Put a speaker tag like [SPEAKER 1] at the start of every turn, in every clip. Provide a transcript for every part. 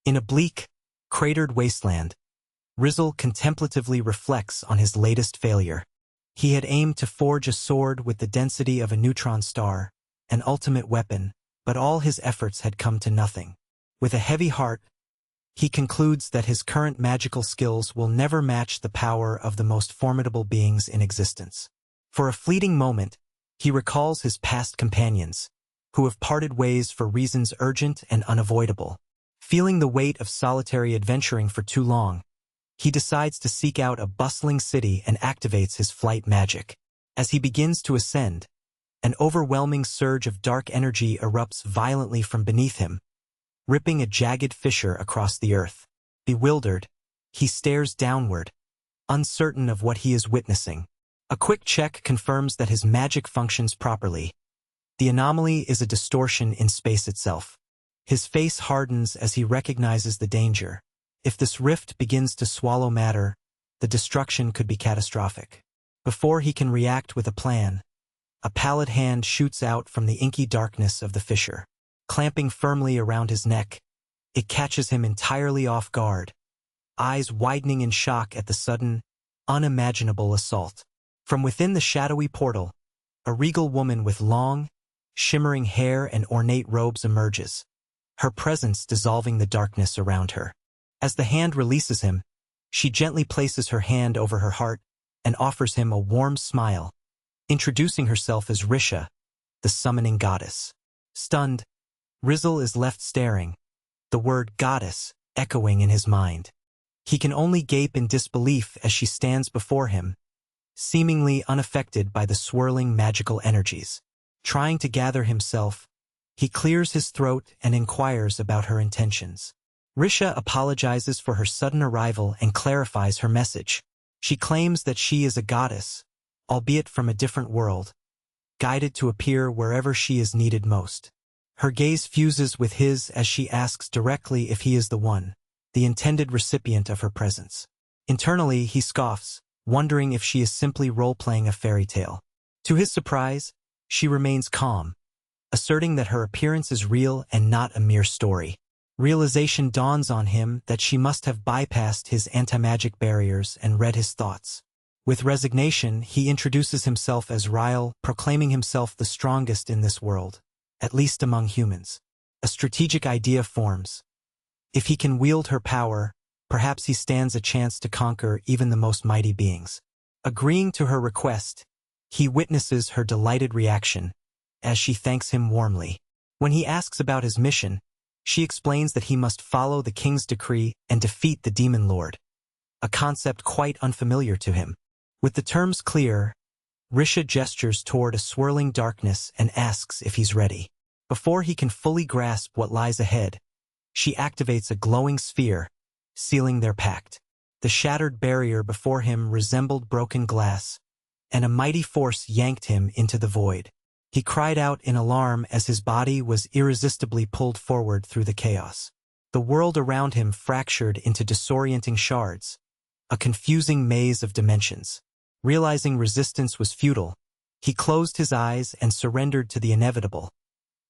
[SPEAKER 1] In a bleak, cratered wasteland, Rizal contemplatively reflects on his latest failure. He had aimed to forge a sword with the density of a neutron star, an ultimate weapon, but all his efforts had come to nothing. With a heavy heart, he concludes that his current magical skills will never match the power of the most formidable beings in existence. For a fleeting moment, he recalls his past companions, who have parted ways for reasons urgent and unavoidable. Feeling the weight of solitary adventuring for too long, he decides to seek out a bustling city and activates his flight magic. As he begins to ascend, an overwhelming surge of dark energy erupts violently from beneath him, ripping a jagged fissure across the earth. Bewildered, he stares downward, uncertain of what he is witnessing. A quick check confirms that his magic functions properly. The anomaly is a distortion in space itself. His face hardens as he recognizes the danger. If this rift begins to swallow matter, the destruction could be catastrophic. Before he can react with a plan, a pallid hand shoots out from the inky darkness of the fissure. Clamping firmly around his neck, it catches him entirely off guard, eyes widening in shock at the sudden, unimaginable assault. From within the shadowy portal, a regal woman with long, shimmering hair and ornate robes emerges, her presence dissolving the darkness around her. As the hand releases him, she gently places her hand over her heart and offers him a warm smile, introducing herself as Risha, the summoning goddess. Stunned, Rizal is left staring, the word goddess echoing in his mind. He can only gape in disbelief as she stands before him, seemingly unaffected by the swirling magical energies. Trying to gather himself, he clears his throat and inquires about her intentions. Risha apologizes for her sudden arrival and clarifies her message. She claims that she is a goddess, albeit from a different world, guided to appear wherever she is needed most. Her gaze fuses with his as she asks directly if he is the one, the intended recipient of her presence. Internally, he scoffs, wondering if she is simply role-playing a fairy tale. To his surprise, she remains calm, asserting that her appearance is real and not a mere story. Realization dawns on him that she must have bypassed his anti-magic barriers and read his thoughts. With resignation, he introduces himself as Ryle, proclaiming himself the strongest in this world, at least among humans. A strategic idea forms. If he can wield her power, perhaps he stands a chance to conquer even the most mighty beings. Agreeing to her request, he witnesses her delighted reaction, as she thanks him warmly. When he asks about his mission, she explains that he must follow the king's decree and defeat the demon lord, a concept quite unfamiliar to him. With the terms clear, Risha gestures toward a swirling darkness and asks if he's ready. Before he can fully grasp what lies ahead, she activates a glowing sphere, sealing their pact. The shattered barrier before him resembled broken glass, and a mighty force yanked him into the void. He cried out in alarm as his body was irresistibly pulled forward through the chaos. The world around him fractured into disorienting shards, a confusing maze of dimensions. Realizing resistance was futile, he closed his eyes and surrendered to the inevitable,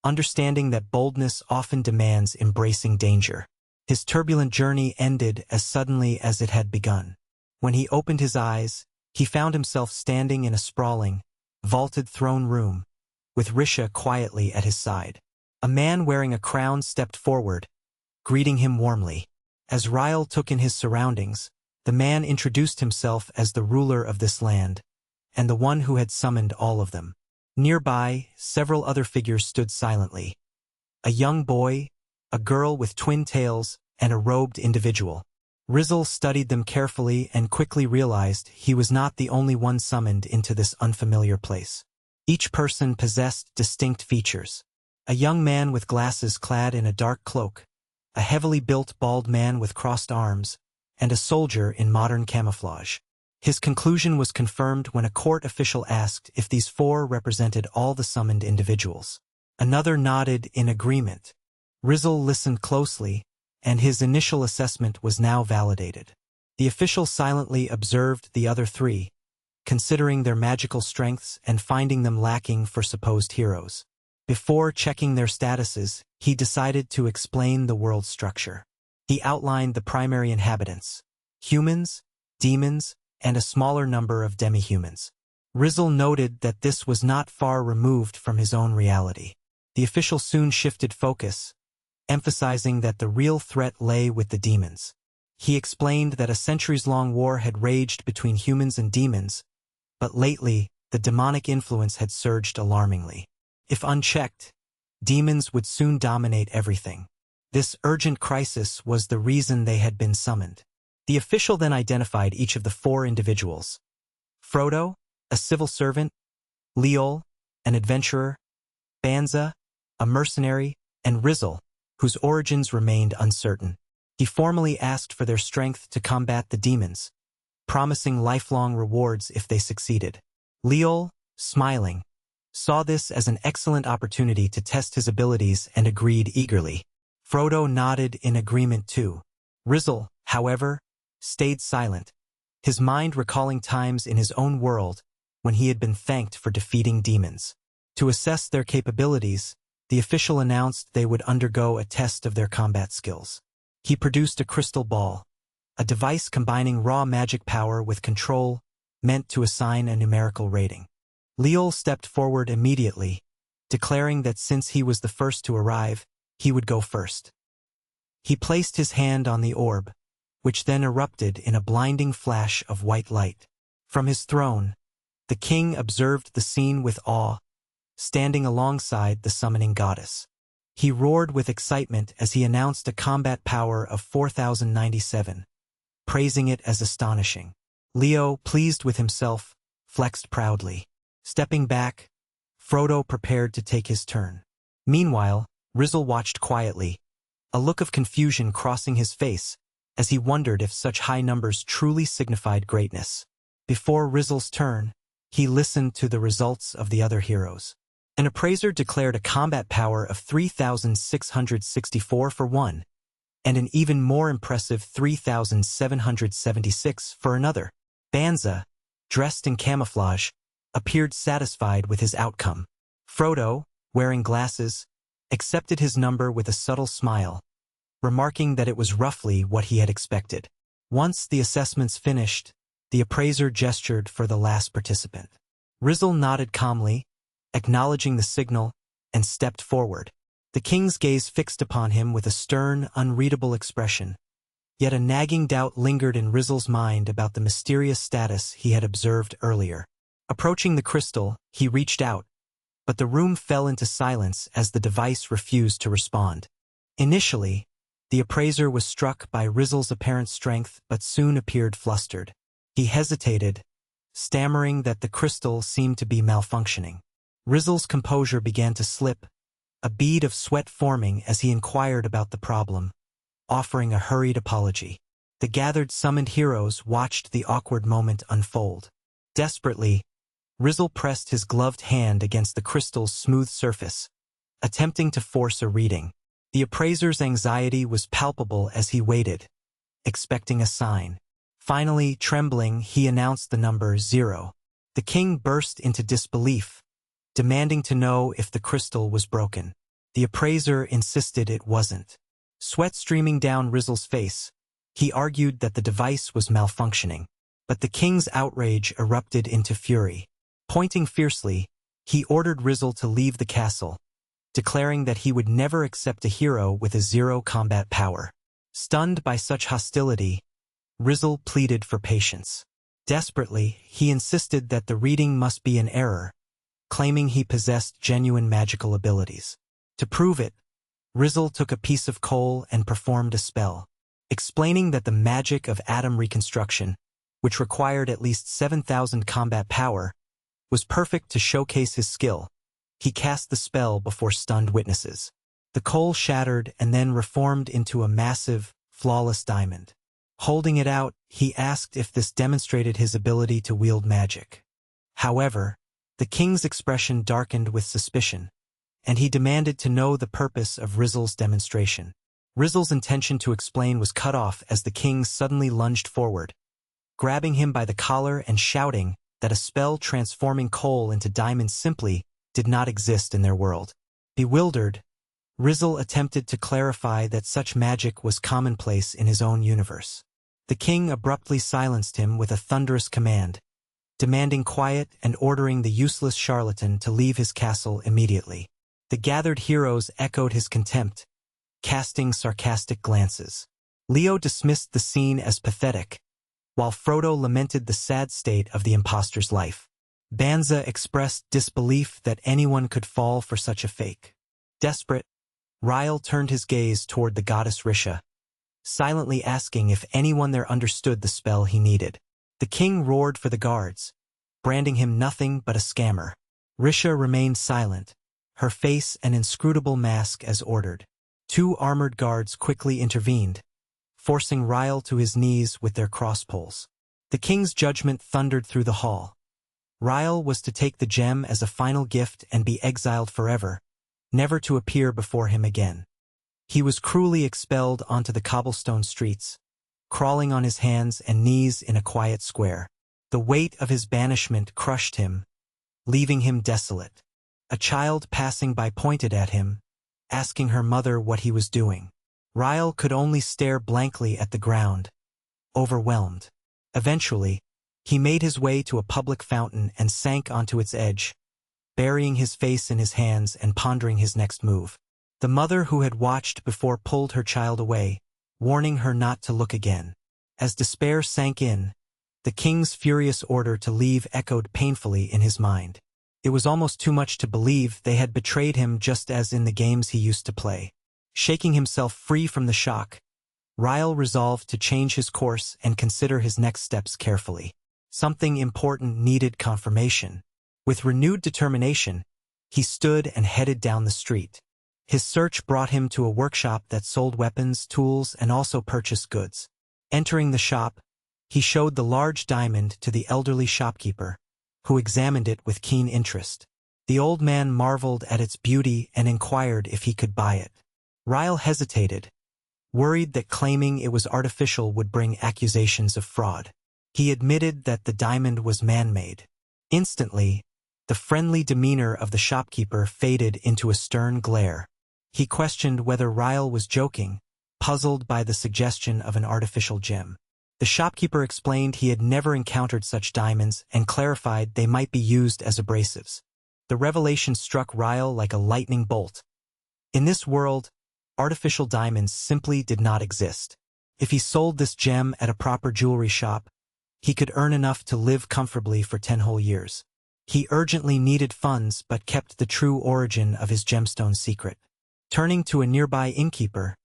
[SPEAKER 1] understanding that boldness often demands embracing danger. His turbulent journey ended as suddenly as it had begun. When he opened his eyes, he found himself standing in a sprawling, vaulted throne room, with Risha quietly at his side. A man wearing a crown stepped forward, greeting him warmly. As Ryle took in his surroundings, the man introduced himself as the ruler of this land, and the one who had summoned all of them. Nearby, several other figures stood silently. A young boy, a girl with twin tails, and a robed individual. Rizal studied them carefully and quickly realized he was not the only one summoned into this unfamiliar place. Each person possessed distinct features. A young man with glasses clad in a dark cloak, a heavily built bald man with crossed arms, and a soldier in modern camouflage. His conclusion was confirmed when a court official asked if these four represented all the summoned individuals. Another nodded in agreement. Rizal listened closely, and his initial assessment was now validated. The official silently observed the other three, considering their magical strengths and finding them lacking for supposed heroes. Before checking their statuses, he decided to explain the world's structure. He outlined the primary inhabitants: humans, demons, and a smaller number of demi-humans. Rizal noted that this was not far removed from his own reality. The official soon shifted focus, emphasizing that the real threat lay with the demons. He explained that a centuries-long war had raged between humans and demons, but lately, the demonic influence had surged alarmingly. If unchecked, demons would soon dominate everything. This urgent crisis was the reason they had been summoned. The official then identified each of the 4 individuals: Frodo, a civil servant; Leol, an adventurer; Banza, a mercenary; and Rizal, whose origins remained uncertain. He formally asked for their strength to combat the demons, promising lifelong rewards if they succeeded. Leol, smiling, saw this as an excellent opportunity to test his abilities and agreed eagerly. Frodo nodded in agreement too. Rizal, however, stayed silent, his mind recalling times in his own world when he had been thanked for defeating demons. To assess their capabilities, the official announced they would undergo a test of their combat skills. He produced a crystal ball, a device combining raw magic power with control, meant to assign a numerical rating. Leol stepped forward immediately, declaring that since he was the first to arrive, he would go first. He placed his hand on the orb, which then erupted in a blinding flash of white light. From his throne, the king observed the scene with awe, standing alongside the summoning goddess. He roared with excitement as he announced a combat power of 4,097, praising it as astonishing. Leo, pleased with himself, flexed proudly. Stepping back, Frodo prepared to take his turn. Meanwhile, Rizal watched quietly, a look of confusion crossing his face as he wondered if such high numbers truly signified greatness. Before Rizal's turn, he listened to the results of the other heroes. An appraiser declared a combat power of 3,664 for one, and an even more impressive 3,776 for another. Banza, dressed in camouflage, appeared satisfied with his outcome. Frodo, wearing glasses, accepted his number with a subtle smile, remarking that it was roughly what he had expected. Once the assessments finished, the appraiser gestured for the last participant. Rizal nodded calmly, acknowledging the signal, and stepped forward. The king's gaze fixed upon him with a stern, unreadable expression. Yet a nagging doubt lingered in Rizal's mind about the mysterious status he had observed earlier. Approaching the crystal, he reached out, but the room fell into silence as the device refused to respond. Initially, the appraiser was struck by Rizal's apparent strength but soon appeared flustered. He hesitated, stammering that the crystal seemed to be malfunctioning. Rizal's composure began to slip, a bead of sweat forming as he inquired about the problem, offering a hurried apology. The gathered summoned heroes watched the awkward moment unfold. Desperately, Rizal pressed his gloved hand against the crystal's smooth surface, attempting to force a reading. The appraiser's anxiety was palpable as he waited, expecting a sign. Finally, trembling, he announced the number 0. The king burst into disbelief, demanding to know if the crystal was broken. The appraiser insisted it wasn't. Sweat streaming down Rizal's face, he argued that the device was malfunctioning. But the king's outrage erupted into fury. Pointing fiercely, he ordered Rizal to leave the castle, declaring that he would never accept a hero with a 0 combat power. Stunned by such hostility, Rizal pleaded for patience. Desperately, he insisted that the reading must be an error, claiming he possessed genuine magical abilities. To prove it, Rizal took a piece of coal and performed a spell, explaining that the magic of atom reconstruction, which required at least 7,000 combat power, was perfect to showcase his skill. He cast the spell before stunned witnesses. The coal shattered and then reformed into a massive, flawless diamond. Holding it out, he asked if this demonstrated his ability to wield magic. However, the king's expression darkened with suspicion, and he demanded to know the purpose of Rizal's demonstration. Rizal's intention to explain was cut off as the king suddenly lunged forward, grabbing him by the collar and shouting that a spell transforming coal into diamonds simply did not exist in their world. Bewildered, Rizal attempted to clarify that such magic was commonplace in his own universe. The king abruptly silenced him with a thunderous command, demanding quiet and ordering the useless charlatan to leave his castle immediately. The gathered heroes echoed his contempt, casting sarcastic glances. Leo dismissed the scene as pathetic, while Frodo lamented the sad state of the impostor's life. Banza expressed disbelief that anyone could fall for such a fake. Desperate, Ryle turned his gaze toward the goddess Risha, silently asking if anyone there understood the spell he needed. The king roared for the guards, branding him nothing but a scammer. Risha remained silent, her face an inscrutable mask as ordered. 2 armored guards quickly intervened, forcing Ryle to his knees with their crosspoles. The king's judgment thundered through the hall. Ryle was to take the gem as a final gift and be exiled forever, never to appear before him again. He was cruelly expelled onto the cobblestone streets, crawling on his hands and knees in a quiet square. The weight of his banishment crushed him, leaving him desolate. A child passing by pointed at him, asking her mother what he was doing. Ryle could only stare blankly at the ground, overwhelmed. Eventually, he made his way to a public fountain and sank onto its edge, burying his face in his hands and pondering his next move. The mother who had watched before pulled her child away, warning her not to look again. As despair sank in, the king's furious order to leave echoed painfully in his mind. It was almost too much to believe they had betrayed him, just as in the games he used to play. Shaking himself free from the shock, Ryle resolved to change his course and consider his next steps carefully. Something important needed confirmation. With renewed determination, he stood and headed down the street. His search brought him to a workshop that sold weapons, tools, and also purchased goods. Entering the shop, he showed the large diamond to the elderly shopkeeper, who examined it with keen interest. The old man marveled at its beauty and inquired if he could buy it. Ryle hesitated, worried that claiming it was artificial would bring accusations of fraud. He admitted that the diamond was man-made. Instantly, the friendly demeanor of the shopkeeper faded into a stern glare. He questioned whether Ryle was joking, puzzled by the suggestion of an artificial gem. The shopkeeper explained he had never encountered such diamonds and clarified they might be used as abrasives. The revelation struck Ryle like a lightning bolt. In this world, artificial diamonds simply did not exist. If he sold this gem at a proper jewelry shop, he could earn enough to live comfortably for 10 whole years. He urgently needed funds but kept the true origin of his gemstone secret. Turning to a nearby innkeeper,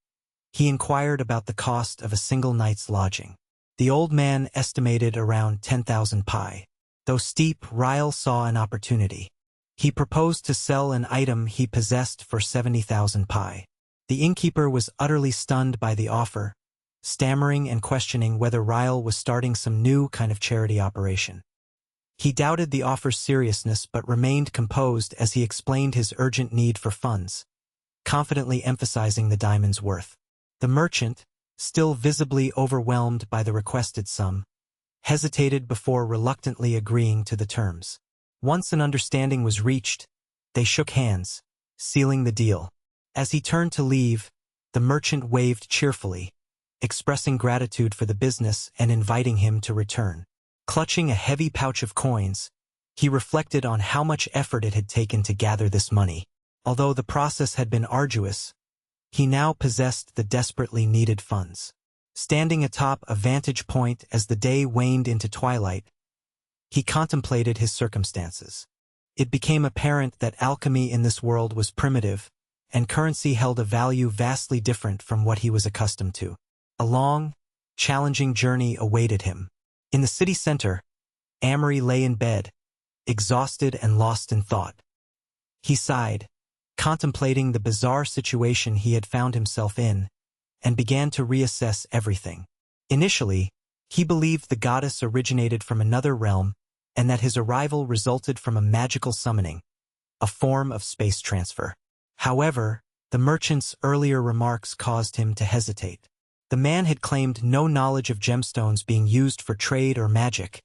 [SPEAKER 1] he inquired about the cost of a single night's lodging. The old man estimated around 10,000 pi. Though steep, Ryle saw an opportunity. He proposed to sell an item he possessed for 70,000 pi. The innkeeper was utterly stunned by the offer, stammering and questioning whether Ryle was starting some new kind of charity operation. He doubted the offer's seriousness but remained composed as he explained his urgent need for funds, confidently emphasizing the diamond's worth. The merchant, still visibly overwhelmed by the requested sum, hesitated before reluctantly agreeing to the terms. Once an understanding was reached, they shook hands, sealing the deal. As he turned to leave, the merchant waved cheerfully, expressing gratitude for the business and inviting him to return. Clutching a heavy pouch of coins, he reflected on how much effort it had taken to gather this money. Although the process had been arduous, he now possessed the desperately needed funds. Standing atop a vantage point as the day waned into twilight, he contemplated his circumstances. It became apparent that alchemy in this world was primitive, and currency held a value vastly different from what he was accustomed to. A long, challenging journey awaited him. In the city center, Amory lay in bed, exhausted and lost in thought. He sighed, contemplating the bizarre situation he had found himself in, and began to reassess everything. Initially, he believed the goddess originated from another realm and that his arrival resulted from a magical summoning, a form of space transfer. However, the merchant's earlier remarks caused him to hesitate. The man had claimed no knowledge of gemstones being used for trade or magic,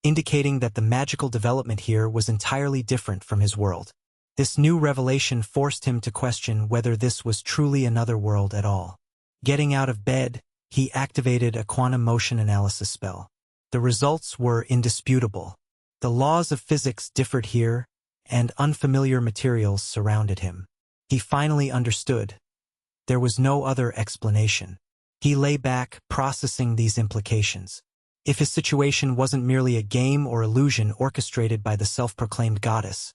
[SPEAKER 1] indicating that the magical development here was entirely different from his world. This new revelation forced him to question whether this was truly another world at all. Getting out of bed, he activated a quantum motion analysis spell. The results were indisputable. The laws of physics differed here, and unfamiliar materials surrounded him. He finally understood. There was no other explanation. He lay back, processing these implications. If his situation wasn't merely a game or illusion orchestrated by the self-proclaimed goddess,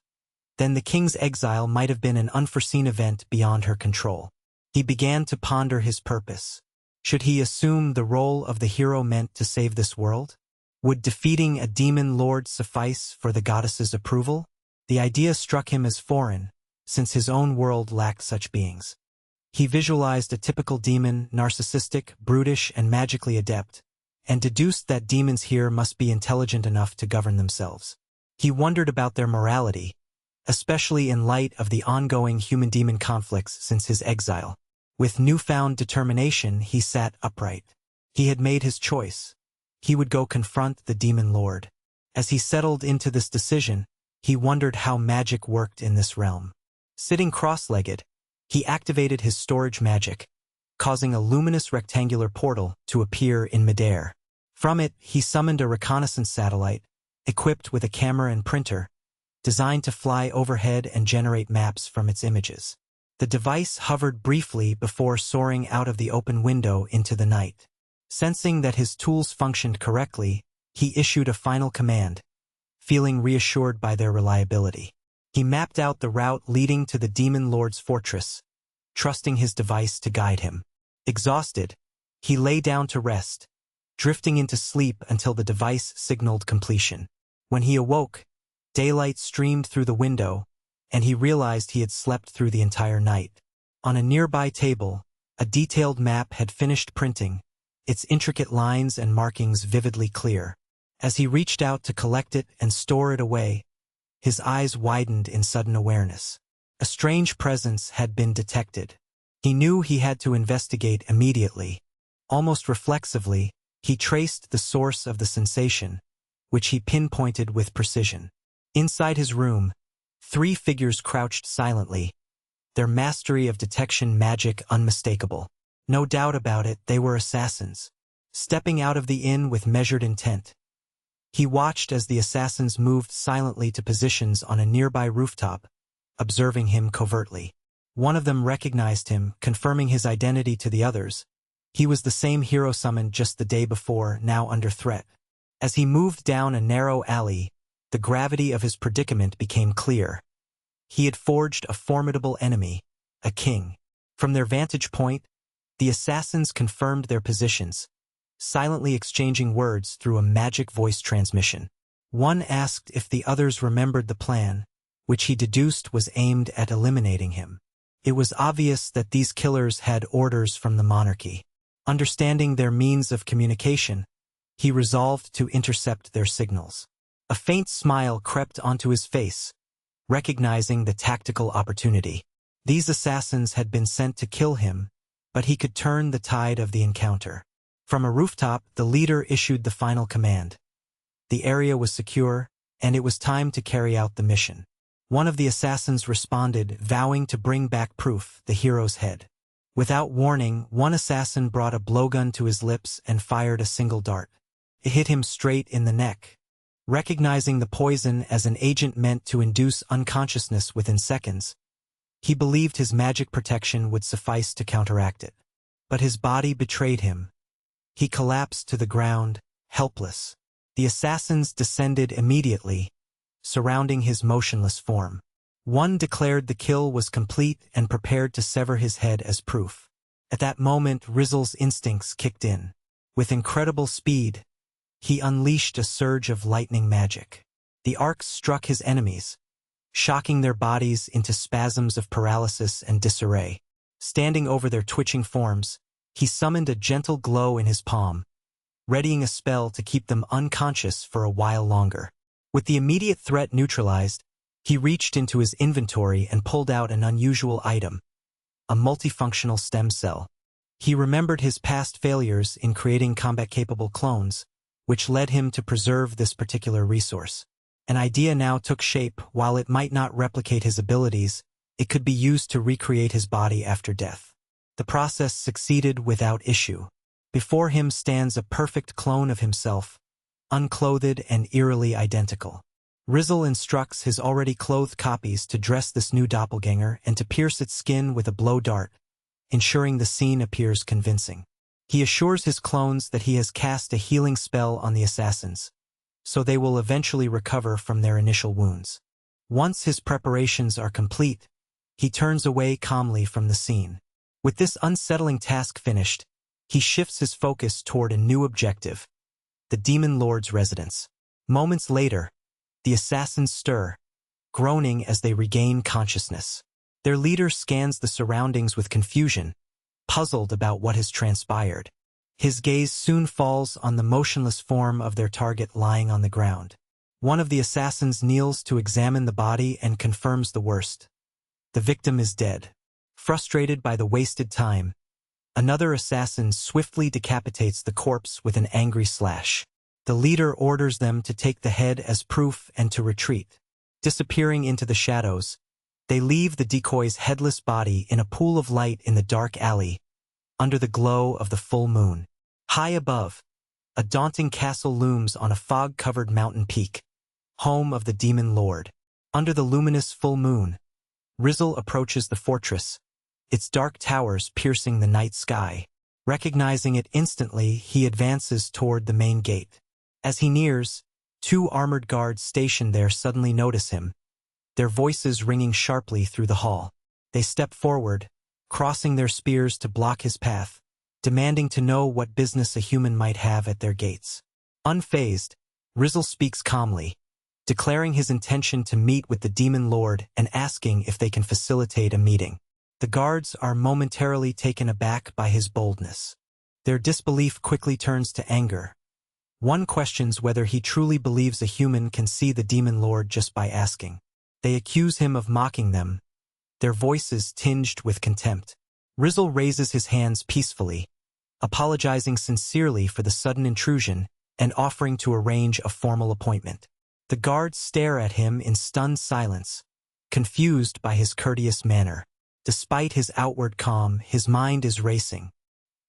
[SPEAKER 1] then the king's exile might have been an unforeseen event beyond her control. He began to ponder his purpose. Should he assume the role of the hero meant to save this world? Would defeating a demon lord suffice for the goddess's approval? The idea struck him as foreign, since his own world lacked such beings. He visualized a typical demon, narcissistic, brutish, and magically adept, and deduced that demons here must be intelligent enough to govern themselves. He wondered about their morality, especially in light of the ongoing human-demon conflicts since his exile. With newfound determination, he sat upright. He had made his choice. He would go confront the demon lord. As he settled into this decision, he wondered how magic worked in this realm. Sitting cross-legged, he activated his storage magic, causing a luminous rectangular portal to appear in midair. From it, he summoned a reconnaissance satellite, equipped with a camera and printer, designed to fly overhead and generate maps from its images. The device hovered briefly before soaring out of the open window into the night. Sensing that his tools functioned correctly, he issued a final command, feeling reassured by their reliability. He mapped out the route leading to the demon lord's fortress, trusting his device to guide him. Exhausted, he lay down to rest, drifting into sleep until the device signaled completion. When he awoke, daylight streamed through the window, and he realized he had slept through the entire night. On a nearby table, a detailed map had finished printing, its intricate lines and markings vividly clear. As he reached out to collect it and store it away, his eyes widened in sudden awareness. A strange presence had been detected. He knew he had to investigate immediately. Almost reflexively, he traced the source of the sensation, which he pinpointed with precision. Inside his room, 3 figures crouched silently, their mastery of detection magic unmistakable. No doubt about it, they were assassins, stepping out of the inn with measured intent. He watched as the assassins moved silently to positions on a nearby rooftop, observing him covertly. One of them recognized him, confirming his identity to the others. He was the same hero summoned just the day before, now under threat. As he moved down a narrow alley, the gravity of his predicament became clear. He had forged a formidable enemy, a king. From their vantage point, the assassins confirmed their positions, silently exchanging words through a magic voice transmission. One asked if the others remembered the plan, which he deduced was aimed at eliminating him. It was obvious that these killers had orders from the monarchy. Understanding their means of communication, he resolved to intercept their signals. A faint smile crept onto his face, recognizing the tactical opportunity. These assassins had been sent to kill him, but he could turn the tide of the encounter. From a rooftop, the leader issued the final command. The area was secure, and it was time to carry out the mission. One of the assassins responded, vowing to bring back proof, the hero's head. Without warning, one assassin brought a blowgun to his lips and fired a single dart. It hit him straight in the neck. Recognizing the poison as an agent meant to induce unconsciousness within seconds, he believed his magic protection would suffice to counteract it. But his body betrayed him. He collapsed to the ground, helpless. The assassins descended immediately, surrounding his motionless form. One declared the kill was complete and prepared to sever his head as proof. At that moment, Rizal's instincts kicked in. With incredible speed, he unleashed a surge of lightning magic. The arcs struck his enemies, shocking their bodies into spasms of paralysis and disarray. Standing over their twitching forms, he summoned a gentle glow in his palm, readying a spell to keep them unconscious for a while longer. With the immediate threat neutralized, he reached into his inventory and pulled out an unusual item, a multifunctional stem cell. He remembered his past failures in creating combat-capable clones, which led him to preserve this particular resource. An idea now took shape. While it might not replicate his abilities, it could be used to recreate his body after death. The process succeeded without issue. Before him stands a perfect clone of himself, unclothed and eerily identical. Rizal instructs his already clothed copies to dress this new doppelganger and to pierce its skin with a blow dart, ensuring the scene appears convincing. He assures his clones that he has cast a healing spell on the assassins, so they will eventually recover from their initial wounds. Once his preparations are complete, he turns away calmly from the scene. With this unsettling task finished, he shifts his focus toward a new objective, the Demon Lord's residence. Moments later, the assassins stir, groaning as they regain consciousness. Their leader scans the surroundings with confusion, puzzled about what has transpired. His gaze soon falls on the motionless form of their target lying on the ground. One of the assassins kneels to examine the body and confirms the worst. The victim is dead. Frustrated by the wasted time, another assassin swiftly decapitates the corpse with an angry slash. The leader orders them to take the head as proof and to retreat. Disappearing into the shadows, they leave the decoy's headless body in a pool of light in the dark alley, under the glow of the full moon. High above, a daunting castle looms on a fog-covered mountain peak, home of the Demon Lord. Under the luminous full moon, Rizal approaches the fortress, its dark towers piercing the night sky. Recognizing it instantly, he advances toward the main gate. As he nears, two armored guards stationed there suddenly notice him, their voices ringing sharply through the hall. They step forward, crossing their spears to block his path, demanding to know what business a human might have at their gates. Unfazed, Rizal speaks calmly, declaring his intention to meet with the Demon Lord and asking if they can facilitate a meeting. The guards are momentarily taken aback by his boldness. Their disbelief quickly turns to anger. One questions whether he truly believes a human can see the Demon Lord just by asking. They accuse him of mocking them, their voices tinged with contempt. Rizal raises his hands peacefully, apologizing sincerely for the sudden intrusion and offering to arrange a formal appointment. The guards stare at him in stunned silence, confused by his courteous manner. Despite his outward calm, his mind is racing.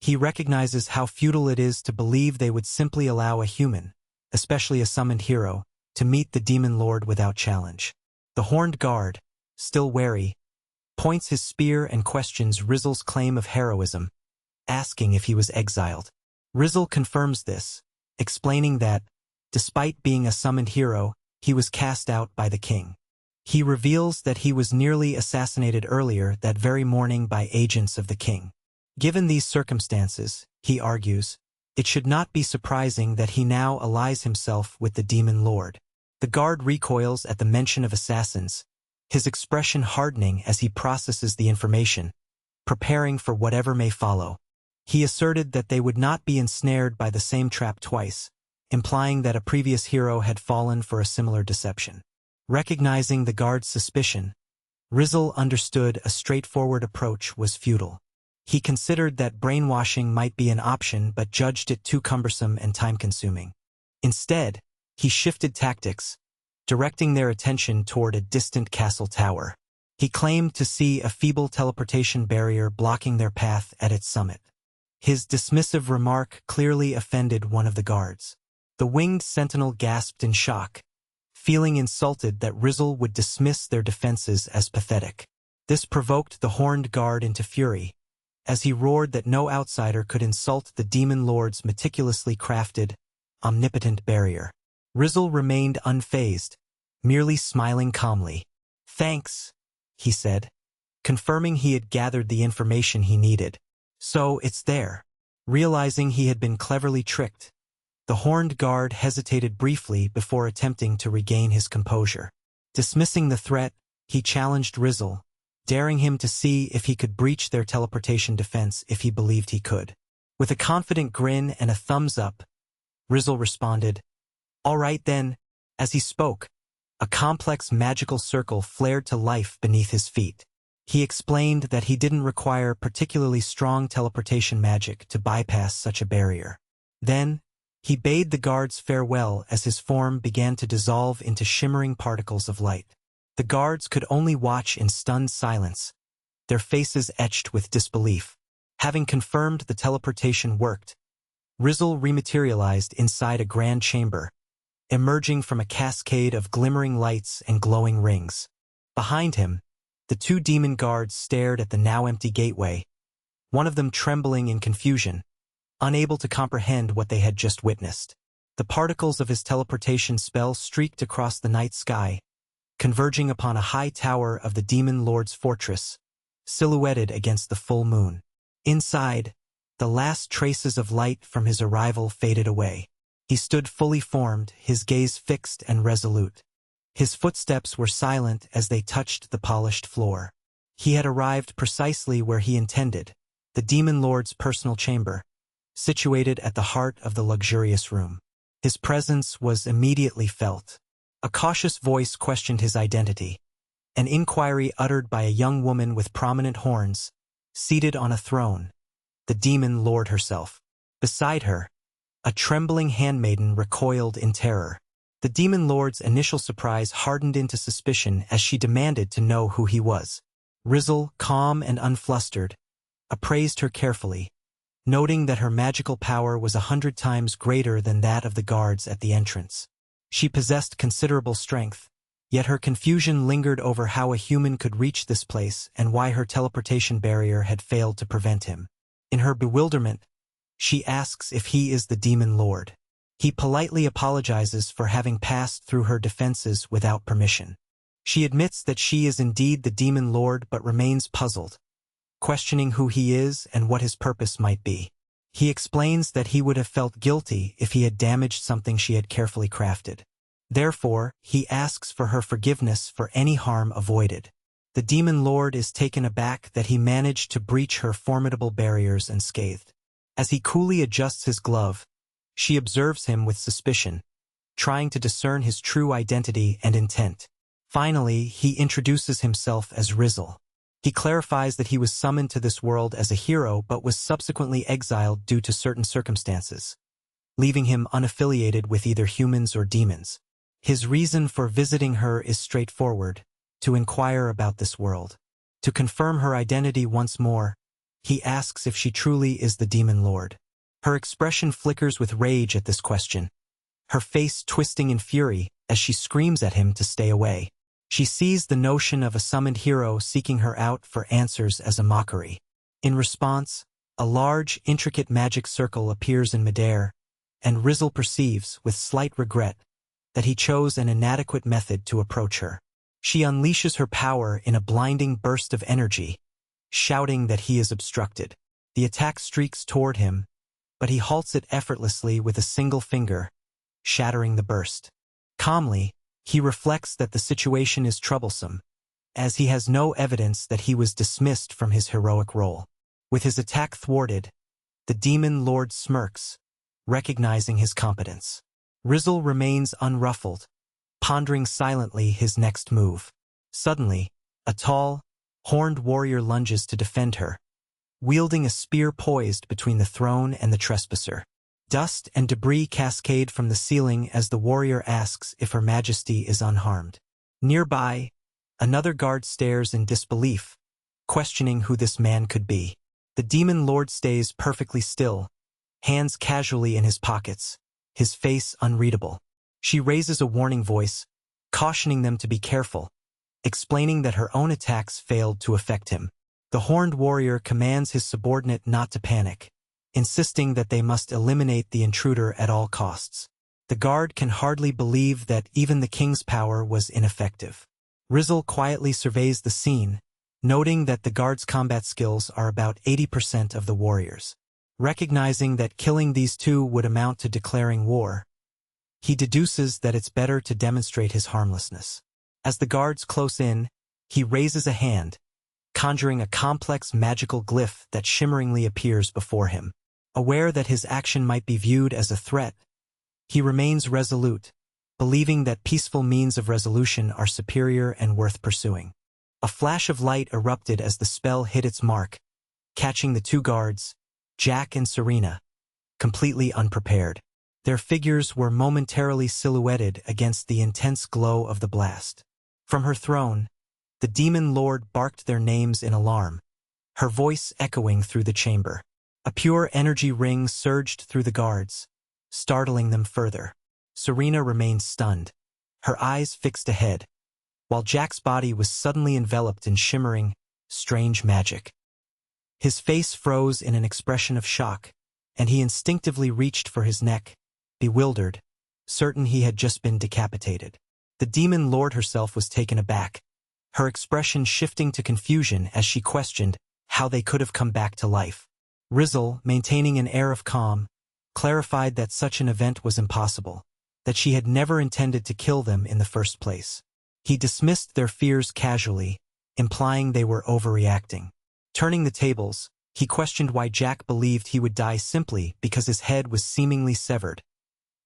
[SPEAKER 1] He recognizes how futile it is to believe they would simply allow a human, especially a summoned hero, to meet the Demon Lord without challenge. The horned guard, still wary, points his spear and questions Rizal's claim of heroism, asking if he was exiled. Rizal confirms this, explaining that, despite being a summoned hero, he was cast out by the king. He reveals that he was nearly assassinated earlier that very morning by agents of the king. Given these circumstances, he argues, it should not be surprising that he now allies himself with the Demon Lord. The guard recoils at the mention of assassins, his expression hardening as he processes the information, preparing for whatever may follow. He asserted that they would not be ensnared by the same trap twice, implying that a previous hero had fallen for a similar deception. Recognizing the guard's suspicion, Rizal understood a straightforward approach was futile. He considered that brainwashing might be an option but judged it too cumbersome and time-consuming. Instead, he shifted tactics, directing their attention toward a distant castle tower. He claimed to see a feeble teleportation barrier blocking their path at its summit. His dismissive remark clearly offended one of the guards. The winged sentinel gasped in shock, feeling insulted that Rizal would dismiss their defenses as pathetic. This provoked the horned guard into fury, as he roared that no outsider could insult the Demon Lord's meticulously crafted, omnipotent barrier. Rizal remained unfazed, merely smiling calmly. "Thanks," he said, confirming he had gathered the information he needed. "So it's there." Realizing he had been cleverly tricked, the horned guard hesitated briefly before attempting to regain his composure. Dismissing the threat, he challenged Rizal, daring him to see if he could breach their teleportation defense if he believed he could. With a confident grin and a thumbs up, Rizal responded, "All right then." As he spoke, a complex magical circle flared to life beneath his feet. He explained that he didn't require particularly strong teleportation magic to bypass such a barrier. Then, He bade the guards farewell as his form began to dissolve into shimmering particles of light. The guards could only watch in stunned silence, their faces etched with disbelief. Having confirmed the teleportation worked, Rizzle rematerialized inside a grand chamber, emerging from a cascade of glimmering lights and glowing rings. Behind him, the two demon guards stared at the now-empty gateway, one of them trembling in confusion, unable to comprehend what they had just witnessed. The particles of his teleportation spell streaked across the night sky, converging upon a high tower of the Demon Lord's fortress, silhouetted against the full moon. Inside, the last traces of light from his arrival faded away. He stood fully formed, his gaze fixed and resolute. His footsteps were silent as they touched the polished floor. He had arrived precisely where he intended, the Demon Lord's personal chamber, situated at the heart of the luxurious room. His presence was immediately felt. A cautious voice questioned his identity, an inquiry uttered by a young woman with prominent horns, seated on a throne, the Demon Lord herself. Beside her, a trembling handmaiden recoiled in terror. The Demon Lord's initial surprise hardened into suspicion as she demanded to know who he was. Rizzle, calm and unflustered, appraised her carefully, noting that her magical power was 100 times greater than that of the guards at the entrance. She possessed considerable strength, yet her confusion lingered over how a human could reach this place and why her teleportation barrier had failed to prevent him. In her bewilderment, she asks if he is the Demon Lord. He politely apologizes for having passed through her defenses without permission. She admits that she is indeed the Demon Lord but remains puzzled, questioning who he is and what his purpose might be. He explains that he would have felt guilty if he had damaged something she had carefully crafted. Therefore, he asks for her forgiveness for any harm avoided. The Demon Lord is taken aback that he managed to breach her formidable barriers unscathed. As he coolly adjusts his glove, she observes him with suspicion, trying to discern his true identity and intent. Finally, he introduces himself as Rizzle. He clarifies that he was summoned to this world as a hero but was subsequently exiled due to certain circumstances, leaving him unaffiliated with either humans or demons. His reason for visiting her is straightforward: to inquire about this world. To confirm her identity once more, he asks if she truly is the Demon Lord. Her expression flickers with rage at this question, her face twisting in fury as she screams at him to stay away. She sees the notion of a summoned hero seeking her out for answers as a mockery. In response, a large, intricate magic circle appears in midair, and Rizzle perceives, with slight regret, that he chose an inadequate method to approach her. She unleashes her power in a blinding burst of energy, shouting that he is obstructed. The attack streaks toward him, but he halts it effortlessly with a single finger, shattering the burst. Calmly, he reflects that the situation is troublesome, as he has no evidence that he was dismissed from his heroic role. With his attack thwarted, the Demon Lord smirks, recognizing his competence. Rizzle remains unruffled, pondering silently his next move. Suddenly, a tall, horned warrior lunges to defend her, wielding a spear poised between the throne and the trespasser. Dust and debris cascade from the ceiling as the warrior asks if Her Majesty is unharmed. Nearby, another guard stares in disbelief, questioning who this man could be. The Demon Lord stays perfectly still, hands casually in his pockets, his face unreadable. She raises a warning voice, cautioning them to be careful, explaining that her own attacks failed to affect him. The horned warrior commands his subordinate not to panic, insisting that they must eliminate the intruder at all costs. The guard can hardly believe that even the king's power was ineffective. Rizzle quietly surveys the scene, noting that the guard's combat skills are about 80% of the warriors. Recognizing that killing these two would amount to declaring war, he deduces that it's better to demonstrate his harmlessness. As the guards close in, he raises a hand, conjuring a complex magical glyph that shimmeringly appears before him. Aware that his action might be viewed as a threat, he remains resolute, believing that peaceful means of resolution are superior and worth pursuing. A flash of light erupted as the spell hit its mark, catching the two guards, Jack and Serena, completely unprepared. Their figures were momentarily silhouetted against the intense glow of the blast. From her throne, the demon lord barked their names in alarm, her voice echoing through the chamber. A pure energy ring surged through the guards, startling them further. Serena remained stunned, her eyes fixed ahead, while Jack's body was suddenly enveloped in shimmering, strange magic. His face froze in an expression of shock, and he instinctively reached for his neck, bewildered, certain he had just been decapitated. The demon lord herself was taken aback, her expression shifting to confusion as she questioned how they could have come back to life. Rizzle, maintaining an air of calm, clarified that such an event was impossible, that she had never intended to kill them in the first place. He dismissed their fears casually, implying they were overreacting. Turning the tables, he questioned why Jack believed he would die simply because his head was seemingly severed,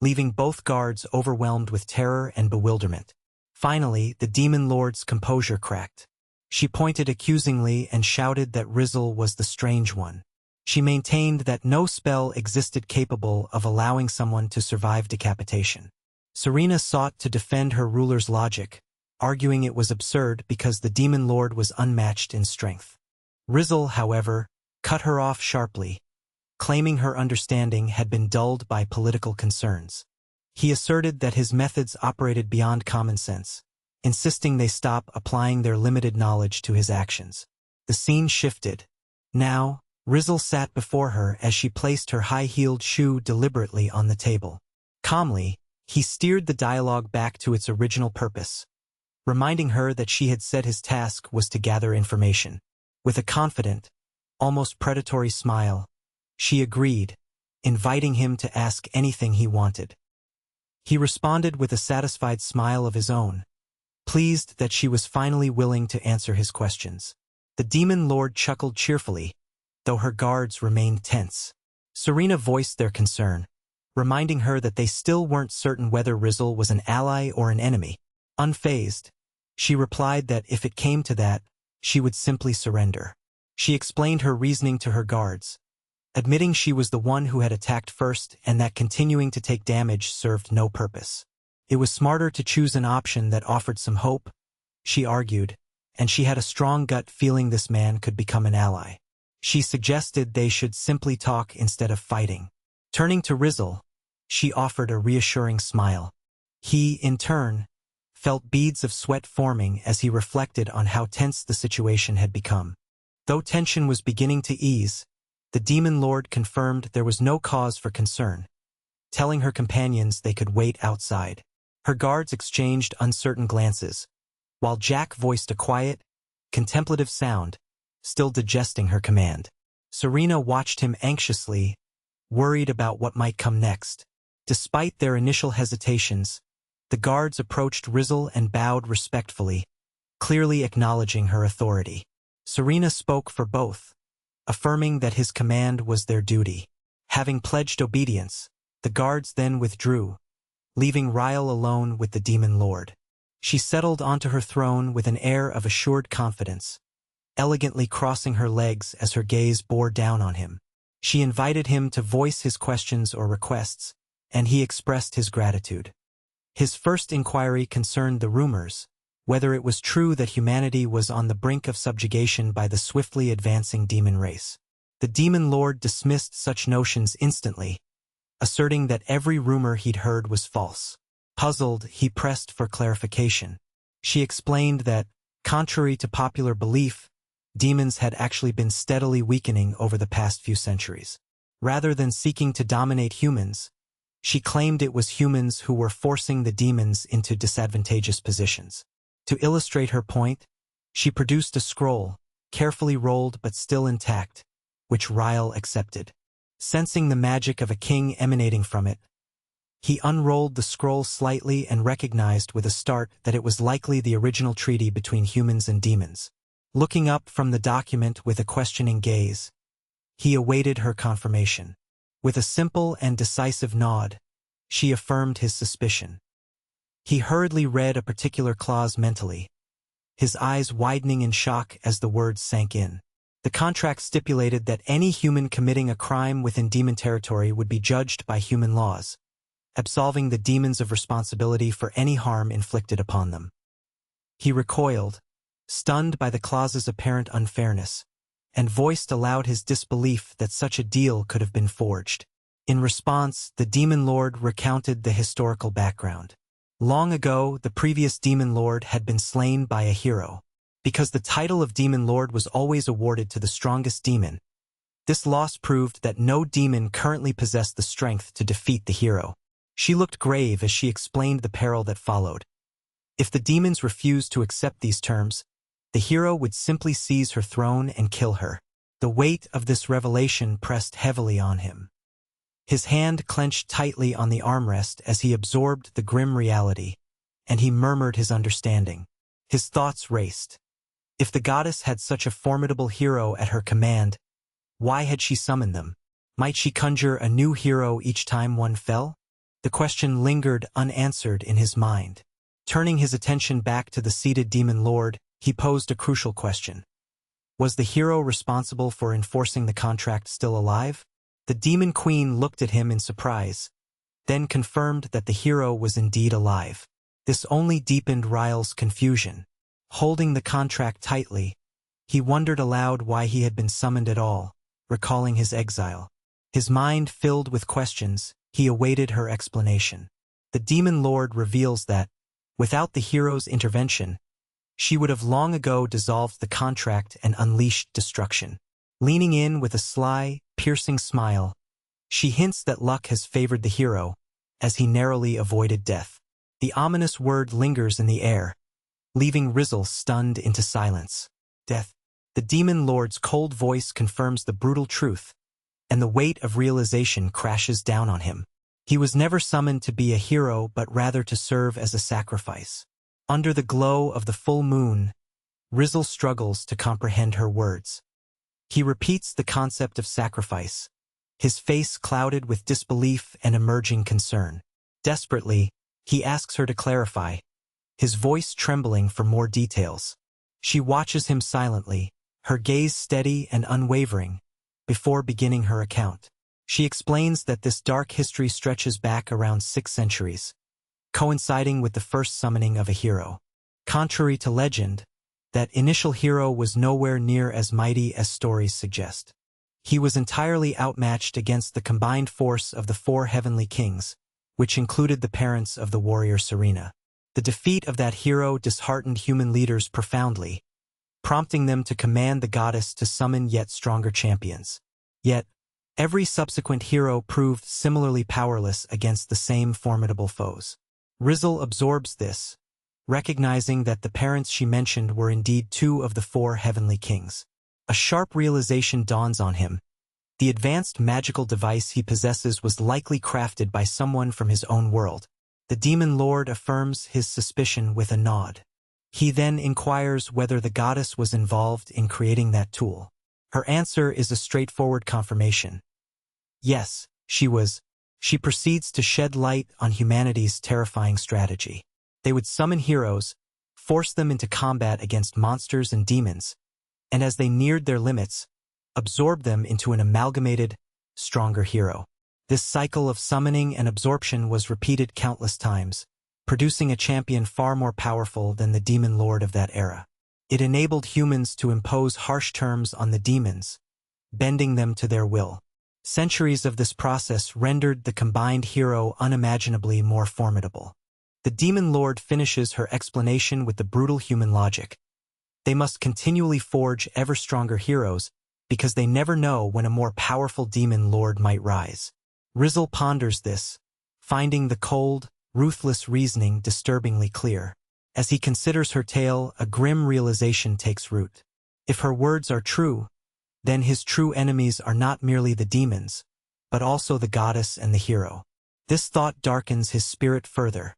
[SPEAKER 1] leaving both guards overwhelmed with terror and bewilderment. Finally, the demon lord's composure cracked. She pointed accusingly and shouted that Rizzle was the strange one. She maintained that no spell existed capable of allowing someone to survive decapitation. Serena sought to defend her ruler's logic, arguing it was absurd because the demon lord was unmatched in strength. Rizzle, however, cut her off sharply, claiming her understanding had been dulled by political concerns. He asserted that his methods operated beyond common sense, insisting they stop applying their limited knowledge to his actions. The scene shifted. Now, Rizzle sat before her as she placed her high-heeled shoe deliberately on the table. Calmly, he steered the dialogue back to its original purpose, reminding her that she had said his task was to gather information. With a confident, almost predatory smile, she agreed, inviting him to ask anything he wanted. He responded with a satisfied smile of his own, pleased that she was finally willing to answer his questions. The demon lord chuckled cheerfully, though her guards remained tense. Serena voiced their concern, reminding her that they still weren't certain whether Rizzle was an ally or an enemy. Unfazed, she replied that if it came to that, she would simply surrender. She explained her reasoning to her guards, admitting she was the one who had attacked first and that continuing to take damage served no purpose. It was smarter to choose an option that offered some hope, she argued, and she had a strong gut feeling this man could become an ally. She suggested they should simply talk instead of fighting. Turning to Rizzle, she offered a reassuring smile. He, in turn, felt beads of sweat forming as he reflected on how tense the situation had become. Though tension was beginning to ease, the demon lord confirmed there was no cause for concern, telling her companions they could wait outside. Her guards exchanged uncertain glances, while Jack voiced a quiet, contemplative sound, still digesting her command. Serena watched him anxiously, worried about what might come next. Despite their initial hesitations, the guards approached Rizzle and bowed respectfully, clearly acknowledging her authority. Serena spoke for both, affirming that his command was their duty. Having pledged obedience, the guards then withdrew, leaving Ryle alone with the demon lord. She settled onto her throne with an air of assured confidence, elegantly crossing her legs as her gaze bore down on him. She invited him to voice his questions or requests, and he expressed his gratitude. His first inquiry concerned the rumors, whether it was true that humanity was on the brink of subjugation by the swiftly advancing demon race. The demon lord dismissed such notions instantly, asserting that every rumor he'd heard was false. Puzzled, he pressed for clarification. She explained that, contrary to popular belief, demons had actually been steadily weakening over the past few centuries. Rather than seeking to dominate humans, she claimed it was humans who were forcing the demons into disadvantageous positions. To illustrate her point, she produced a scroll, carefully rolled but still intact, which Ryle accepted. Sensing the magic of a king emanating from it, he unrolled the scroll slightly and recognized with a start that it was likely the original treaty between humans and demons. Looking up from the document with a questioning gaze, he awaited her confirmation. With a simple and decisive nod, she affirmed his suspicion. He hurriedly read a particular clause mentally, his eyes widening in shock as the words sank in. The contract stipulated that any human committing a crime within demon territory would be judged by human laws, absolving the demons of responsibility for any harm inflicted upon them. He recoiled, stunned by the clause's apparent unfairness, and voiced aloud his disbelief that such a deal could have been forged. In response, the demon lord recounted the historical background. Long ago, the previous demon lord had been slain by a hero. Because the title of demon lord was always awarded to the strongest demon, this loss proved that no demon currently possessed the strength to defeat the hero. She looked grave as she explained the peril that followed. If the demons refused to accept these terms, the hero would simply seize her throne and kill her. The weight of this revelation pressed heavily on him. His hand clenched tightly on the armrest as he absorbed the grim reality, and he murmured his understanding. His thoughts raced. If the goddess had such a formidable hero at her command, why had she summoned them? Might she conjure a new hero each time one fell? The question lingered unanswered in his mind. Turning his attention back to the seated demon lord, he posed a crucial question. Was the hero responsible for enforcing the contract still alive? The demon queen looked at him in surprise, then confirmed that the hero was indeed alive. This only deepened Ryle's confusion. Holding the contract tightly, he wondered aloud why he had been summoned at all, recalling his exile. His mind filled with questions, he awaited her explanation. The demon lord reveals that, without the hero's intervention, she would have long ago dissolved the contract and unleashed destruction. Leaning in with a sly, piercing smile, she hints that luck has favored the hero, as he narrowly avoided death. The ominous word lingers in the air, leaving Rizzle stunned into silence. Death. The demon lord's cold voice confirms the brutal truth, and the weight of realization crashes down on him. He was never summoned to be a hero but rather to serve as a sacrifice. Under the glow of the full moon, Rizzle struggles to comprehend her words. He repeats the concept of sacrifice, his face clouded with disbelief and emerging concern. Desperately, he asks her to clarify, his voice trembling for more details. She watches him silently, her gaze steady and unwavering, before beginning her account. She explains that this dark history stretches back around 6 centuries, coinciding with the first summoning of a hero. Contrary to legend, that initial hero was nowhere near as mighty as stories suggest. He was entirely outmatched against the combined force of the 4 heavenly kings, which included the parents of the warrior Serena. The defeat of that hero disheartened human leaders profoundly, prompting them to command the goddess to summon yet stronger champions. Yet, every subsequent hero proved similarly powerless against the same formidable foes. Rizzle absorbs this, recognizing that the parents she mentioned were indeed 2 of the 4 heavenly kings. A sharp realization dawns on him. The advanced magical device he possesses was likely crafted by someone from his own world. The demon lord affirms his suspicion with a nod. He then inquires whether the goddess was involved in creating that tool. Her answer is a straightforward confirmation. Yes, she was. She proceeds to shed light on humanity's terrifying strategy. They would summon heroes, force them into combat against monsters and demons, and as they neared their limits, absorb them into an amalgamated, stronger hero. This cycle of summoning and absorption was repeated countless times, producing a champion far more powerful than the demon lord of that era. It enabled humans to impose harsh terms on the demons, bending them to their will. Centuries of this process rendered the combined hero unimaginably more formidable. The demon lord finishes her explanation with the brutal human logic. They must continually forge ever stronger heroes because they never know when a more powerful demon lord might rise. Rizzle ponders this, finding the cold, ruthless reasoning disturbingly clear. As he considers her tale, a grim realization takes root. If her words are true, then his true enemies are not merely the demons, but also the goddess and the hero. This thought darkens his spirit further.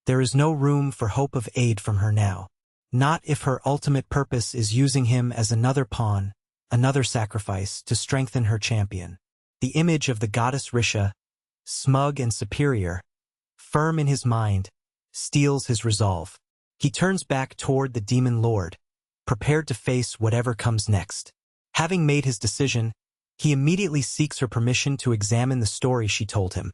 [SPEAKER 1] There is no room for hope of aid from her now. Not if her ultimate purpose is using him as another pawn, another sacrifice to strengthen her champion. The image of the goddess Risha, smug and superior, firm in his mind, steels his resolve. He turns back toward the demon lord, prepared to face whatever comes next. Having made his decision, he immediately seeks her permission to examine the story she told him.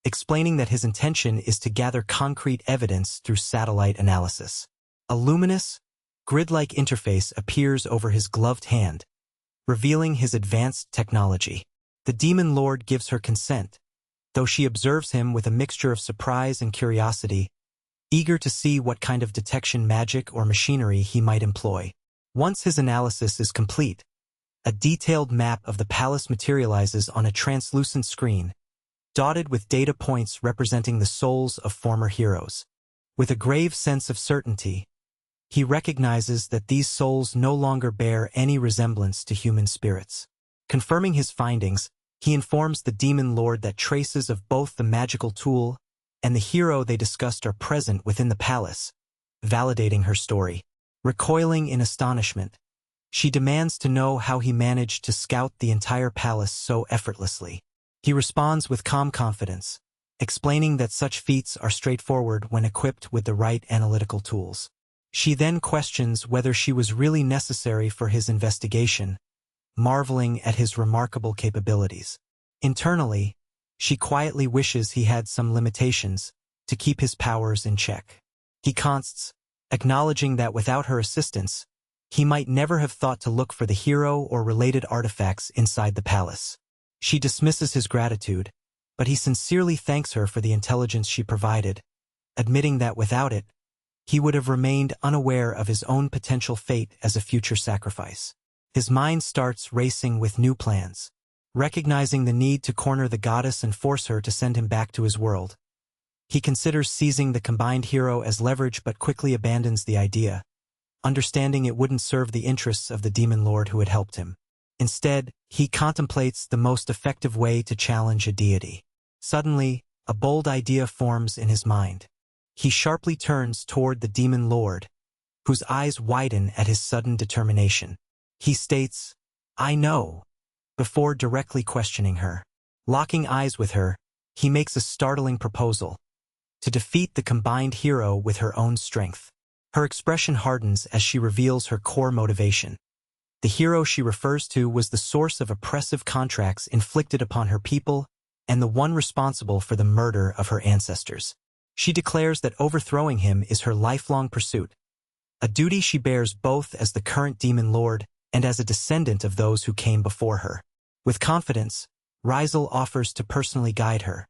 [SPEAKER 1] explaining that his intention is to gather concrete evidence through satellite analysis. A luminous, grid-like interface appears over his gloved hand, revealing his advanced technology. The Demon Lord gives her consent, though she observes him with a mixture of surprise and curiosity, eager to see what kind of detection magic or machinery he might employ. Once his analysis is complete, a detailed map of the palace materializes on a translucent screen, dotted with data points representing the souls of former heroes. With a grave sense of certainty, he recognizes that these souls no longer bear any resemblance to human spirits. Confirming his findings, he informs the Demon Lord that traces of both the magical tool and the hero they discussed are present within the palace, validating her story. Recoiling in astonishment, she demands to know how he managed to scout the entire palace so effortlessly. He responds with calm confidence, explaining that such feats are straightforward when equipped with the right analytical tools. She then questions whether she was really necessary for his investigation, marveling at his remarkable capabilities. Internally, she quietly wishes he had some limitations to keep his powers in check. He consts, acknowledging that without her assistance, he might never have thought to look for the hero or related artifacts inside the palace. She dismisses his gratitude, but he sincerely thanks her for the intelligence she provided, admitting that without it, he would have remained unaware of his own potential fate as a future sacrifice. His mind starts racing with new plans. Recognizing the need to corner the goddess and force her to send him back to his world, he considers seizing the combined hero as leverage but quickly abandons the idea, understanding it wouldn't serve the interests of the Demon Lord who had helped him. Instead, he contemplates the most effective way to challenge a deity. Suddenly, a bold idea forms in his mind. He sharply turns toward the Demon Lord, whose eyes widen at his sudden determination. He states, "I know," before directly questioning her. Locking eyes with her, he makes a startling proposal: to defeat the combined hero with her own strength. Her expression hardens as she reveals her core motivation. The hero she refers to was the source of oppressive contracts inflicted upon her people and the one responsible for the murder of her ancestors. She declares that overthrowing him is her lifelong pursuit, a duty she bears both as the current Demon Lord and as a descendant of those who came before her. With confidence, Rizal offers to personally guide her,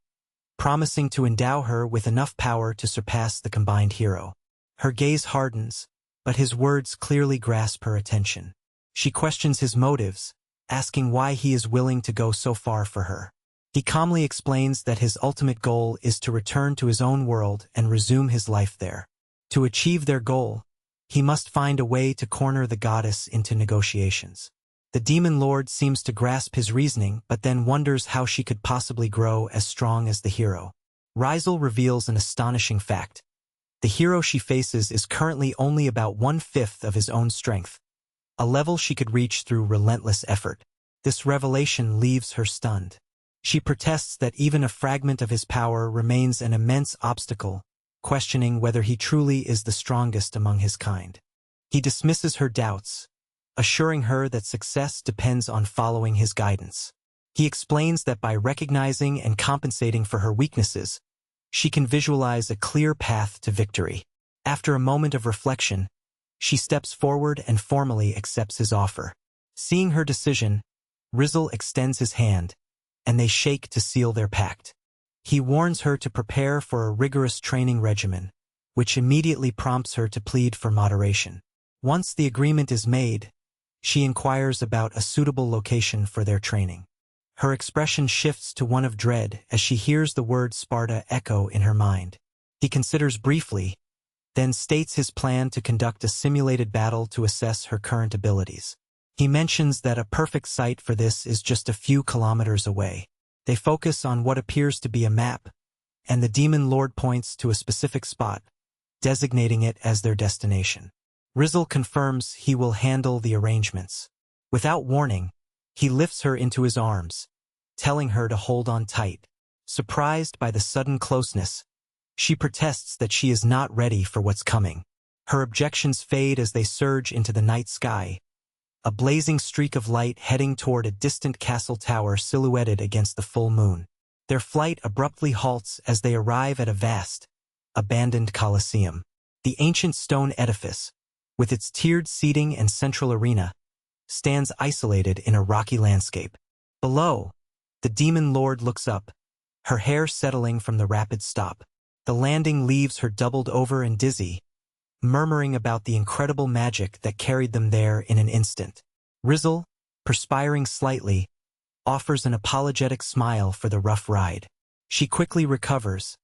[SPEAKER 1] promising to endow her with enough power to surpass the combined hero. Her gaze hardens, but his words clearly grasp her attention. She questions his motives, asking why he is willing to go so far for her. He calmly explains that his ultimate goal is to return to his own world and resume his life there. To achieve their goal, he must find a way to corner the goddess into negotiations. The Demon Lord seems to grasp his reasoning but then wonders how she could possibly grow as strong as the hero. Rizal reveals an astonishing fact. The hero she faces is currently only about 1/5 of his own strength, a level she could reach through relentless effort. This revelation leaves her stunned. She protests that even a fragment of his power remains an immense obstacle, questioning whether he truly is the strongest among his kind. He dismisses her doubts, assuring her that success depends on following his guidance. He explains that by recognizing and compensating for her weaknesses, she can visualize a clear path to victory. After a moment of reflection, she steps forward and formally accepts his offer. Seeing her decision, Rizal extends his hand, and they shake to seal their pact. He warns her to prepare for a rigorous training regimen, which immediately prompts her to plead for moderation. Once the agreement is made, she inquires about a suitable location for their training. Her expression shifts to one of dread as she hears the word Sparta echo in her mind. He considers briefly, then states his plan to conduct a simulated battle to assess her current abilities. He mentions that a perfect site for this is just a few kilometers away. They focus on what appears to be a map, and the Demon Lord points to a specific spot, designating it as their destination. Rizal confirms he will handle the arrangements. Without warning, he lifts her into his arms, telling her to hold on tight. Surprised by the sudden closeness, she protests that she is not ready for what's coming. Her objections fade as they surge into the night sky, a blazing streak of light heading toward a distant castle tower silhouetted against the full moon. Their flight abruptly halts as they arrive at a vast, abandoned coliseum. The ancient stone edifice, with its tiered seating and central arena, stands isolated in a rocky landscape. Below, the demon lord looks up, her hair settling from the rapid stop. The landing leaves her doubled over and dizzy, murmuring about the incredible magic that carried them there in an instant. Rizzle, perspiring slightly, offers an apologetic smile for the rough ride. She quickly recovers,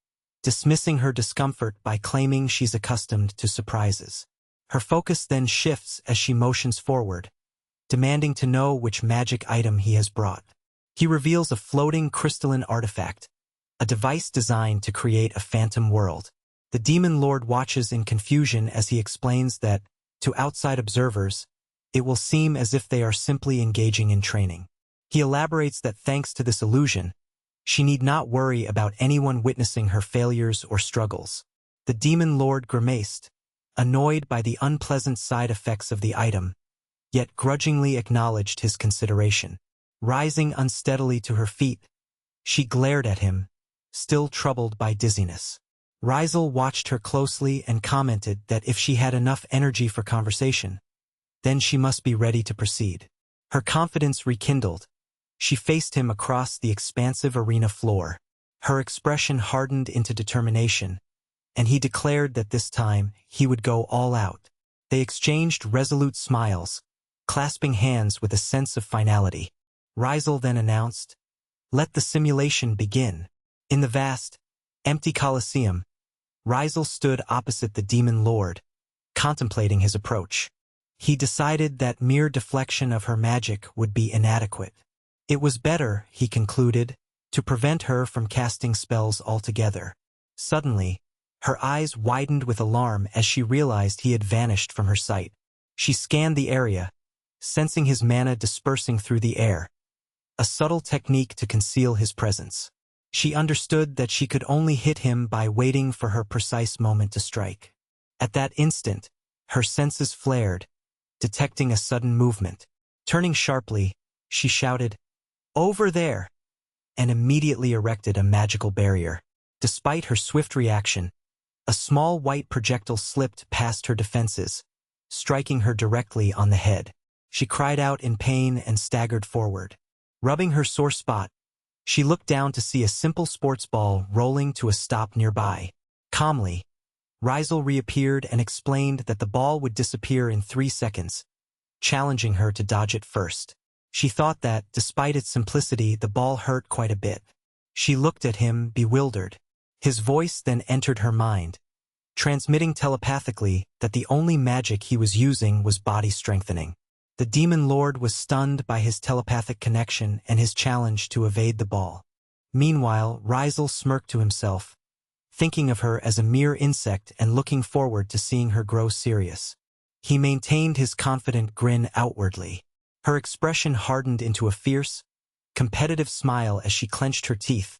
[SPEAKER 1] dismissing her discomfort by claiming she's accustomed to surprises. Her focus then shifts as she motions forward, demanding to know which magic item he has brought. He reveals a floating crystalline artifact, a device designed to create a phantom world. The demon lord watches in confusion as he explains that, to outside observers, it will seem as if they are simply engaging in training. He elaborates that thanks to this illusion, she need not worry about anyone witnessing her failures or struggles. The demon lord grimaced, annoyed by the unpleasant side effects of the item, yet grudgingly acknowledged his consideration. Rising unsteadily to her feet, she glared at him, still troubled by dizziness. Rizel watched her closely and commented that if she had enough energy for conversation, then she must be ready to proceed. Her confidence rekindled. She faced him across the expansive arena floor. Her expression hardened into determination, and he declared that this time he would go all out. They exchanged resolute smiles, clasping hands with a sense of finality. Rizel then announced, "Let the simulation begin." In the vast, empty coliseum, Rizel stood opposite the demon lord, contemplating his approach. He decided that mere deflection of her magic would be inadequate. It was better, he concluded, to prevent her from casting spells altogether. Suddenly, her eyes widened with alarm as she realized he had vanished from her sight. She scanned the area, sensing his mana dispersing through the air, a subtle technique to conceal his presence. She understood that she could only hit him by waiting for her precise moment to strike. At that instant, her senses flared, detecting a sudden movement. Turning sharply, she shouted, "Over there!" and immediately erected a magical barrier. Despite her swift reaction, a small white projectile slipped past her defenses, striking her directly on the head. She cried out in pain and staggered forward. Rubbing her sore spot, she looked down to see a simple sports ball rolling to a stop nearby. Calmly, Rizel reappeared and explained that the ball would disappear in 3 seconds, challenging her to dodge it first. She thought that, despite its simplicity, the ball hurt quite a bit. She looked at him, bewildered. His voice then entered her mind, transmitting telepathically that the only magic he was using was body strengthening. The demon lord was stunned by his telepathic connection and his challenge to evade the ball. Meanwhile, Rizel smirked to himself, thinking of her as a mere insect and looking forward to seeing her grow serious. He maintained his confident grin outwardly. Her expression hardened into a fierce, competitive smile as she clenched her teeth,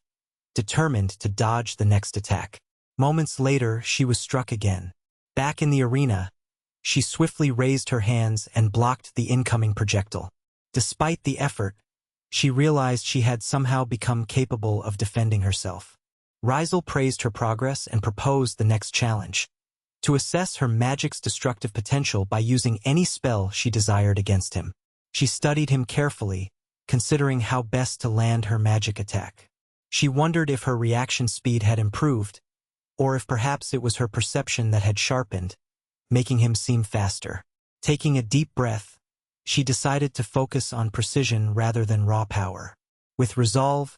[SPEAKER 1] determined to dodge the next attack. Moments later, she was struck again. Back in the arena, she swiftly raised her hands and blocked the incoming projectile. Despite the effort, she realized she had somehow become capable of defending herself. Rizel praised her progress and proposed the next challenge, to assess her magic's destructive potential by using any spell she desired against him. She studied him carefully, considering how best to land her magic attack. She wondered if her reaction speed had improved, or if perhaps it was her perception that had sharpened, making him seem faster. Taking a deep breath, she decided to focus on precision rather than raw power. With resolve,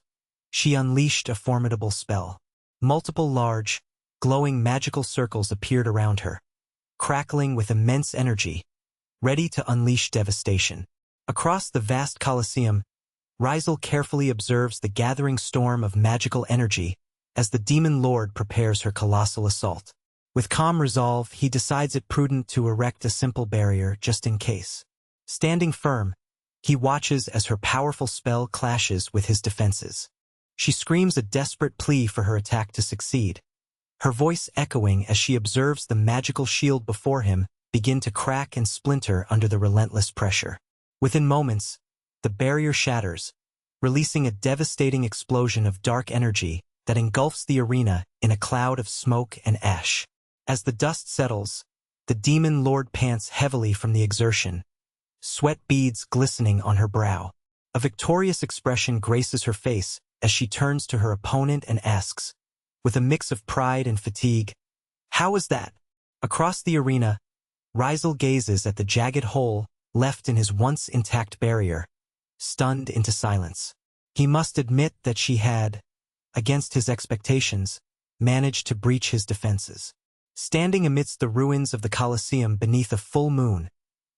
[SPEAKER 1] she unleashed a formidable spell. Multiple large, glowing magical circles appeared around her, crackling with immense energy, ready to unleash devastation. Across the vast coliseum, Rizel carefully observes the gathering storm of magical energy as the demon lord prepares her colossal assault. With calm resolve, he decides it prudent to erect a simple barrier just in case. Standing firm, he watches as her powerful spell clashes with his defenses. She screams a desperate plea for her attack to succeed, her voice echoing as she observes the magical shield before him begin to crack and splinter under the relentless pressure. Within moments, the barrier shatters, releasing a devastating explosion of dark energy that engulfs the arena in a cloud of smoke and ash. As the dust settles, the demon lord pants heavily from the exertion, sweat beads glistening on her brow. A victorious expression graces her face as she turns to her opponent and asks, with a mix of pride and fatigue, "How was that?" Across the arena, Rizal gazes at the jagged hole left in his once intact barrier, stunned into silence. He must admit that she had, against his expectations, managed to breach his defenses. Standing amidst the ruins of the Colosseum beneath a full moon,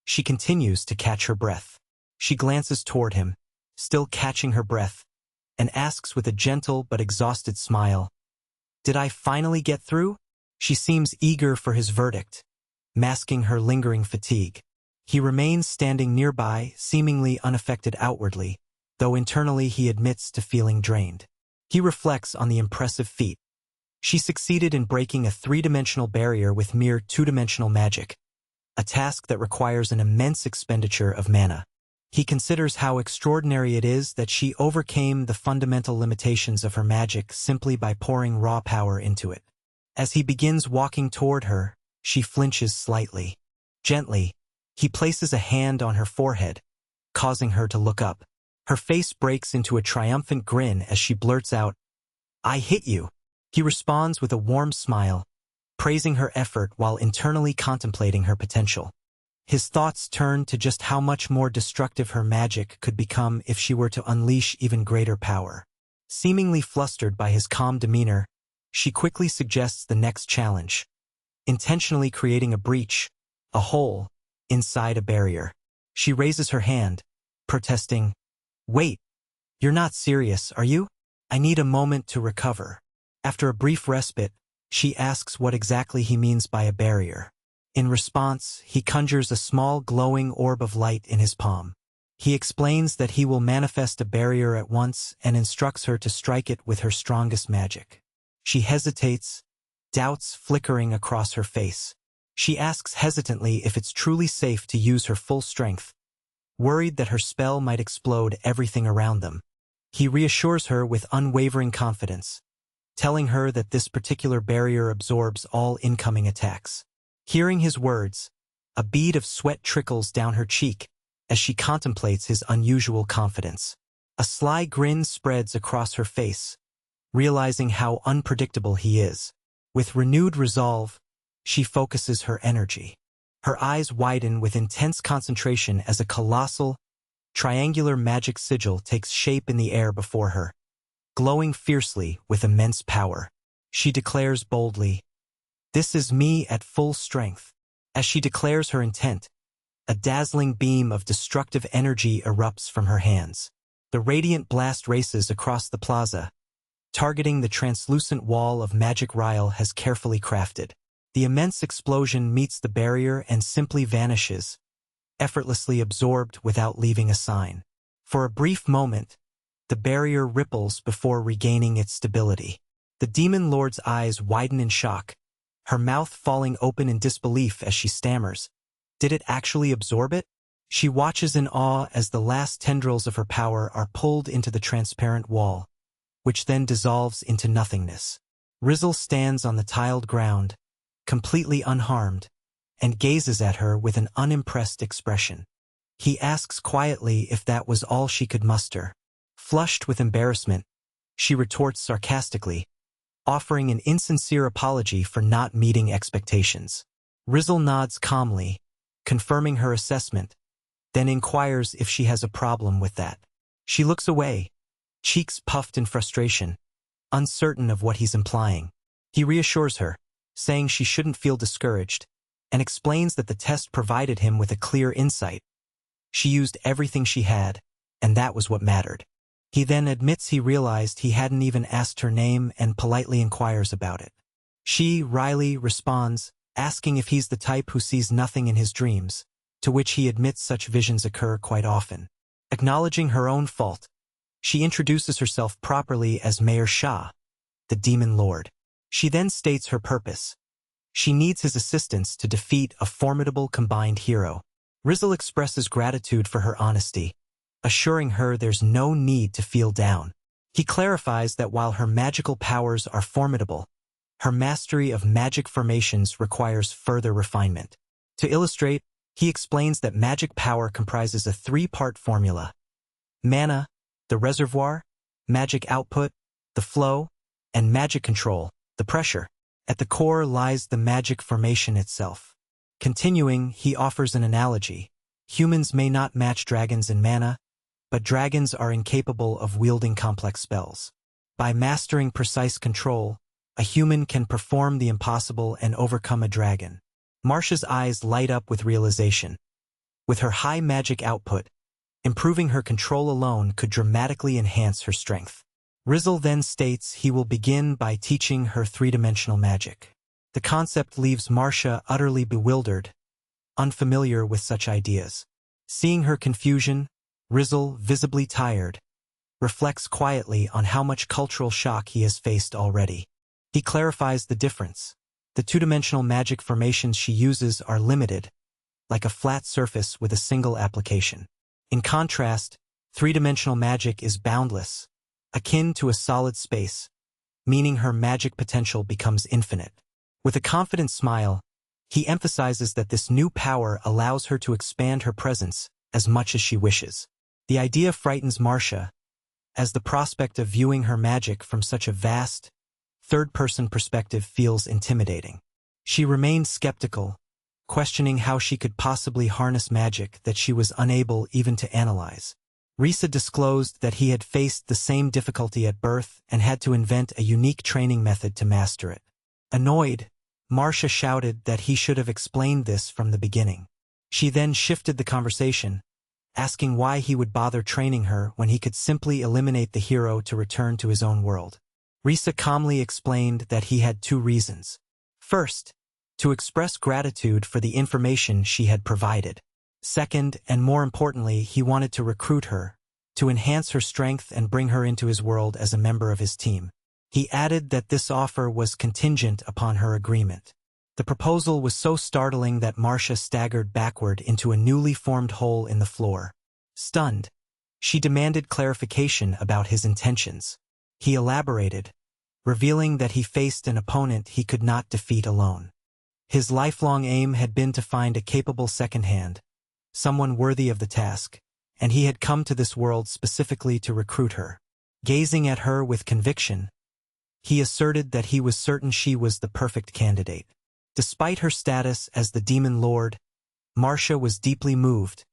[SPEAKER 1] she continues to catch her breath. She glances toward him, still catching her breath, and asks with a gentle but exhausted smile, "Did I finally get through?" She seems eager for his verdict, masking her lingering fatigue. He remains standing nearby, seemingly unaffected outwardly, though internally he admits to feeling drained. He reflects on the impressive feat. She succeeded in breaking a three-dimensional barrier with mere two-dimensional magic, a task that requires an immense expenditure of mana. He considers how extraordinary it is that she overcame the fundamental limitations of her magic simply by pouring raw power into it. As he begins walking toward her, she flinches slightly. Gently, he places a hand on her forehead, causing her to look up. Her face breaks into a triumphant grin as she blurts out, "I hit you." He responds with a warm smile, praising her effort while internally contemplating her potential. His thoughts turn to just how much more destructive her magic could become if she were to unleash even greater power. Seemingly flustered by his calm demeanor, she quickly suggests the next challenge, intentionally creating a breach, a hole, inside a barrier. She raises her hand, protesting, "Wait, you're not serious, are you? I need a moment to recover." After a brief respite, she asks what exactly he means by a barrier. In response, he conjures a small glowing orb of light in his palm. He explains that he will manifest a barrier at once and instructs her to strike it with her strongest magic. She hesitates, doubts flickering across her face. She asks hesitantly if it's truly safe to use her full strength, worried that her spell might explode everything around them. He reassures her with unwavering confidence, telling her that this particular barrier absorbs all incoming attacks. Hearing his words, a bead of sweat trickles down her cheek as she contemplates his unusual confidence. A sly grin spreads across her face, realizing how unpredictable he is. With renewed resolve, she focuses her energy. Her eyes widen with intense concentration as a colossal, triangular magic sigil takes shape in the air before her. Glowing fiercely with immense power, she declares boldly, "This is me at full strength." As she declares her intent, a dazzling beam of destructive energy erupts from her hands. The radiant blast races across the plaza, targeting the translucent wall of magic Ryle has carefully crafted. The immense explosion meets the barrier and simply vanishes, effortlessly absorbed without leaving a sign. For a brief moment, the barrier ripples before regaining its stability. The demon lord's eyes widen in shock, her mouth falling open in disbelief as she stammers, "Did it actually absorb it?" She watches in awe as the last tendrils of her power are pulled into the transparent wall, which then dissolves into nothingness. Rizzle stands on the tiled ground, completely unharmed, and gazes at her with an unimpressed expression. He asks quietly if that was all she could muster. Flushed with embarrassment, she retorts sarcastically, offering an insincere apology for not meeting expectations. Rizzle nods calmly, confirming her assessment, then inquires if she has a problem with that. She looks away, cheeks puffed in frustration, uncertain of what he's implying. He reassures her, saying she shouldn't feel discouraged, and explains that the test provided him with a clear insight. She used everything she had, and that was what mattered. He then admits he realized he hadn't even asked her name and politely inquires about it. She, Riley, responds, asking if he's the type who sees nothing in his dreams, to which he admits such visions occur quite often. Acknowledging her own fault, she introduces herself properly as Mayor Shah, the Demon Lord. She then states her purpose. She needs his assistance to defeat a formidable combined hero. Rizzle expresses gratitude for her honesty, assuring her there's no need to feel down. He clarifies that while her magical powers are formidable, her mastery of magic formations requires further refinement. To illustrate, he explains that magic power comprises a three-part formula: mana, the reservoir; magic output, the flow; and magic control, the pressure. At the core lies the magic formation itself. Continuing, he offers an analogy. Humans may not match dragons in mana, but dragons are incapable of wielding complex spells. By mastering precise control, a human can perform the impossible and overcome a dragon. Marcia's eyes light up with realization. With her high magic output, improving her control alone could dramatically enhance her strength. Rizal then states he will begin by teaching her three-dimensional magic. The concept leaves Marcia utterly bewildered, unfamiliar with such ideas. Seeing her confusion, Rizal, visibly tired, reflects quietly on how much cultural shock he has faced already. He clarifies the difference. The two-dimensional magic formations she uses are limited, like a flat surface with a single application. In contrast, three-dimensional magic is boundless, akin to a solid space, meaning her magic potential becomes infinite. With a confident smile, he emphasizes that this new power allows her to expand her presence as much as she wishes. The idea frightens Marcia, as the prospect of viewing her magic from such a vast, third-person perspective feels intimidating. She remained skeptical, questioning how she could possibly harness magic that she was unable even to analyze. Risa disclosed that he had faced the same difficulty at birth and had to invent a unique training method to master it. Annoyed, Marcia shouted that he should have explained this from the beginning. She then shifted the conversation, asking why he would bother training her when he could simply eliminate the hero to return to his own world. Risa calmly explained that he had two reasons. First, to express gratitude for the information she had provided. Second, and more importantly, he wanted to recruit her, to enhance her strength and bring her into his world as a member of his team. He added that this offer was contingent upon her agreement. The proposal was so startling that Marcia staggered backward into a newly formed hole in the floor. Stunned, she demanded clarification about his intentions. He elaborated, revealing that he faced an opponent he could not defeat alone. His lifelong aim had been to find a capable second hand, someone worthy of the task, and he had come to this world specifically to recruit her. Gazing at her with conviction, he asserted that he was certain she was the perfect candidate. Despite her status as the Demon Lord, Marcia was deeply moved,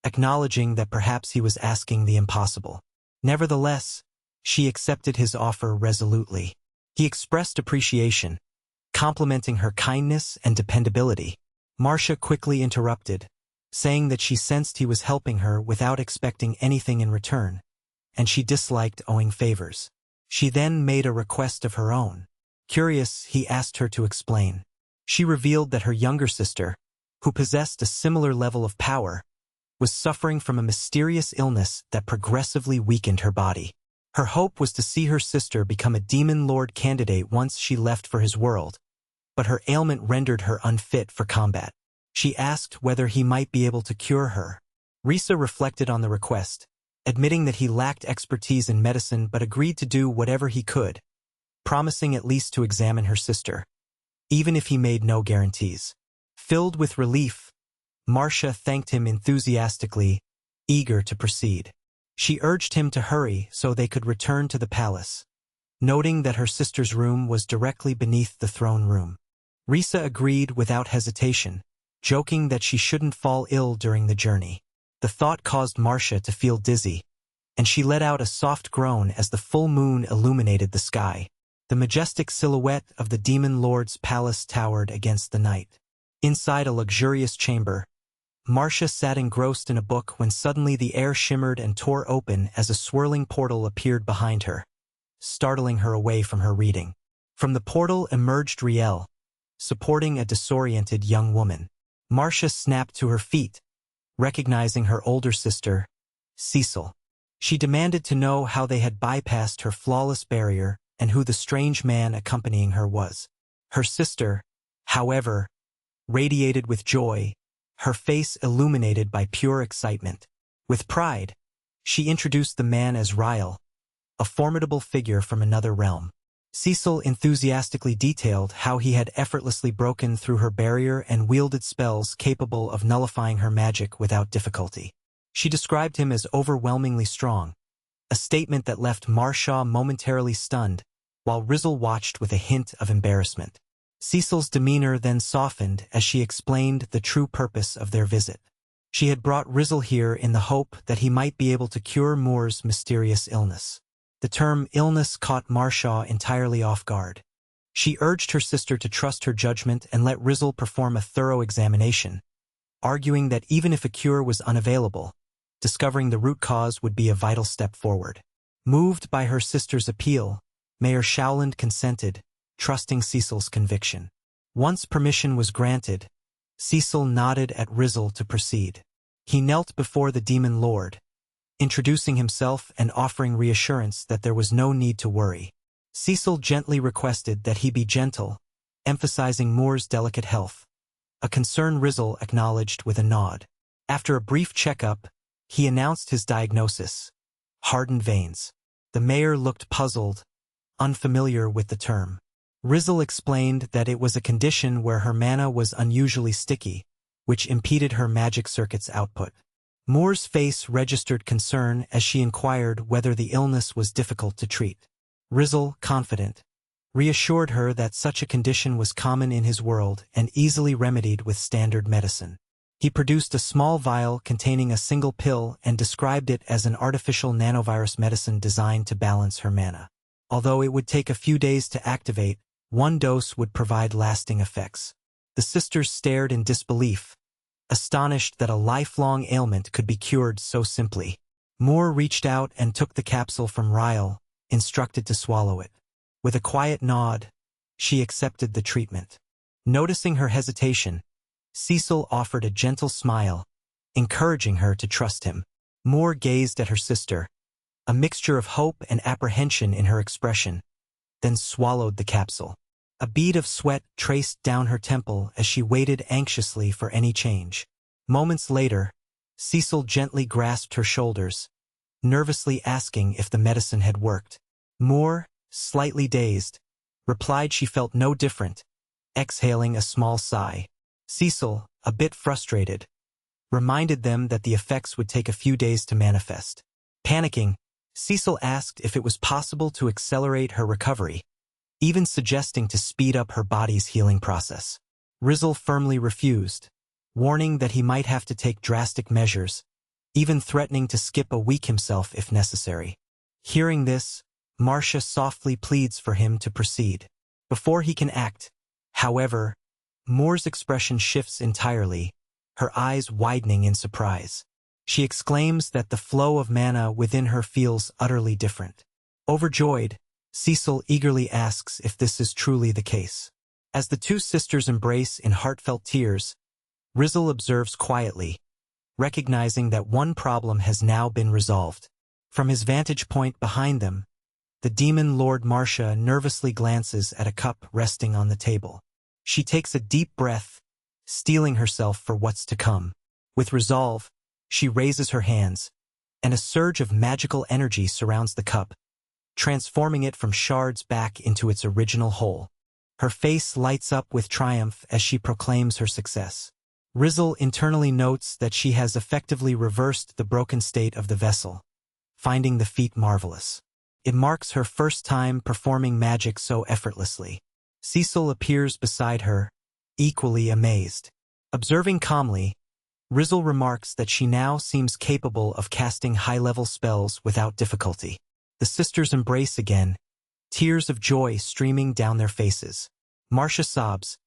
[SPEAKER 1] acknowledging that perhaps he was asking the impossible. Nevertheless, she accepted his offer resolutely. He expressed appreciation, complimenting her kindness and dependability. Marcia quickly interrupted, saying that she sensed he was helping her without expecting anything in return, and she disliked owing favors. She then made a request of her own. Curious, he asked her to explain. She revealed that her younger sister, who possessed a similar level of power, was suffering from a mysterious illness that progressively weakened her body. Her hope was to see her sister become a Demon Lord candidate once she left for his world, but her ailment rendered her unfit for combat. She asked whether he might be able to cure her. Risa reflected on the request, admitting that he lacked expertise in medicine but agreed to do whatever he could, promising at least to examine her sister, even if he made no guarantees. Filled with relief, Marcia thanked him enthusiastically, eager to proceed. She urged him to hurry so they could return to the palace, noting that her sister's room was directly beneath the throne room. Risa agreed without hesitation, joking that she shouldn't fall ill during the journey. The thought caused Marcia to feel dizzy, and she let out a soft groan as the full moon illuminated the sky. The majestic silhouette of the Demon Lord's palace towered against the night. Inside a luxurious chamber, Marcia sat engrossed in a book when suddenly the air shimmered and tore open as a swirling portal appeared behind her, startling her away from her reading. From the portal emerged Riel, supporting a disoriented young woman. Marcia snapped to her feet, recognizing her older sister, Cecil. She demanded to know how they had bypassed her flawless barrier and who the strange man accompanying her was. Her sister, however, radiated with joy, her face illuminated by pure excitement. With pride, She introduced the man as Ryle, a formidable figure from another realm. Cecil enthusiastically detailed how he had effortlessly broken through her barrier and wielded spells capable of nullifying her magic without difficulty. She described him as overwhelmingly strong, a statement that left Marcia momentarily stunned, while Rizzle watched with a hint of embarrassment. Cecil's demeanor then softened as she explained the true purpose of their visit. She had brought Rizzle here in the hope that he might be able to cure Moore's mysterious illness. The term illness caught Marcia entirely off guard. She urged her sister to trust her judgment and let Rizzle perform a thorough examination, arguing that even if a cure was unavailable, discovering the root cause would be a vital step forward. Moved by her sister's appeal, Mayor Showland consented, trusting Cecil's conviction. Once permission was granted, Cecil nodded at Rizzle to proceed. He knelt before the Demon Lord, introducing himself and offering reassurance that there was no need to worry. Cecil gently requested that he be gentle, emphasizing Moore's delicate health, a concern Rizzle acknowledged with a nod. After a brief checkup, he announced his diagnosis: hardened veins. The mayor looked puzzled, unfamiliar with the term. Rizzle explained that it was a condition where her mana was unusually sticky, which impeded her magic circuit's output. Moore's face registered concern as she inquired whether the illness was difficult to treat. Rizzle, confident, reassured her that such a condition was common in his world and easily remedied with standard medicine. He produced a small vial containing a single pill and described it as an artificial nanovirus medicine designed to balance her mana. Although it would take a few days to activate, one dose would provide lasting effects. The sisters stared in disbelief, astonished that a lifelong ailment could be cured so simply. Moore reached out and took the capsule from Ryle, instructed to swallow it. With a quiet nod, she accepted the treatment. Noticing her hesitation, Cecil offered a gentle smile, encouraging her to trust him. Moore gazed at her sister, a mixture of hope and apprehension in her expression, then swallowed the capsule. A bead of sweat traced down her temple as she waited anxiously for any change. Moments later, Cecil gently grasped her shoulders, nervously asking if the medicine had worked. Moore, slightly dazed, replied she felt no different, exhaling a small sigh. Cecil, a bit frustrated, reminded them that the effects would take a few days to manifest. Panicking, Cecil asked if it was possible to accelerate her recovery, even suggesting to speed up her body's healing process. Rizzle firmly refused, warning that he might have to take drastic measures, even threatening to skip a week himself if necessary. Hearing this, Marcia softly pleads for him to proceed. Before he can act, however, Moore's expression shifts entirely, her eyes widening in surprise. She exclaims that the flow of mana within her feels utterly different. Overjoyed, Cecil eagerly asks if this is truly the case. As the two sisters embrace in heartfelt tears, Rizzle observes quietly, recognizing that one problem has now been resolved. From his vantage point behind them, the Demon Lord Marcia nervously glances at a cup resting on the table. She takes a deep breath, steeling herself for what's to come. With resolve, she raises her hands, and a surge of magical energy surrounds the cup, transforming it from shards back into its original whole. Her face lights up with triumph as she proclaims her success. Rizzle internally notes that she has effectively reversed the broken state of the vessel, finding the feat marvelous. It marks her first time performing magic so effortlessly. Cecil appears beside her, equally amazed. Observing calmly, Rizzle remarks that she now seems capable of casting high-level spells without difficulty. The sisters embrace again, tears of joy streaming down their faces. Marcia sobs,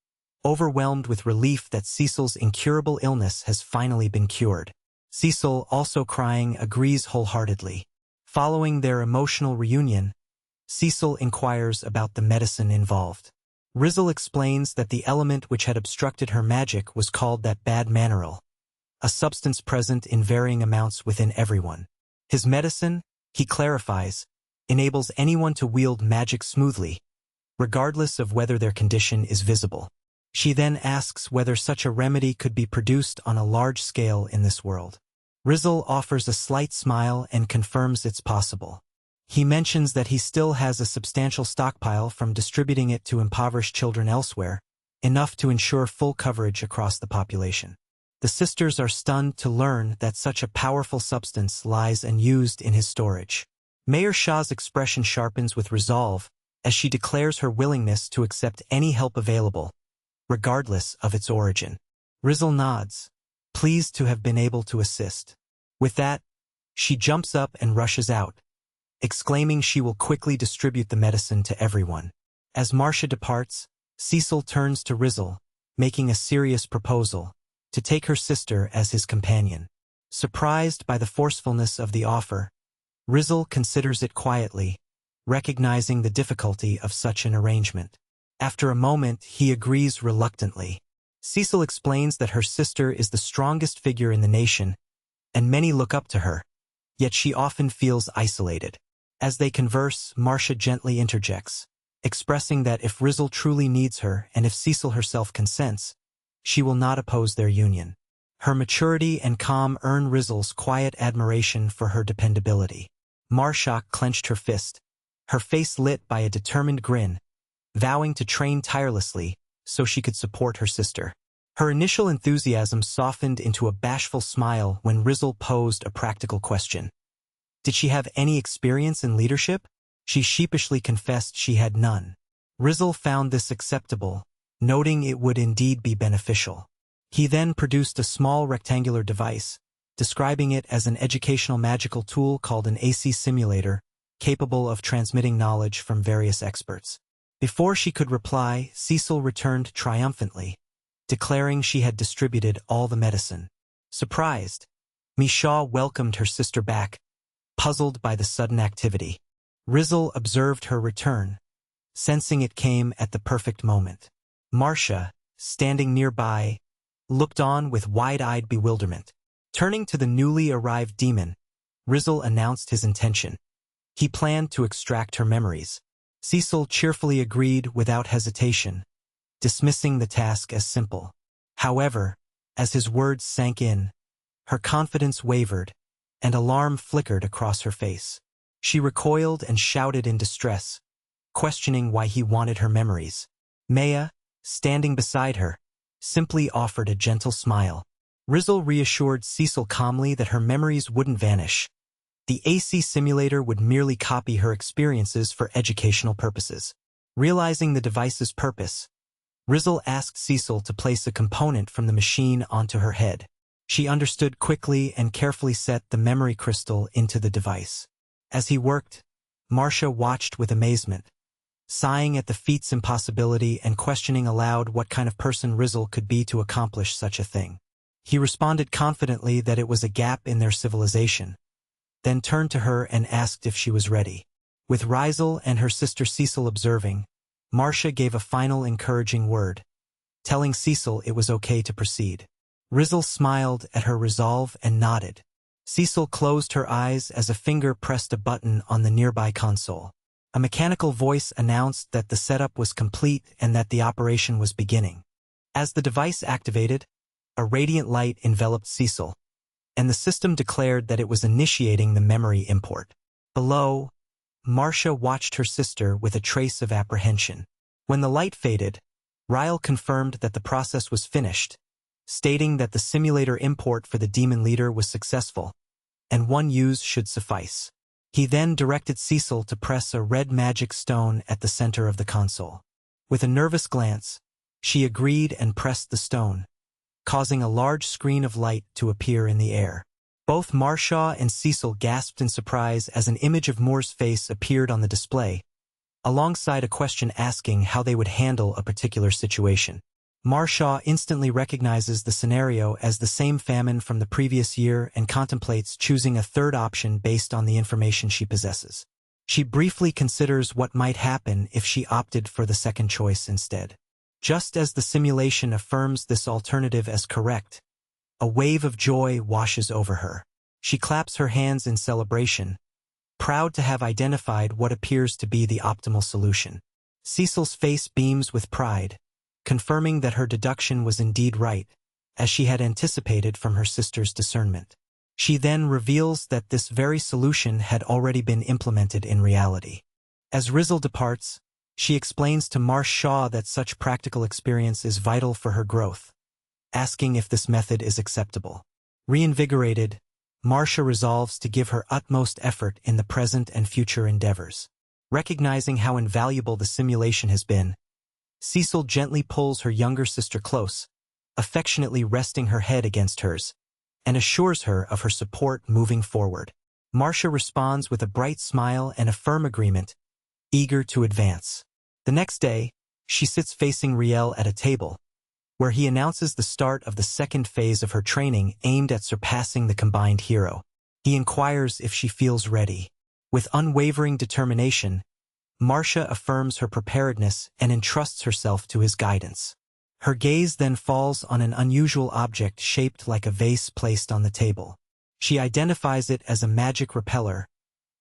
[SPEAKER 1] overwhelmed with relief that Cecil's incurable illness has finally been cured. Cecil, also crying, agrees wholeheartedly. Following their emotional reunion, Cecil inquires about the medicine involved. Rizzle explains that the element which had obstructed her magic was called that bad mineral, a substance present in varying amounts within everyone. His medicine, he clarifies, enables anyone to wield magic smoothly, regardless of whether their condition is visible. She then asks whether such a remedy could be produced on a large scale in this world. Rizal offers a slight smile and confirms it's possible. He mentions that he still has a substantial stockpile from distributing it to impoverished children elsewhere, enough to ensure full coverage across the population. The sisters are stunned to learn that such a powerful substance lies unused in his storage. Mayor Shah's expression sharpens with resolve as she declares her willingness to accept any help available, regardless of its origin. Rizal nods, pleased to have been able to assist. With that, she jumps up and rushes out, exclaiming she will quickly distribute the medicine to everyone. As Marcia departs, Cecil turns to Rizal, making a serious proposal to take her sister as his companion. Surprised by the forcefulness of the offer, Rizal considers it quietly, recognizing the difficulty of such an arrangement. After a moment, he agrees reluctantly. Cecil explains that her sister is the strongest figure in the nation, and many look up to her, yet she often feels isolated. As they converse, Marcia gently interjects, expressing that if Rizal truly needs her and if Cecil herself consents, she will not oppose their union. Her maturity and calm earn Rizal's quiet admiration for her dependability. Marcia clenched her fist, her face lit by a determined grin, vowing to train tirelessly so she could support her sister. Her initial enthusiasm softened into a bashful smile when Rizal posed a practical question. Did she have any experience in leadership? She sheepishly confessed she had none. Rizal found this acceptable, noting it would indeed be beneficial. He then produced a small rectangular device, describing it as an educational magical tool called an AC simulator, capable of transmitting knowledge from various experts. Before she could reply, Cecil returned triumphantly, declaring she had distributed all the medicine. Surprised, Misha welcomed her sister back, puzzled by the sudden activity. Rizal observed her return, sensing it came at the perfect moment. Marcia, standing nearby, looked on with wide-eyed bewilderment. Turning to the newly arrived demon, Rizal announced his intention. He planned to extract her memories. Cecil cheerfully agreed without hesitation, dismissing the task as simple. However, as his words sank in, her confidence wavered, and alarm flickered across her face. She recoiled and shouted in distress, questioning why he wanted her memories. Maya, standing beside her, simply offered a gentle smile. Rizal reassured Cecil calmly that her memories wouldn't vanish. The AC simulator would merely copy her experiences for educational purposes. Realizing the device's purpose, Rizal asked Cecil to place a component from the machine onto her head. She understood quickly and carefully set the memory crystal into the device. As he worked, Marcia watched with amazement, sighing at the feat's impossibility and questioning aloud what kind of person Rizal could be to accomplish such a thing. He responded confidently that it was a gap in their civilization, then turned to her and asked if she was ready. With Rizal and her sister Cecil observing, Marcia gave a final encouraging word, telling Cecil it was okay to proceed. Rizal smiled at her resolve and nodded. Cecil closed her eyes as a finger pressed a button on the nearby console. A mechanical voice announced that the setup was complete and that the operation was beginning. As the device activated, a radiant light enveloped Cecil, and the system declared that it was initiating the memory import. Below, Marcia watched her sister with a trace of apprehension. When the light faded, Ryle confirmed that the process was finished, stating that the simulator import for the demon leader was successful, and one use should suffice. He then directed Cecil to press a red magic stone at the center of the console. With a nervous glance, she agreed and pressed the stone, causing a large screen of light to appear in the air. Both Marcia and Cecil gasped in surprise as an image of Moore's face appeared on the display, alongside a question asking how they would handle a particular situation. Marcia instantly recognizes the scenario as the same famine from the previous year and contemplates choosing a third option based on the information she possesses. She briefly considers what might happen if she opted for the second choice instead. Just as the simulation affirms this alternative as correct, a wave of joy washes over her. She claps her hands in celebration, proud to have identified what appears to be the optimal solution. Cecil's face beams with pride, confirming that her deduction was indeed right, as she had anticipated from her sister's discernment. She then reveals that this very solution had already been implemented in reality. As Rizel departs, she explains to Marsh Shaw that such practical experience is vital for her growth, asking if this method is acceptable. Reinvigorated, Marcia resolves to give her utmost effort in the present and future endeavors. Recognizing how invaluable the simulation has been, Cecil gently pulls her younger sister close, affectionately resting her head against hers, and assures her of her support moving forward. Marcia responds with a bright smile and a firm agreement, eager to advance. The next day, she sits facing Riel at a table, where he announces the start of the second phase of her training aimed at surpassing the combined hero. He inquires if she feels ready. With unwavering determination, Marcia affirms her preparedness and entrusts herself to his guidance. Her gaze then falls on an unusual object shaped like a vase placed on the table. She identifies it as a magic repeller,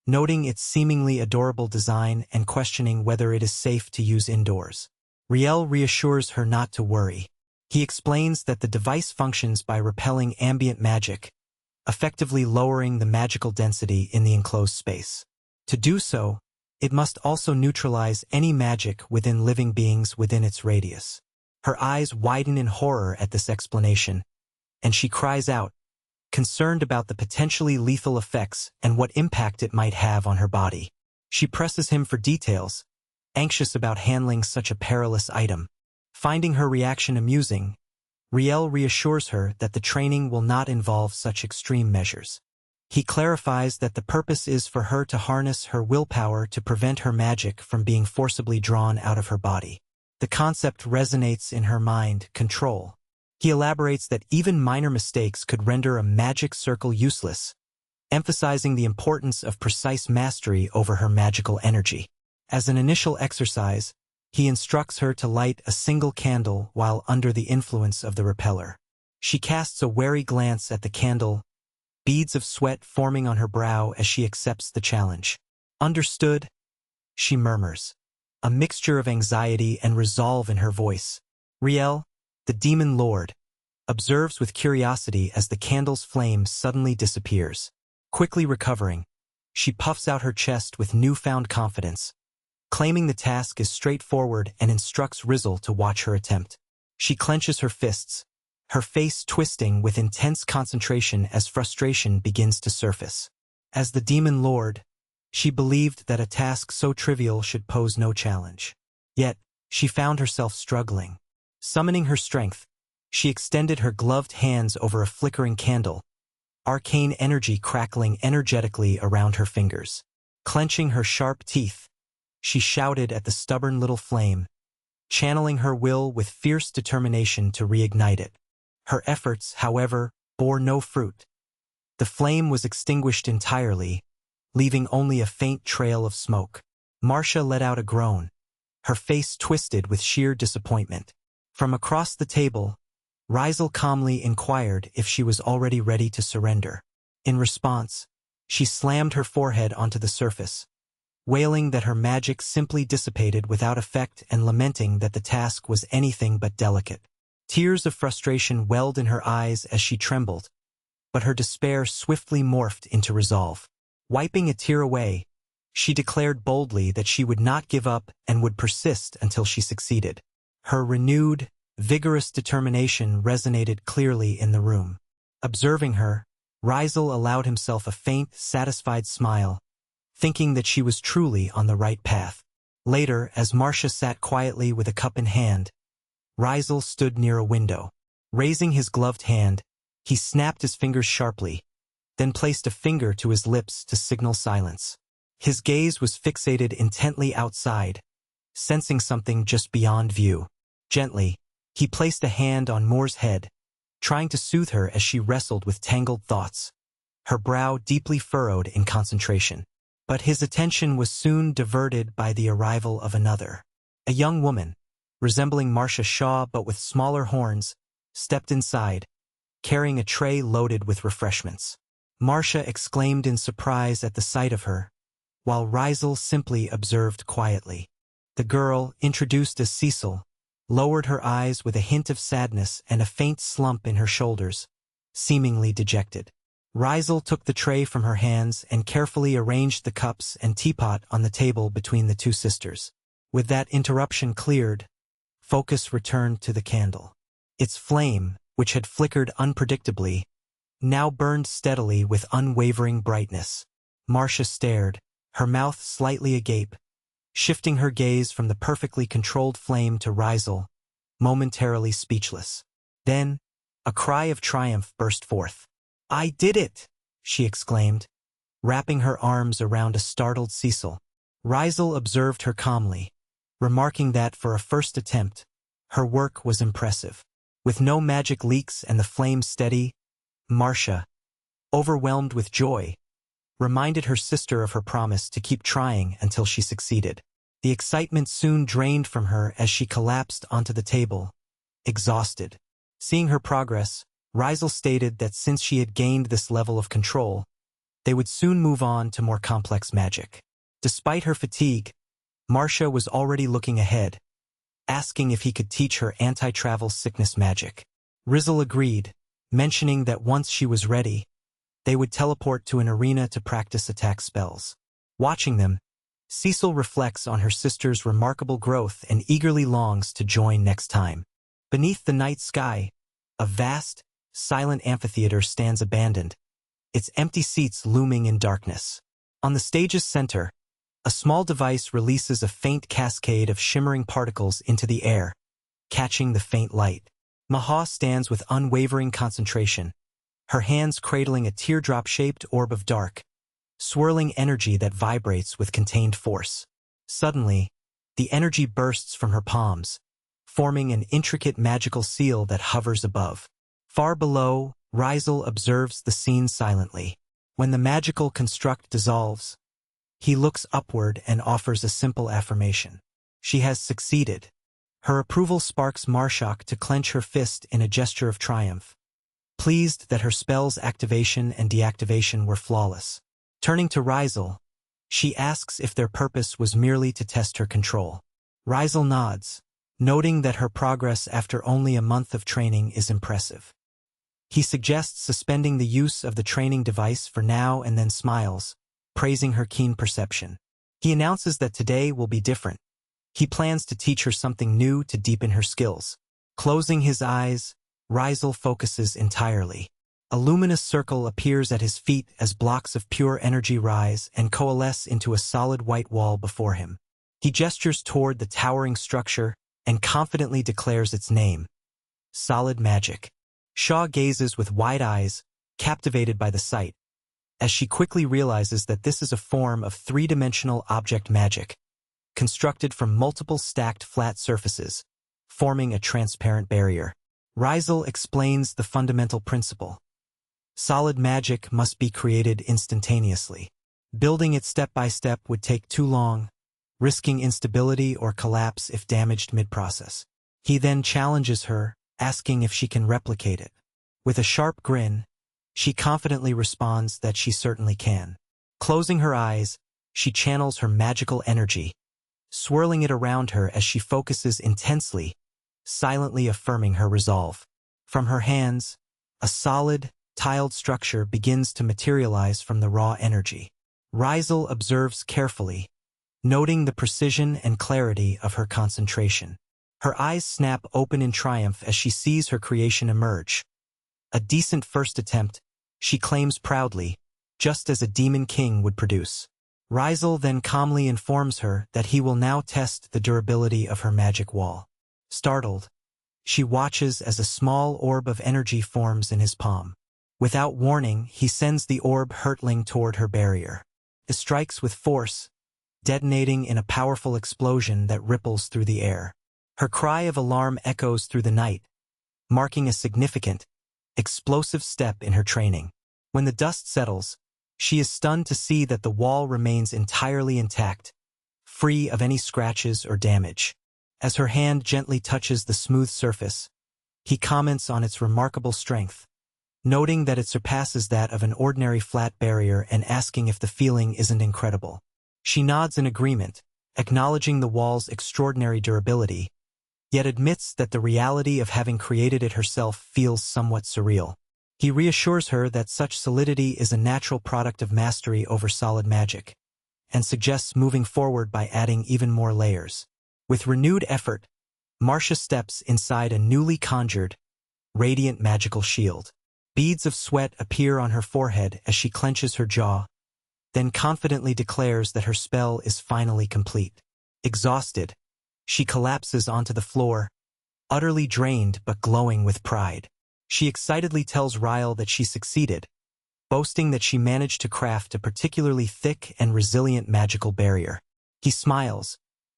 [SPEAKER 1] noting its seemingly adorable design and questioning whether it is safe to use indoors. Riel reassures her not to worry. He explains that the device functions by repelling ambient magic, effectively lowering the magical density in the enclosed space. To do so, it must also neutralize any magic within living beings within its radius. Her eyes widen in horror at this explanation, and she cries out, concerned about the potentially lethal effects and what impact it might have on her body. She presses him for details, anxious about handling such a perilous item. Finding her reaction amusing, Riel reassures her that the training will not involve such extreme measures. He clarifies that the purpose is for her to harness her willpower to prevent her magic from being forcibly drawn out of her body. The concept resonates in her mind, control. He elaborates that even minor mistakes could render a magic circle useless, emphasizing the importance of precise mastery over her magical energy. As an initial exercise, he instructs her to light a single candle while under the influence of the repeller. She casts a wary glance at the candle, beads of sweat forming on her brow as she accepts the challenge. Understood, she murmurs, a mixture of anxiety and resolve in her voice. Riel, the demon lord, observes with curiosity as the candle's flame suddenly disappears. Quickly recovering, she puffs out her chest with newfound confidence, claiming the task is straightforward and instructs Rizel to watch her attempt. She clenches her fists, her face twisting with intense concentration as frustration begins to surface. As the demon lord, she believed that a task so trivial should pose no challenge. Yet, she found herself struggling. Summoning her strength, she extended her gloved hands over a flickering candle, arcane energy crackling energetically around her fingers. Clenching her sharp teeth, she shouted at the stubborn little flame, channeling her will with fierce determination to reignite it. Her efforts, however, bore no fruit. The flame was extinguished entirely, leaving only a faint trail of smoke. Marcia let out a groan, her face twisted with sheer disappointment. From across the table, Rizel calmly inquired if she was already ready to surrender. In response, she slammed her forehead onto the surface, wailing that her magic simply dissipated without effect and lamenting that the task was anything but delicate. Tears of frustration welled in her eyes as she trembled, but her despair swiftly morphed into resolve. Wiping a tear away, she declared boldly that she would not give up and would persist until she succeeded. Her renewed, vigorous determination resonated clearly in the room. Observing her, Rizel allowed himself a faint, satisfied smile, thinking that she was truly on the right path. Later, as Marcia sat quietly with a cup in hand, Rizel stood near a window. Raising his gloved hand, he snapped his fingers sharply, then placed a finger to his lips to signal silence. His gaze was fixated intently outside, sensing something just beyond view. Gently, he placed a hand on Moore's head, trying to soothe her as she wrestled with tangled thoughts, her brow deeply furrowed in concentration. But his attention was soon diverted by the arrival of another. A young woman, resembling Marcia Shaw but with smaller horns, stepped inside, carrying a tray loaded with refreshments. Marcia exclaimed in surprise at the sight of her, while Rizel simply observed quietly. The girl, introduced as Cecil, lowered her eyes with a hint of sadness and a faint slump in her shoulders, seemingly dejected. Rizel took the tray from her hands and carefully arranged the cups and teapot on the table between the two sisters. With that interruption cleared, focus returned to the candle. Its flame, which had flickered unpredictably, now burned steadily with unwavering brightness. Marcia stared, her mouth slightly agape, shifting her gaze from the perfectly controlled flame to Rizel, momentarily speechless. Then, a cry of triumph burst forth. "I did it!" she exclaimed, wrapping her arms around a startled Cecil. Rizel observed her calmly, remarking that for a first attempt, her work was impressive. With no magic leaks and the flame steady, Marcia, overwhelmed with joy, reminded her sister of her promise to keep trying until she succeeded. The excitement soon drained from her as she collapsed onto the table, exhausted. Seeing her progress, Rizel stated that since she had gained this level of control, they would soon move on to more complex magic. Despite her fatigue, Marcia was already looking ahead, asking if he could teach her anti-travel sickness magic. Rizel agreed, mentioning that once she was ready, they would teleport to an arena to practice attack spells. Watching them, Cecil reflects on her sister's remarkable growth and eagerly longs to join next time. Beneath the night sky, a vast, silent amphitheater stands abandoned, its empty seats looming in darkness. On the stage's center, a small device releases a faint cascade of shimmering particles into the air, catching the faint light. Manhwa stands with unwavering concentration, her hands cradling a teardrop-shaped orb of dark, swirling energy that vibrates with contained force. Suddenly, the energy bursts from her palms, forming an intricate magical seal that hovers above. Far below, Rizel observes the scene silently. When the magical construct dissolves, he looks upward and offers a simple affirmation. She has succeeded. Her approval sparks Marcia to clench her fist in a gesture of triumph, pleased that her spell's activation and deactivation were flawless. Turning to Rizel, she asks if their purpose was merely to test her control. Rizel nods, noting that her progress after only a month of training is impressive. He suggests suspending the use of the training device for now and then smiles, praising her keen perception. He announces that today will be different. He plans to teach her something new to deepen her skills. Closing his eyes, Rizel focuses entirely. A luminous circle appears at his feet as blocks of pure energy rise and coalesce into a solid white wall before him. He gestures toward the towering structure and confidently declares its name: Solid Magic. Shaw gazes with wide eyes, captivated by the sight, as she quickly realizes that this is a form of three-dimensional object magic, constructed from multiple stacked flat surfaces, forming a transparent barrier. Rizel explains the fundamental principle. Solid magic must be created instantaneously. Building it step by step would take too long, risking instability or collapse if damaged mid-process. He then challenges her, asking if she can replicate it. With a sharp grin, she confidently responds that she certainly can. Closing her eyes, she channels her magical energy, swirling it around her as she focuses intensely, silently affirming her resolve. From her hands, a solid, tiled structure begins to materialize from the raw energy. Rizel observes carefully, noting the precision and clarity of her concentration. Her eyes snap open in triumph as she sees her creation emerge. A decent first attempt, she claims proudly, just as a demon king would produce. Rizel then calmly informs her that he will now test the durability of her magic wall. Startled, she watches as a small orb of energy forms in his palm. Without warning, he sends the orb hurtling toward her barrier. It strikes with force, detonating in a powerful explosion that ripples through the air. Her cry of alarm echoes through the night, marking a significant, explosive step in her training. When the dust settles, she is stunned to see that the wall remains entirely intact, free of any scratches or damage. As her hand gently touches the smooth surface, he comments on its remarkable strength, noting that it surpasses that of an ordinary flat barrier and asking if the feeling isn't incredible. She nods in agreement, acknowledging the wall's extraordinary durability, yet admits that the reality of having created it herself feels somewhat surreal. He reassures her that such solidity is a natural product of mastery over solid magic, and suggests moving forward by adding even more layers. With renewed effort, Marcia steps inside a newly conjured, radiant magical shield. Beads of sweat appear on her forehead as she clenches her jaw, then confidently declares that her spell is finally complete. Exhausted, she collapses onto the floor, utterly drained but glowing with pride. She excitedly tells Ryle that she succeeded, boasting that she managed to craft a particularly thick and resilient magical barrier. He smiles,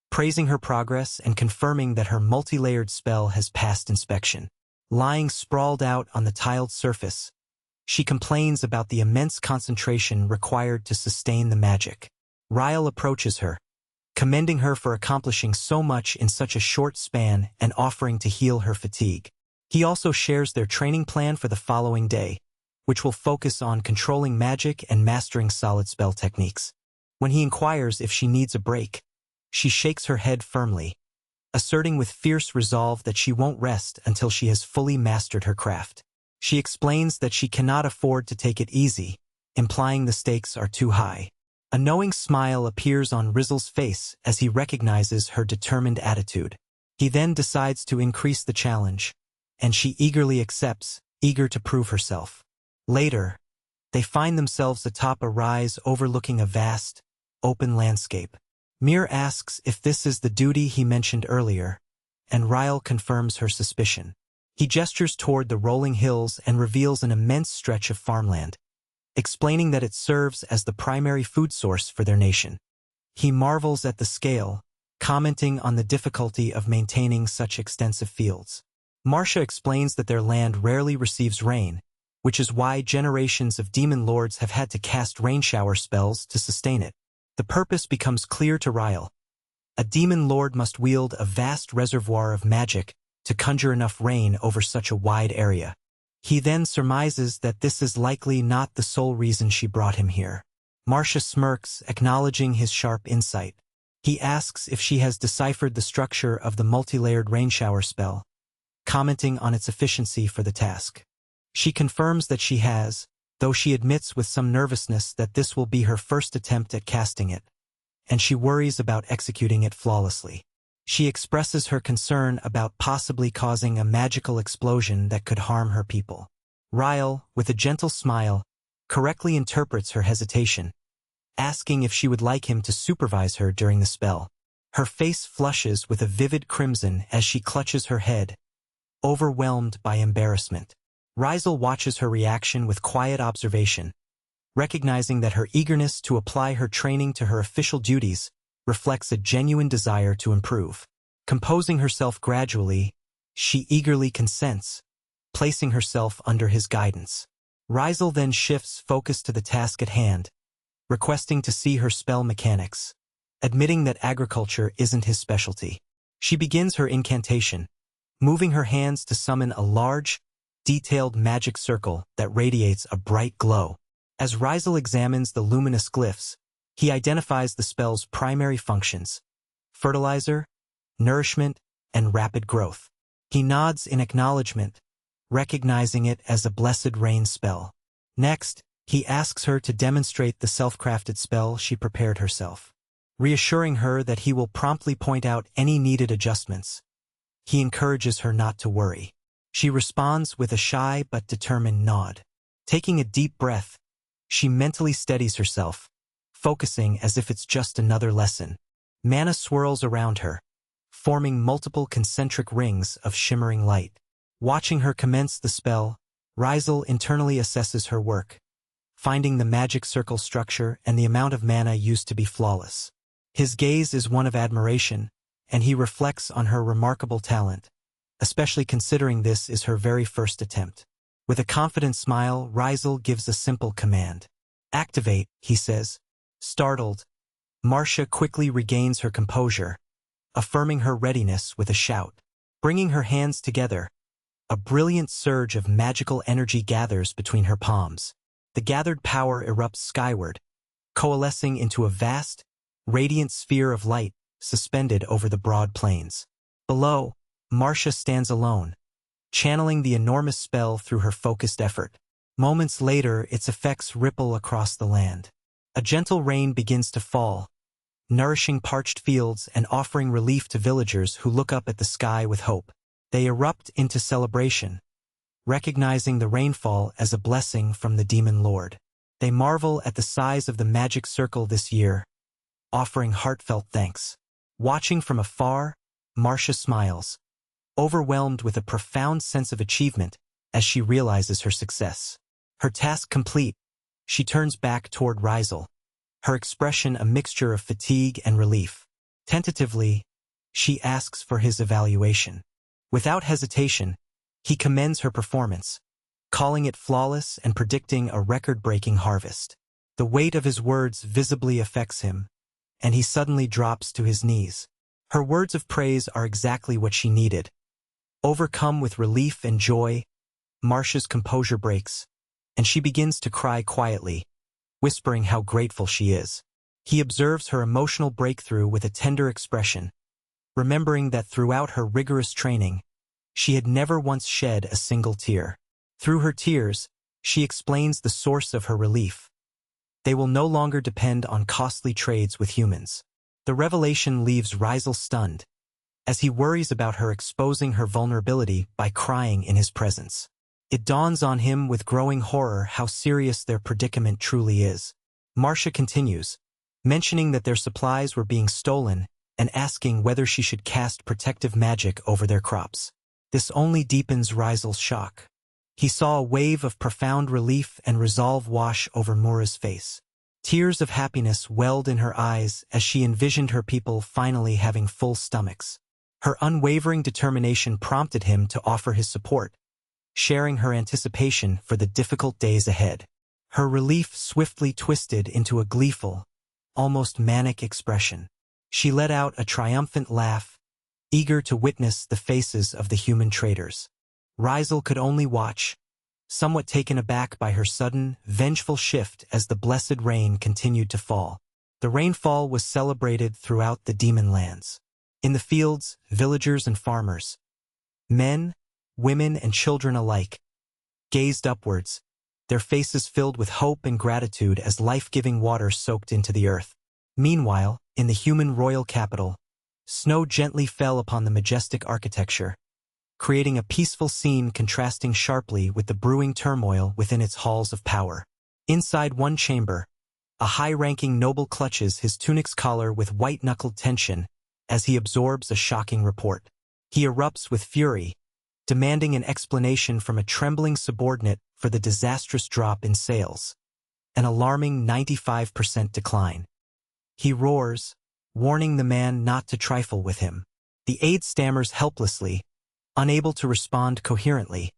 [SPEAKER 1] praising her progress and confirming that her multi-layered spell has passed inspection. Lying sprawled out on the tiled surface, she complains about the immense concentration required to sustain the magic. Ryle approaches her, commending her for accomplishing so much in such a short span and offering to heal her fatigue. He also shares their training plan for the following day, which will focus on controlling magic and mastering solid spell techniques. When he inquires if she needs a break, she shakes her head firmly, asserting with fierce resolve that she won't rest until she has fully mastered her craft. She explains that she cannot afford to take it easy, implying the stakes are too high. A knowing smile appears on Rizzle's face as he recognizes her determined attitude. He then decides to increase the challenge, and she eagerly accepts, eager to prove herself. Later, they find themselves atop a rise overlooking a vast, open landscape. Mir asks if this is the duty he mentioned earlier, and Ryle confirms her suspicion. He gestures toward the rolling hills and reveals an immense stretch of farmland, explaining that it serves as the primary food source for their nation. He marvels at the scale, commenting on the difficulty of maintaining such extensive fields. Marcia explains that their land rarely receives rain, which is why generations of demon lords have had to cast rain shower spells to sustain it. The purpose becomes clear to Ryle. A demon lord must wield a vast reservoir of magic to conjure enough rain over such a wide area. He then surmises that this is likely not the sole reason she brought him here. Marcia smirks, acknowledging his sharp insight. He asks if she has deciphered the structure of the multi-layered rain shower spell, commenting on its efficiency for the task. She confirms that she has, though she admits with some nervousness that this will be her first attempt at casting it, and she worries about executing it flawlessly. She expresses her concern about possibly causing a magical explosion that could harm her people. Ryle, with a gentle smile, correctly interprets her hesitation, asking if she would like him to supervise her during the spell. Her face flushes with a vivid crimson as she clutches her head, overwhelmed by embarrassment. Ryle watches her reaction with quiet observation, recognizing that her eagerness to apply her training to her official duties reflects a genuine desire to improve. Composing herself gradually, she eagerly consents, placing herself under his guidance. Ryle then shifts focus to the task at hand, requesting to see her spell mechanics, admitting that agriculture isn't his specialty. She begins her incantation, moving her hands to summon a large, detailed magic circle that radiates a bright glow. As Ryle examines the luminous glyphs, he identifies the spell's primary functions: fertilizer, nourishment, and rapid growth. He nods in acknowledgement, recognizing it as a blessed rain spell. Next, he asks her to demonstrate the self-crafted spell she prepared herself. Reassuring her that he will promptly point out any needed adjustments, he encourages her not to worry. She responds with a shy but determined nod. Taking a deep breath, she mentally steadies herself, focusing as if it's just another lesson. Mana swirls around her, forming multiple concentric rings of shimmering light. Watching her commence the spell, Ryle internally assesses her work, finding the magic circle structure and the amount of mana used to be flawless. His gaze is one of admiration, and he reflects on her remarkable talent, especially considering this is her very first attempt. With a confident smile, Ryle gives a simple command. "Activate," he says. Startled, Marcia quickly regains her composure, affirming her readiness with a shout. Bringing her hands together, a brilliant surge of magical energy gathers between her palms. The gathered power erupts skyward, coalescing into a vast, radiant sphere of light suspended over the broad plains. Below, Marcia stands alone, channeling the enormous spell through her focused effort. Moments later, its effects ripple across the land. A gentle rain begins to fall, nourishing parched fields and offering relief to villagers who look up at the sky with hope. They erupt into celebration, recognizing the rainfall as a blessing from the demon lord. They marvel at the size of the magic circle this year, offering heartfelt thanks. Watching from afar, Marcia smiles, overwhelmed with a profound sense of achievement as she realizes her success. Her task complete, she turns back toward Rizel, her expression a mixture of fatigue and relief. Tentatively, she asks for his evaluation. Without hesitation, he commends her performance, calling it flawless and predicting a record-breaking harvest. The weight of his words visibly affects him, and he suddenly drops to his knees. Her words of praise are exactly what she needed. Overcome with relief and joy, Marcia's composure breaks, and she begins to cry quietly, whispering how grateful she is. He observes her emotional breakthrough with a tender expression, remembering that throughout her rigorous training, she had never once shed a single tear. Through her tears, she explains the source of her relief. They will no longer depend on costly trades with humans. The revelation leaves Rizel stunned, as he worries about her exposing her vulnerability by crying in his presence. It dawns on him with growing horror how serious their predicament truly is. Marcia continues, mentioning that their supplies were being stolen and asking whether she should cast protective magic over their crops. This only deepens Rizel's shock. He saw a wave of profound relief and resolve wash over Mura's face. Tears of happiness welled in her eyes as she envisioned her people finally having full stomachs. Her unwavering determination prompted him to offer his support, sharing her anticipation for the difficult days ahead. Her relief swiftly twisted into a gleeful, almost manic expression. She let out a triumphant laugh, eager to witness the faces of the human traders. Rizel could only watch, somewhat taken aback by her sudden, vengeful shift as the blessed rain continued to fall. The rainfall was celebrated throughout the demon lands. In the fields, villagers and farmers, men, women and children alike, gazed upwards, their faces filled with hope and gratitude as life-giving water soaked into the earth. Meanwhile, in the human royal capital, snow gently fell upon the majestic architecture, creating a peaceful scene contrasting sharply with the brewing turmoil within its halls of power. Inside one chamber, a high-ranking noble clutches his tunic's collar with white-knuckled tension as he absorbs a shocking report. He erupts with fury, demanding an explanation from a trembling subordinate for the disastrous drop in sales, an alarming 95% decline. He roars, warning the man not to trifle with him. The aide stammers helplessly, unable to respond coherently,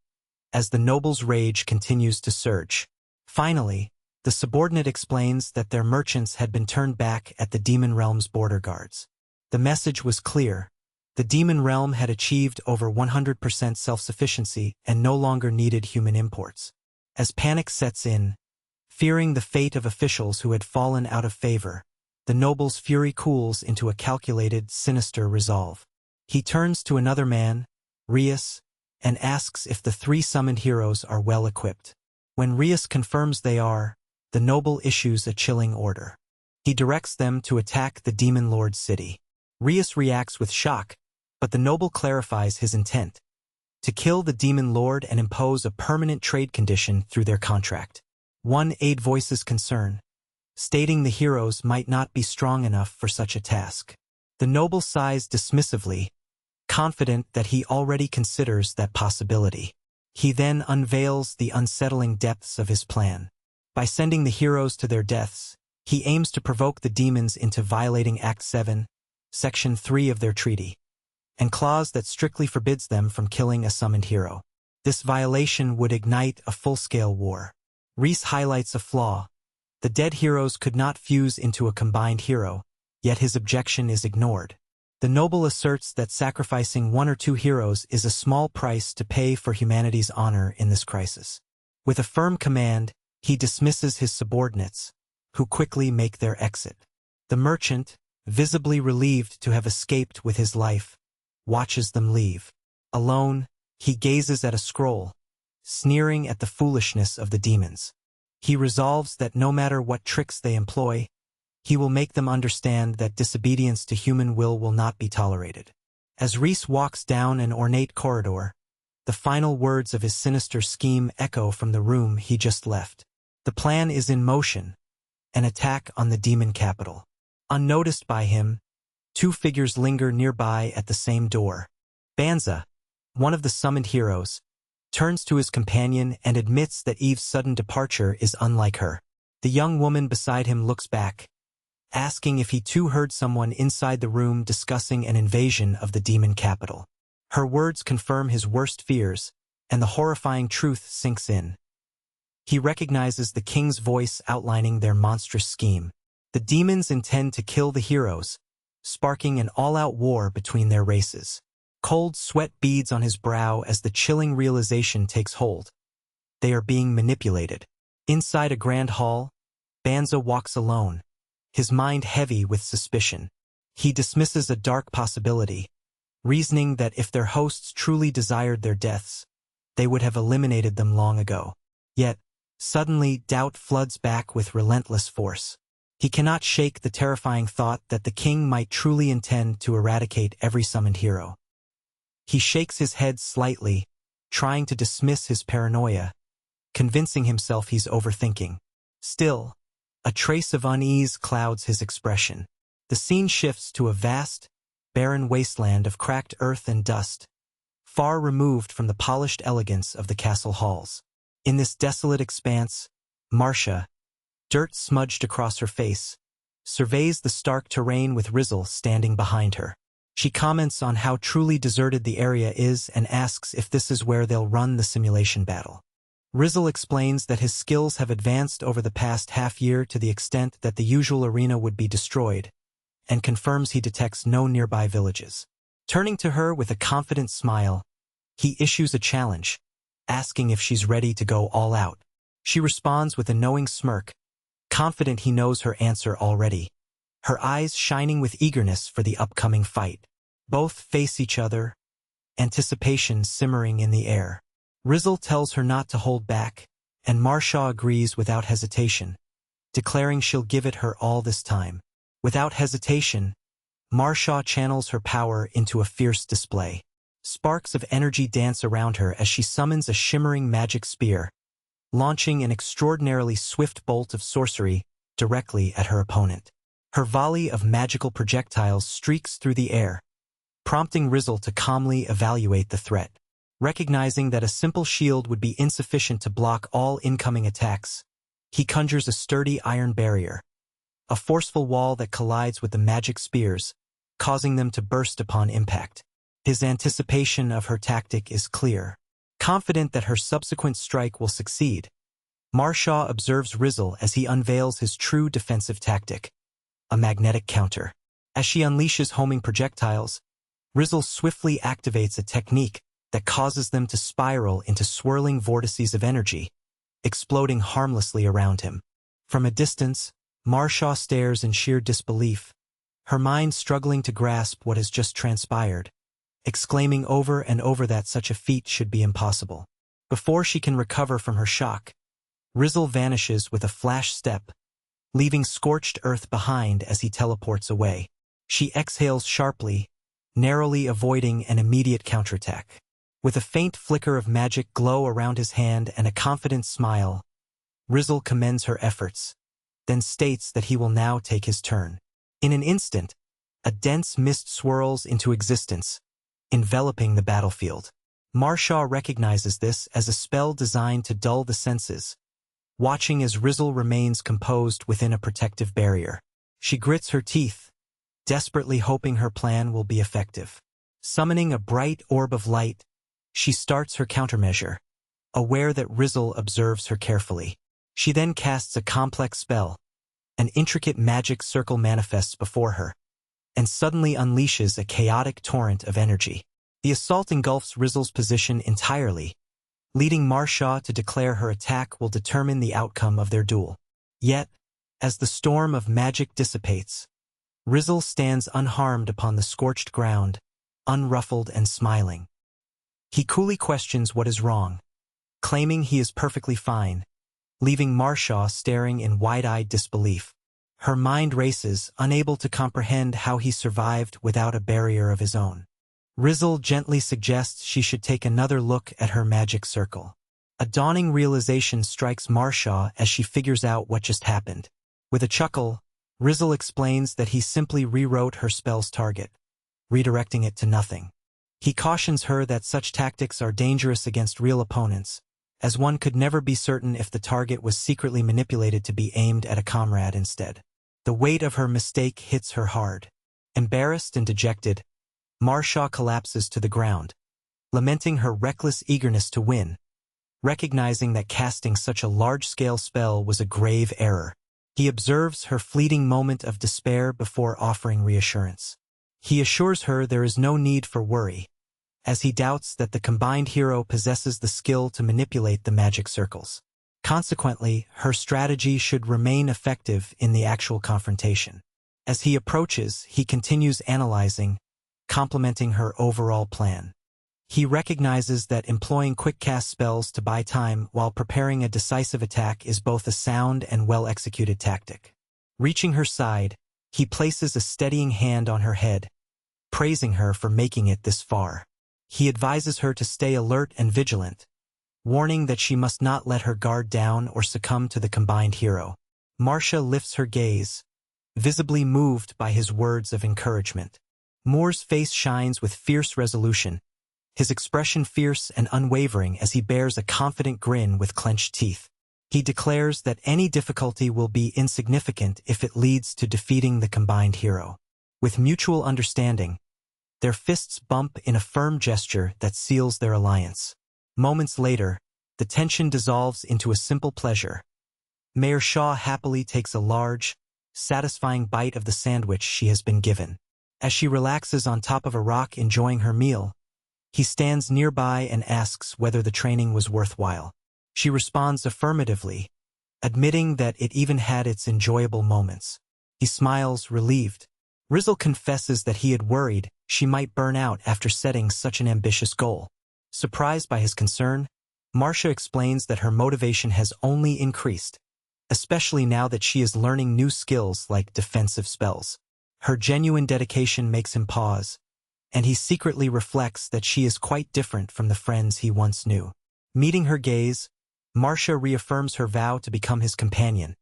[SPEAKER 1] as the noble's rage continues to surge. Finally, the subordinate explains that their merchants had been turned back at the Demon Realm's border guards. The message was clear. The Demon Realm had achieved over 100% self-sufficiency and no longer needed human imports. As panic sets in, fearing the fate of officials who had fallen out of favor, the noble's fury cools into a calculated, sinister resolve. He turns to another man, Rias, and asks if the 3 summoned heroes are well equipped. When Rias confirms they are, the noble issues a chilling order. He directs them to attack the Demon Lord's city. Rias reacts with shock, but the noble clarifies his intent: to kill the Demon Lord and impose a permanent trade condition through their contract. One aide voices concern, stating the heroes might not be strong enough for such a task. The noble sighs dismissively, confident that he already considers that possibility. He then unveils the unsettling depths of his plan. By sending the heroes to their deaths, he aims to provoke the demons into violating Act 7, Section 3 of their treaty, and clause that strictly forbids them from killing a summoned hero. This violation would ignite a full-scale war. Reese highlights a flaw. The dead heroes could not fuse into a combined hero, yet his objection is ignored. The noble asserts that sacrificing 1 or 2 heroes is a small price to pay for humanity's honor in this crisis. With a firm command, he dismisses his subordinates, who quickly make their exit. The merchant, visibly relieved to have escaped with his life, watches them leave. Alone, he gazes at a scroll, sneering at the foolishness of the demons. He resolves that no matter what tricks they employ, he will make them understand that disobedience to human will not be tolerated. As Reese walks down an ornate corridor, the final words of his sinister scheme echo from the room he just left. The plan is in motion, an attack on the demon capital. Unnoticed by him, two figures linger nearby at the same door. Banza, one of the summoned heroes, turns to his companion and admits that Eve's sudden departure is unlike her. The young woman beside him looks back, asking if he too heard someone inside the room discussing an invasion of the demon capital. Her words confirm his worst fears, and the horrifying truth sinks in. He recognizes the king's voice outlining their monstrous scheme. The demons intend to kill the heroes, sparking an all-out war between their races. Cold sweat beads on his brow as the chilling realization takes hold. They are being manipulated. Inside a grand hall, Banza walks alone, his mind heavy with suspicion. He dismisses a dark possibility, reasoning that if their hosts truly desired their deaths, they would have eliminated them long ago. Yet, suddenly doubt floods back with relentless force. He cannot shake the terrifying thought that the king might truly intend to eradicate every summoned hero. He shakes his head slightly, trying to dismiss his paranoia, convincing himself he's overthinking. Still, a trace of unease clouds his expression. The scene shifts to a vast, barren wasteland of cracked earth and dust, far removed from the polished elegance of the castle halls. In this desolate expanse, Marcia, dirt smudged across her face, surveys the stark terrain with Rizzle standing behind her. She comments on how truly deserted the area is and asks if this is where they'll run the simulation battle. Rizzle explains that his skills have advanced over the past half-year to the extent that the usual arena would be destroyed, and confirms he detects no nearby villages. Turning to her with a confident smile, he issues a challenge, asking if she's ready to go all out. She responds with a knowing smirk, confident he knows her answer already, her eyes shining with eagerness for the upcoming fight. Both face each other, anticipation simmering in the air. Rizzle tells her not to hold back, and Marcia agrees without hesitation, declaring she'll give it her all this time. Without hesitation, Marcia channels her power into a fierce display. Sparks of energy dance around her as she summons a shimmering magic spear, launching an extraordinarily swift bolt of sorcery directly at her opponent. Her volley of magical projectiles streaks through the air, prompting Rizzle to calmly evaluate the threat. Recognizing that a simple shield would be insufficient to block all incoming attacks, he conjures a sturdy iron barrier, a forceful wall that collides with the magic spears, causing them to burst upon impact. His anticipation of her tactic is clear. Confident that her subsequent strike will succeed, Marcia observes Rizzle as he unveils his true defensive tactic, a magnetic counter. As she unleashes homing projectiles, Rizzle swiftly activates a technique that causes them to spiral into swirling vortices of energy, exploding harmlessly around him. From a distance, Marcia stares in sheer disbelief, her mind struggling to grasp what has just transpired, exclaiming over and over that such a feat should be impossible. Before she can recover from her shock, Rizzle vanishes with a flash step, leaving scorched earth behind as he teleports away. She exhales sharply, narrowly avoiding an immediate counterattack. With a faint flicker of magic glow around his hand and a confident smile, Rizzle commends her efforts, then states that he will now take his turn. In an instant, a dense mist swirls into existence, enveloping the battlefield. Marcia recognizes this as a spell designed to dull the senses, watching as Rizzle remains composed within a protective barrier. She grits her teeth, desperately hoping her plan will be effective. Summoning a bright orb of light, she starts her countermeasure, aware that Rizzle observes her carefully. She then casts a complex spell. An intricate magic circle manifests before her, and suddenly unleashes a chaotic torrent of energy. The assault engulfs Rizzle's position entirely, leading Marcia to declare her attack will determine the outcome of their duel. Yet, as the storm of magic dissipates, Rizzle stands unharmed upon the scorched ground, unruffled and smiling. He coolly questions what is wrong, claiming he is perfectly fine, leaving Marcia staring in wide-eyed disbelief. Her mind races, unable to comprehend how he survived without a barrier of his own. Rizzle gently suggests she should take another look at her magic circle. A dawning realization strikes Marcia as she figures out what just happened. With a chuckle, Rizzle explains that he simply rewrote her spell's target, redirecting it to nothing. He cautions her that such tactics are dangerous against real opponents, as one could never be certain if the target was secretly manipulated to be aimed at a comrade instead. The weight of her mistake hits her hard. Embarrassed and dejected, Marcia collapses to the ground, lamenting her reckless eagerness to win, recognizing that casting such a large-scale spell was a grave error. He observes her fleeting moment of despair before offering reassurance. He assures her there is no need for worry, as he doubts that the combined hero possesses the skill to manipulate the magic circles. Consequently, her strategy should remain effective in the actual confrontation. As he approaches, he continues analyzing, complementing her overall plan. He recognizes that employing quick-cast spells to buy time while preparing a decisive attack is both a sound and well-executed tactic. Reaching her side, he places a steadying hand on her head, praising her for making it this far. He advises her to stay alert and vigilant, warning that she must not let her guard down or succumb to the combined hero. Marcia lifts her gaze, visibly moved by his words of encouragement. Moore's face shines with fierce resolution, his expression fierce and unwavering as he bears a confident grin with clenched teeth. He declares that any difficulty will be insignificant if it leads to defeating the combined hero. With mutual understanding, their fists bump in a firm gesture that seals their alliance. Moments later, the tension dissolves into a simple pleasure. Mayor Shaw happily takes a large, satisfying bite of the sandwich she has been given. As she relaxes on top of a rock enjoying her meal, he stands nearby and asks whether the training was worthwhile. She responds affirmatively, admitting that it even had its enjoyable moments. He smiles, relieved. Rizzle confesses that he had worried she might burn out after setting such an ambitious goal. Surprised by his concern, Marcia explains that her motivation has only increased, especially now that she is learning new skills like defensive spells. Her genuine dedication makes him pause, and he secretly reflects that she is quite different from the friends he once knew. Meeting her gaze, Marcia reaffirms her vow to become his companion,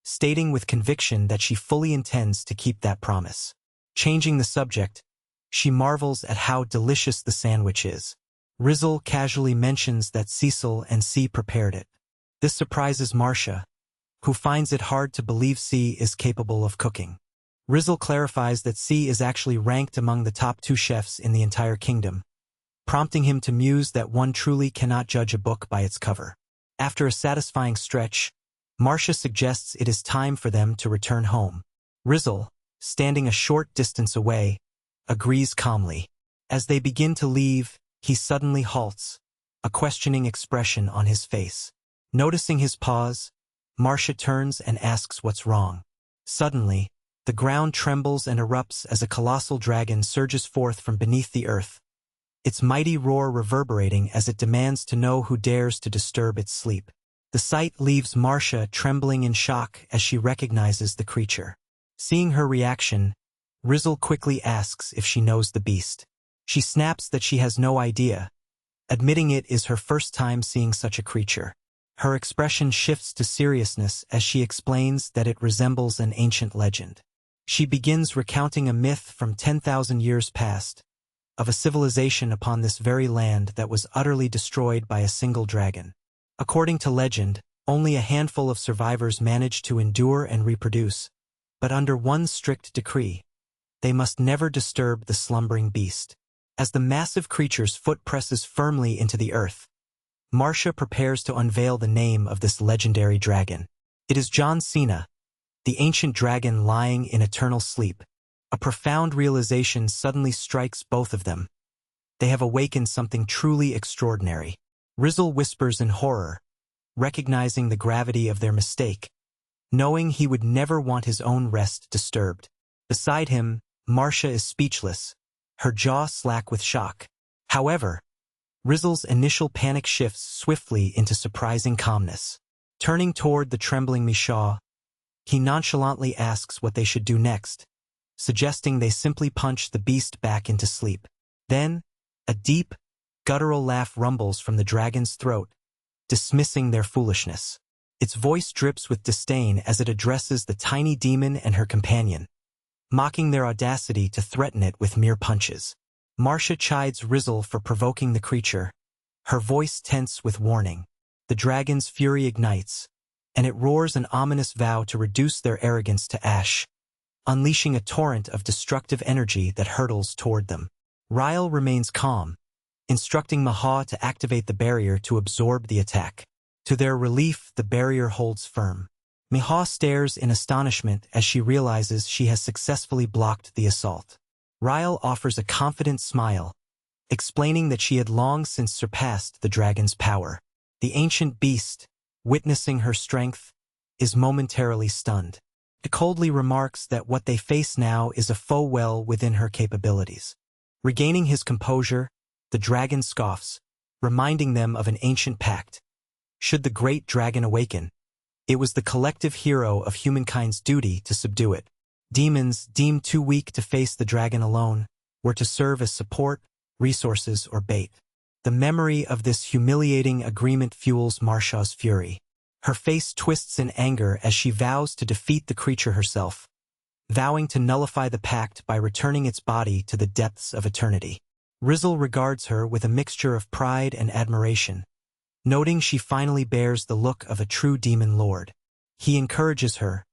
[SPEAKER 1] stating with conviction that she fully intends to keep that promise. Changing the subject, she marvels at how delicious the sandwich is. Rizzle casually mentions that Cecil and C prepared it. This surprises Marcia, who finds it hard to believe C is capable of cooking. Rizzle clarifies that C is actually ranked among the top 2 chefs in the entire kingdom, prompting him to muse that one truly cannot judge a book by its cover. After a satisfying stretch, Marcia suggests it is time for them to return home. Rizzle, standing a short distance away, agrees calmly. As they begin to leave, he suddenly halts, a questioning expression on his face. Noticing his pause, Marcia turns and asks what's wrong. Suddenly, the ground trembles and erupts as a colossal dragon surges forth from beneath the earth, its mighty roar reverberating as it demands to know who dares to disturb its sleep. The sight leaves Marcia trembling in shock as she recognizes the creature. Seeing her reaction, Rizzle quickly asks if she knows the beast. She snaps that she has no idea, admitting it is her first time seeing such a creature. Her expression shifts to seriousness as she explains that it resembles an ancient legend. She begins recounting a myth from 10,000 years past, of a civilization upon this very land that was utterly destroyed by a single dragon. According to legend, only a handful of survivors managed to endure and reproduce, but under one strict decree: they must never disturb the slumbering beast. As the massive creature's foot presses firmly into the earth, Marcia prepares to unveil the name of this legendary dragon. It is John Cena, the ancient dragon lying in eternal sleep. A profound realization suddenly strikes both of them. They have awakened something truly extraordinary. Rizzle whispers in horror, recognizing the gravity of their mistake, knowing he would never want his own rest disturbed. Beside him, Marcia is speechless, her jaw slack with shock. However, Rizal's initial panic shifts swiftly into surprising calmness. Turning toward the trembling Misha, he nonchalantly asks what they should do next, suggesting they simply punch the beast back into sleep. Then, a deep, guttural laugh rumbles from the dragon's throat, dismissing their foolishness. Its voice drips with disdain as it addresses the tiny demon and her companion, mocking their audacity to threaten it with mere punches. Marcia chides Rizal for provoking the creature, her voice tense with warning. The dragon's fury ignites, and it roars an ominous vow to reduce their arrogance to ash, unleashing a torrent of destructive energy that hurtles toward them. Ryle remains calm, instructing Manhwa to activate the barrier to absorb the attack. To their relief, the barrier holds firm. Manhwa stares in astonishment as she realizes she has successfully blocked the assault. Ryle offers a confident smile, explaining that she had long since surpassed the dragon's power. The ancient beast, witnessing her strength, is momentarily stunned. He coldly remarks that what they face now is a foe well within her capabilities. Regaining his composure, the dragon scoffs, reminding them of an ancient pact. Should the great dragon awaken, it was the collective hero of humankind's duty to subdue it. Demons, deemed too weak to face the dragon alone, were to serve as support, resources, or bait. The memory of this humiliating agreement fuels Marcia's fury. Her face twists in anger as she vows to defeat the creature herself, vowing to nullify the pact by returning its body to the depths of eternity. Rizal regards her with a mixture of pride and admiration, noting she finally bears the look of a true demon lord. He encourages her,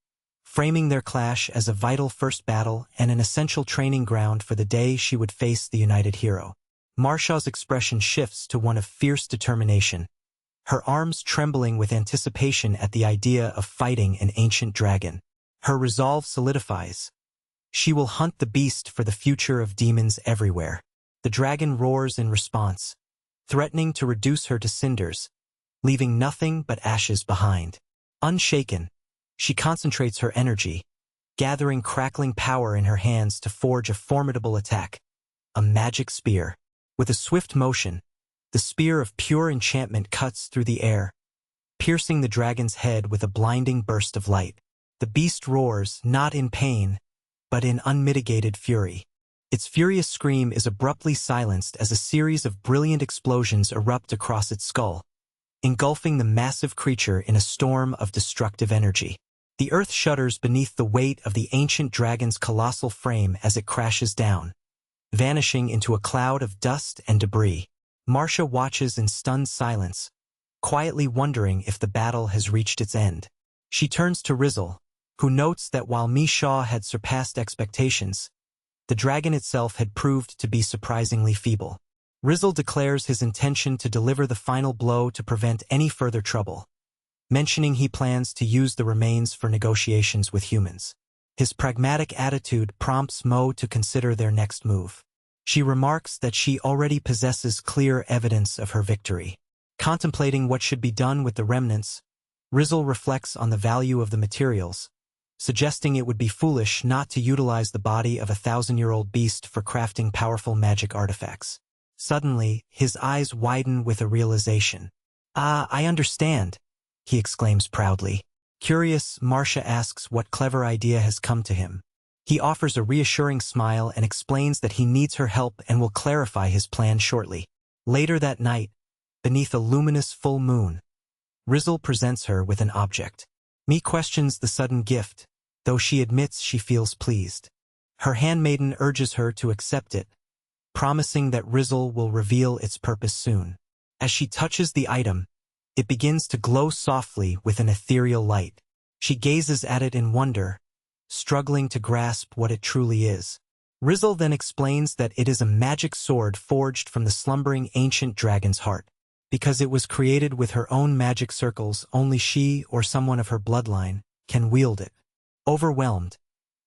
[SPEAKER 1] framing their clash as a vital first battle and an essential training ground for the day she would face the united hero. Marcia's expression shifts to one of fierce determination, her arms trembling with anticipation at the idea of fighting an ancient dragon. Her resolve solidifies. She will hunt the beast for the future of demons everywhere. The dragon roars in response, threatening to reduce her to cinders, leaving nothing but ashes behind. Unshaken, she concentrates her energy, gathering crackling power in her hands to forge a formidable attack, a magic spear. With a swift motion, the spear of pure enchantment cuts through the air, piercing the dragon's head with a blinding burst of light. The beast roars, not in pain, but in unmitigated fury. Its furious scream is abruptly silenced as a series of brilliant explosions erupt across its skull, engulfing the massive creature in a storm of destructive energy. The earth shudders beneath the weight of the ancient dragon's colossal frame as it crashes down, vanishing into a cloud of dust and debris. Marcia watches in stunned silence, quietly wondering if the battle has reached its end. She turns to Rizal, who notes that while Misha had surpassed expectations, the dragon itself had proved to be surprisingly feeble. Rizal declares his intention to deliver the final blow to prevent any further trouble, mentioning he plans to use the remains for negotiations with humans. His pragmatic attitude prompts Mo to consider their next move. She remarks that she already possesses clear evidence of her victory. Contemplating what should be done with the remnants, Rizal reflects on the value of the materials, suggesting it would be foolish not to utilize the body of a 1,000-year-old beast for crafting powerful magic artifacts. Suddenly, his eyes widen with a realization. "Ah, I understand," he exclaims proudly. Curious, Marcia asks what clever idea has come to him. He offers a reassuring smile and explains that he needs her help and will clarify his plan shortly. Later that night, beneath a luminous full moon, Rizal presents her with an object. Mi questions the sudden gift, though she admits she feels pleased. Her handmaiden urges her to accept it, promising that Rizal will reveal its purpose soon. As she touches the item, it begins to glow softly with an ethereal light. She gazes at it in wonder, struggling to grasp what it truly is. Rizal then explains that it is a magic sword forged from the slumbering ancient dragon's heart. Because it was created with her own magic circles, only she or someone of her bloodline can wield it. Overwhelmed,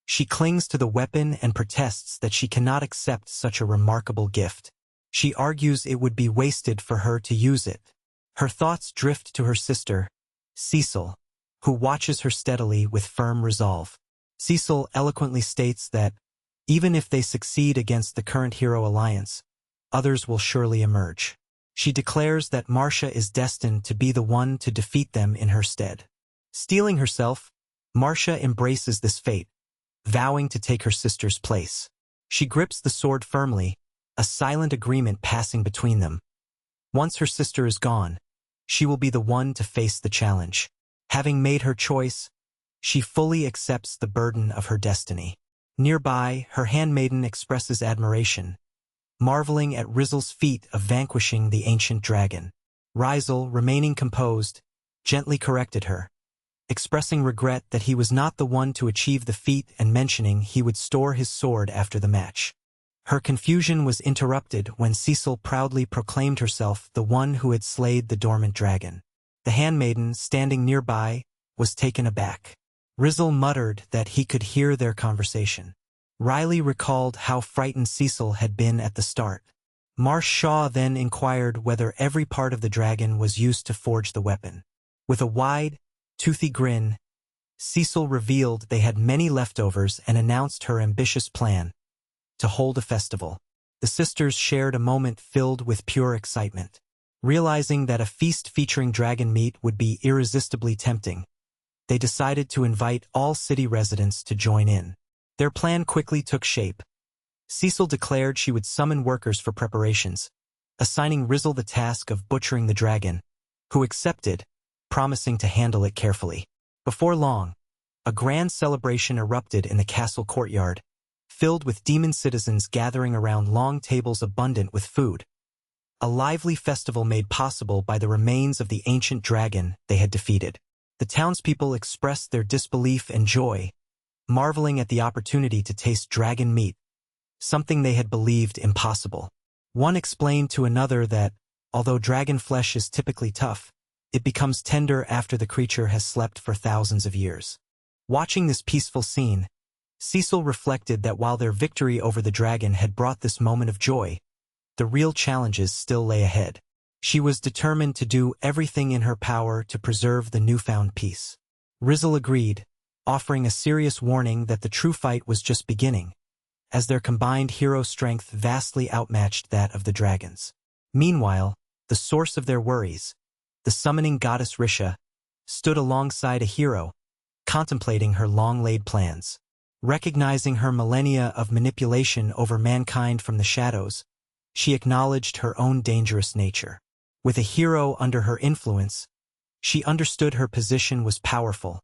[SPEAKER 1] she clings to the weapon and protests that she cannot accept such a remarkable gift. She argues it would be wasted for her to use it. Her thoughts drift to her sister, Cecil, who watches her steadily with firm resolve. Cecil eloquently states that, even if they succeed against the current hero alliance, others will surely emerge. She declares that Marcia is destined to be the one to defeat them in her stead. Steeling herself, Marcia embraces this fate, vowing to take her sister's place. She grips the sword firmly, a silent agreement passing between them. Once her sister is gone, she will be the one to face the challenge. Having made her choice, she fully accepts the burden of her destiny. Nearby, her handmaiden expresses admiration, marveling at Rizel's feat of vanquishing the ancient dragon. Rizel, remaining composed, gently corrected her, expressing regret that he was not the one to achieve the feat and mentioning he would store his sword after the match. Her confusion was interrupted when Cecil proudly proclaimed herself the one who had slayed the dormant dragon. The handmaiden, standing nearby, was taken aback. Rizel muttered that he could hear their conversation. Riley recalled how frightened Cecil had been at the start. Marsh Shaw then inquired whether every part of the dragon was used to forge the weapon. With a wide, toothy grin, Cecil revealed they had many leftovers and announced her ambitious plan to hold a festival. The sisters shared a moment filled with pure excitement. Realizing that a feast featuring dragon meat would be irresistibly tempting, they decided to invite all city residents to join in. Their plan quickly took shape. Cecil declared she would summon workers for preparations, assigning Rizel the task of butchering the dragon, who accepted, promising to handle it carefully. Before long, a grand celebration erupted in the castle courtyard, filled with demon citizens gathering around long tables abundant with food. A lively festival made possible by the remains of the ancient dragon they had defeated. The townspeople expressed their disbelief and joy, marveling at the opportunity to taste dragon meat, something they had believed impossible. One explained to another that, although dragon flesh is typically tough, it becomes tender after the creature has slept for thousands of years. Watching this peaceful scene, Cecil reflected that while their victory over the dragon had brought this moment of joy, the real challenges still lay ahead. She was determined to do everything in her power to preserve the newfound peace. Rizel agreed, offering a serious warning that the true fight was just beginning, as their combined hero strength vastly outmatched that of the dragons. Meanwhile, the source of their worries, the summoning goddess Risha, stood alongside a hero, contemplating her long-laid plans. Recognizing her millennia of manipulation over mankind from the shadows, she acknowledged her own dangerous nature. With a hero under her influence, she understood her position was powerful,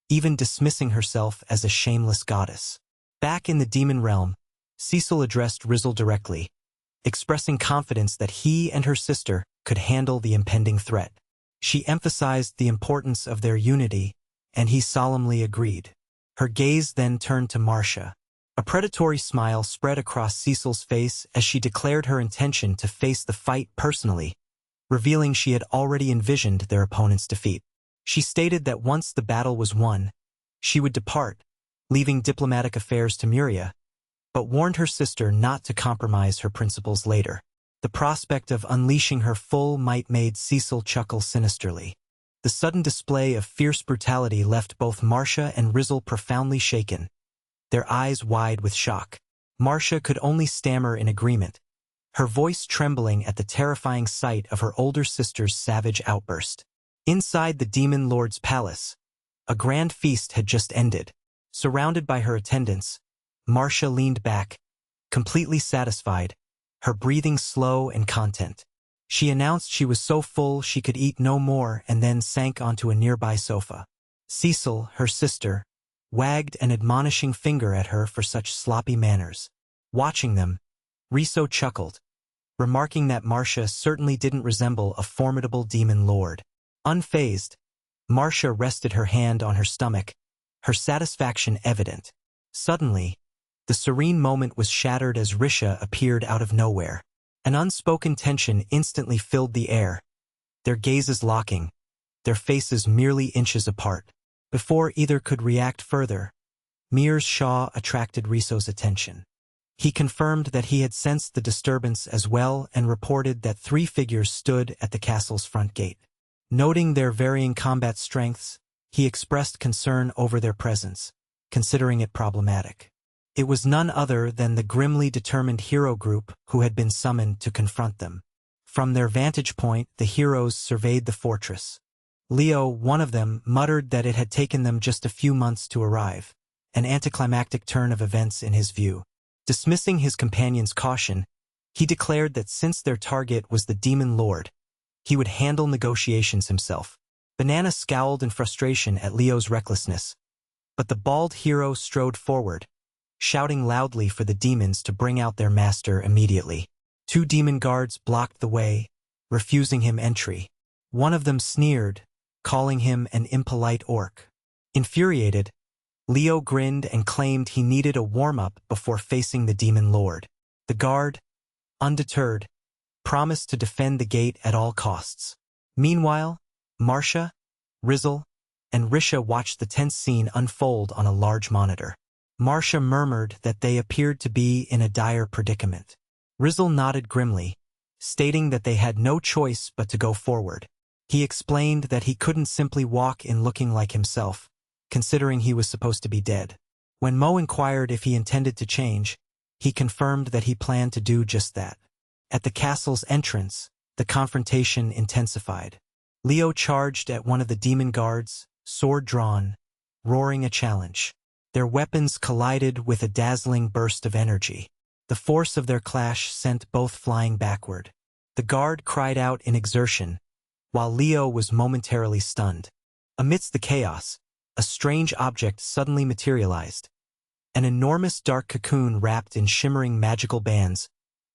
[SPEAKER 1] even dismissing herself as a shameless goddess. Back in the demon realm, Cecil addressed Rizel directly, expressing confidence that he and her sister could handle the impending threat. She emphasized the importance of their unity, and he solemnly agreed. Her gaze then turned to Marcia. A predatory smile spread across Cecil's face as she declared her intention to face the fight personally, revealing she had already envisioned their opponent's defeat. She stated that once the battle was won, she would depart, leaving diplomatic affairs to Muria, but warned her sister not to compromise her principles later. The prospect of unleashing her full might made Cecil chuckle sinisterly. The sudden display of fierce brutality left both Marcia and Rizel profoundly shaken, their eyes wide with shock. Marcia could only stammer in agreement, her voice trembling at the terrifying sight of her older sister's savage outburst. Inside the Demon Lord's palace, a grand feast had just ended. Surrounded by her attendants, Marcia leaned back, completely satisfied, her breathing slow and content. She announced she was so full she could eat no more and then sank onto a nearby sofa. Cecil, her sister, wagged an admonishing finger at her for such sloppy manners. Watching them, Riso chuckled, remarking that Marcia certainly didn't resemble a formidable demon lord. Unfazed, Marcia rested her hand on her stomach, her satisfaction evident. Suddenly, the serene moment was shattered as Risha appeared out of nowhere. An unspoken tension instantly filled the air, their gazes locking, their faces merely inches apart. Before either could react further, Mir's Shaw attracted Riso's attention. He confirmed that he had sensed the disturbance as well and reported that 3 figures stood at the castle's front gate. Noting their varying combat strengths, he expressed concern over their presence, considering it problematic. It was none other than the grimly determined hero group who had been summoned to confront them. From their vantage point, the heroes surveyed the fortress. Leo, one of them, muttered that it had taken them just a few months to arrive, an anticlimactic turn of events in his view. Dismissing his companion's caution, he declared that since their target was the Demon Lord, he would handle negotiations himself. Banana scowled in frustration at Leo's recklessness, but the bald hero strode forward, shouting loudly for the demons to bring out their master immediately. 2 demon guards blocked the way, refusing him entry. One of them sneered, calling him an impolite orc. Infuriated, Leo grinned and claimed he needed a warm-up before facing the Demon Lord. The guard, undeterred, promised to defend the gate at all costs. Meanwhile, Marcia, Rizzle, and Risha watched the tense scene unfold on a large monitor. Marcia murmured that they appeared to be in a dire predicament. Rizzle nodded grimly, stating that they had no choice but to go forward. He explained that he couldn't simply walk in looking like himself, considering he was supposed to be dead. When Mo inquired if he intended to change, he confirmed that he planned to do just that. At the castle's entrance, the confrontation intensified. Leo charged at one of the demon guards, sword drawn, roaring a challenge. Their weapons collided with a dazzling burst of energy. The force of their clash sent both flying backward. The guard cried out in exertion, while Leo was momentarily stunned. Amidst the chaos, a strange object suddenly materialized. An enormous dark cocoon wrapped in shimmering magical bands,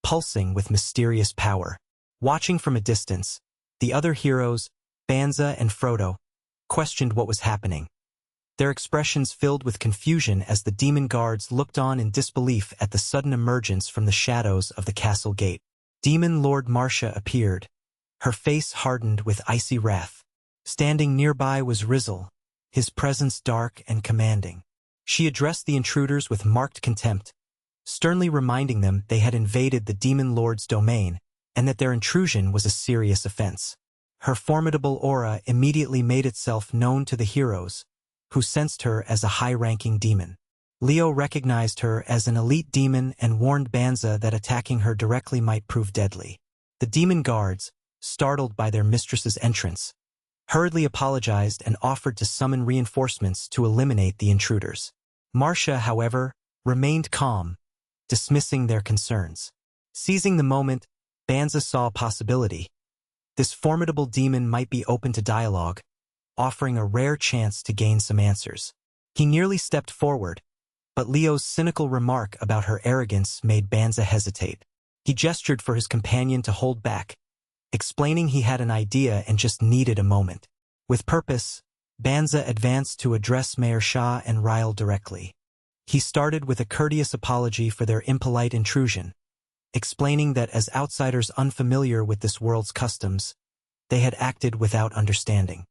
[SPEAKER 1] pulsing with mysterious power. Watching from a distance, the other heroes, Banza and Frodo, questioned what was happening. Their expressions filled with confusion as the demon guards looked on in disbelief at the sudden emergence from the shadows of the castle gate. Demon Lord Marcia appeared, her face hardened with icy wrath. Standing nearby was Rizzle, his presence dark and commanding. She addressed the intruders with marked contempt, sternly reminding them they had invaded the Demon Lord's domain and that their intrusion was a serious offense. Her formidable aura immediately made itself known to the heroes, who sensed her as a high-ranking demon. Leo recognized her as an elite demon and warned Banza that attacking her directly might prove deadly. The demon guards, startled by their mistress's entrance, hurriedly apologized and offered to summon reinforcements to eliminate the intruders. Marcia, however, remained calm, dismissing their concerns. Seizing the moment, Banza saw a possibility. This formidable demon might be open to dialogue, offering a rare chance to gain some answers. He nearly stepped forward, but Leo's cynical remark about her arrogance made Banza hesitate. He gestured for his companion to hold back, explaining he had an idea and just needed a moment. With purpose, Banza advanced to address Mayor Shah and Ryle directly. He started with a courteous apology for their impolite intrusion, explaining that as outsiders unfamiliar with this world's customs, they had acted without understanding.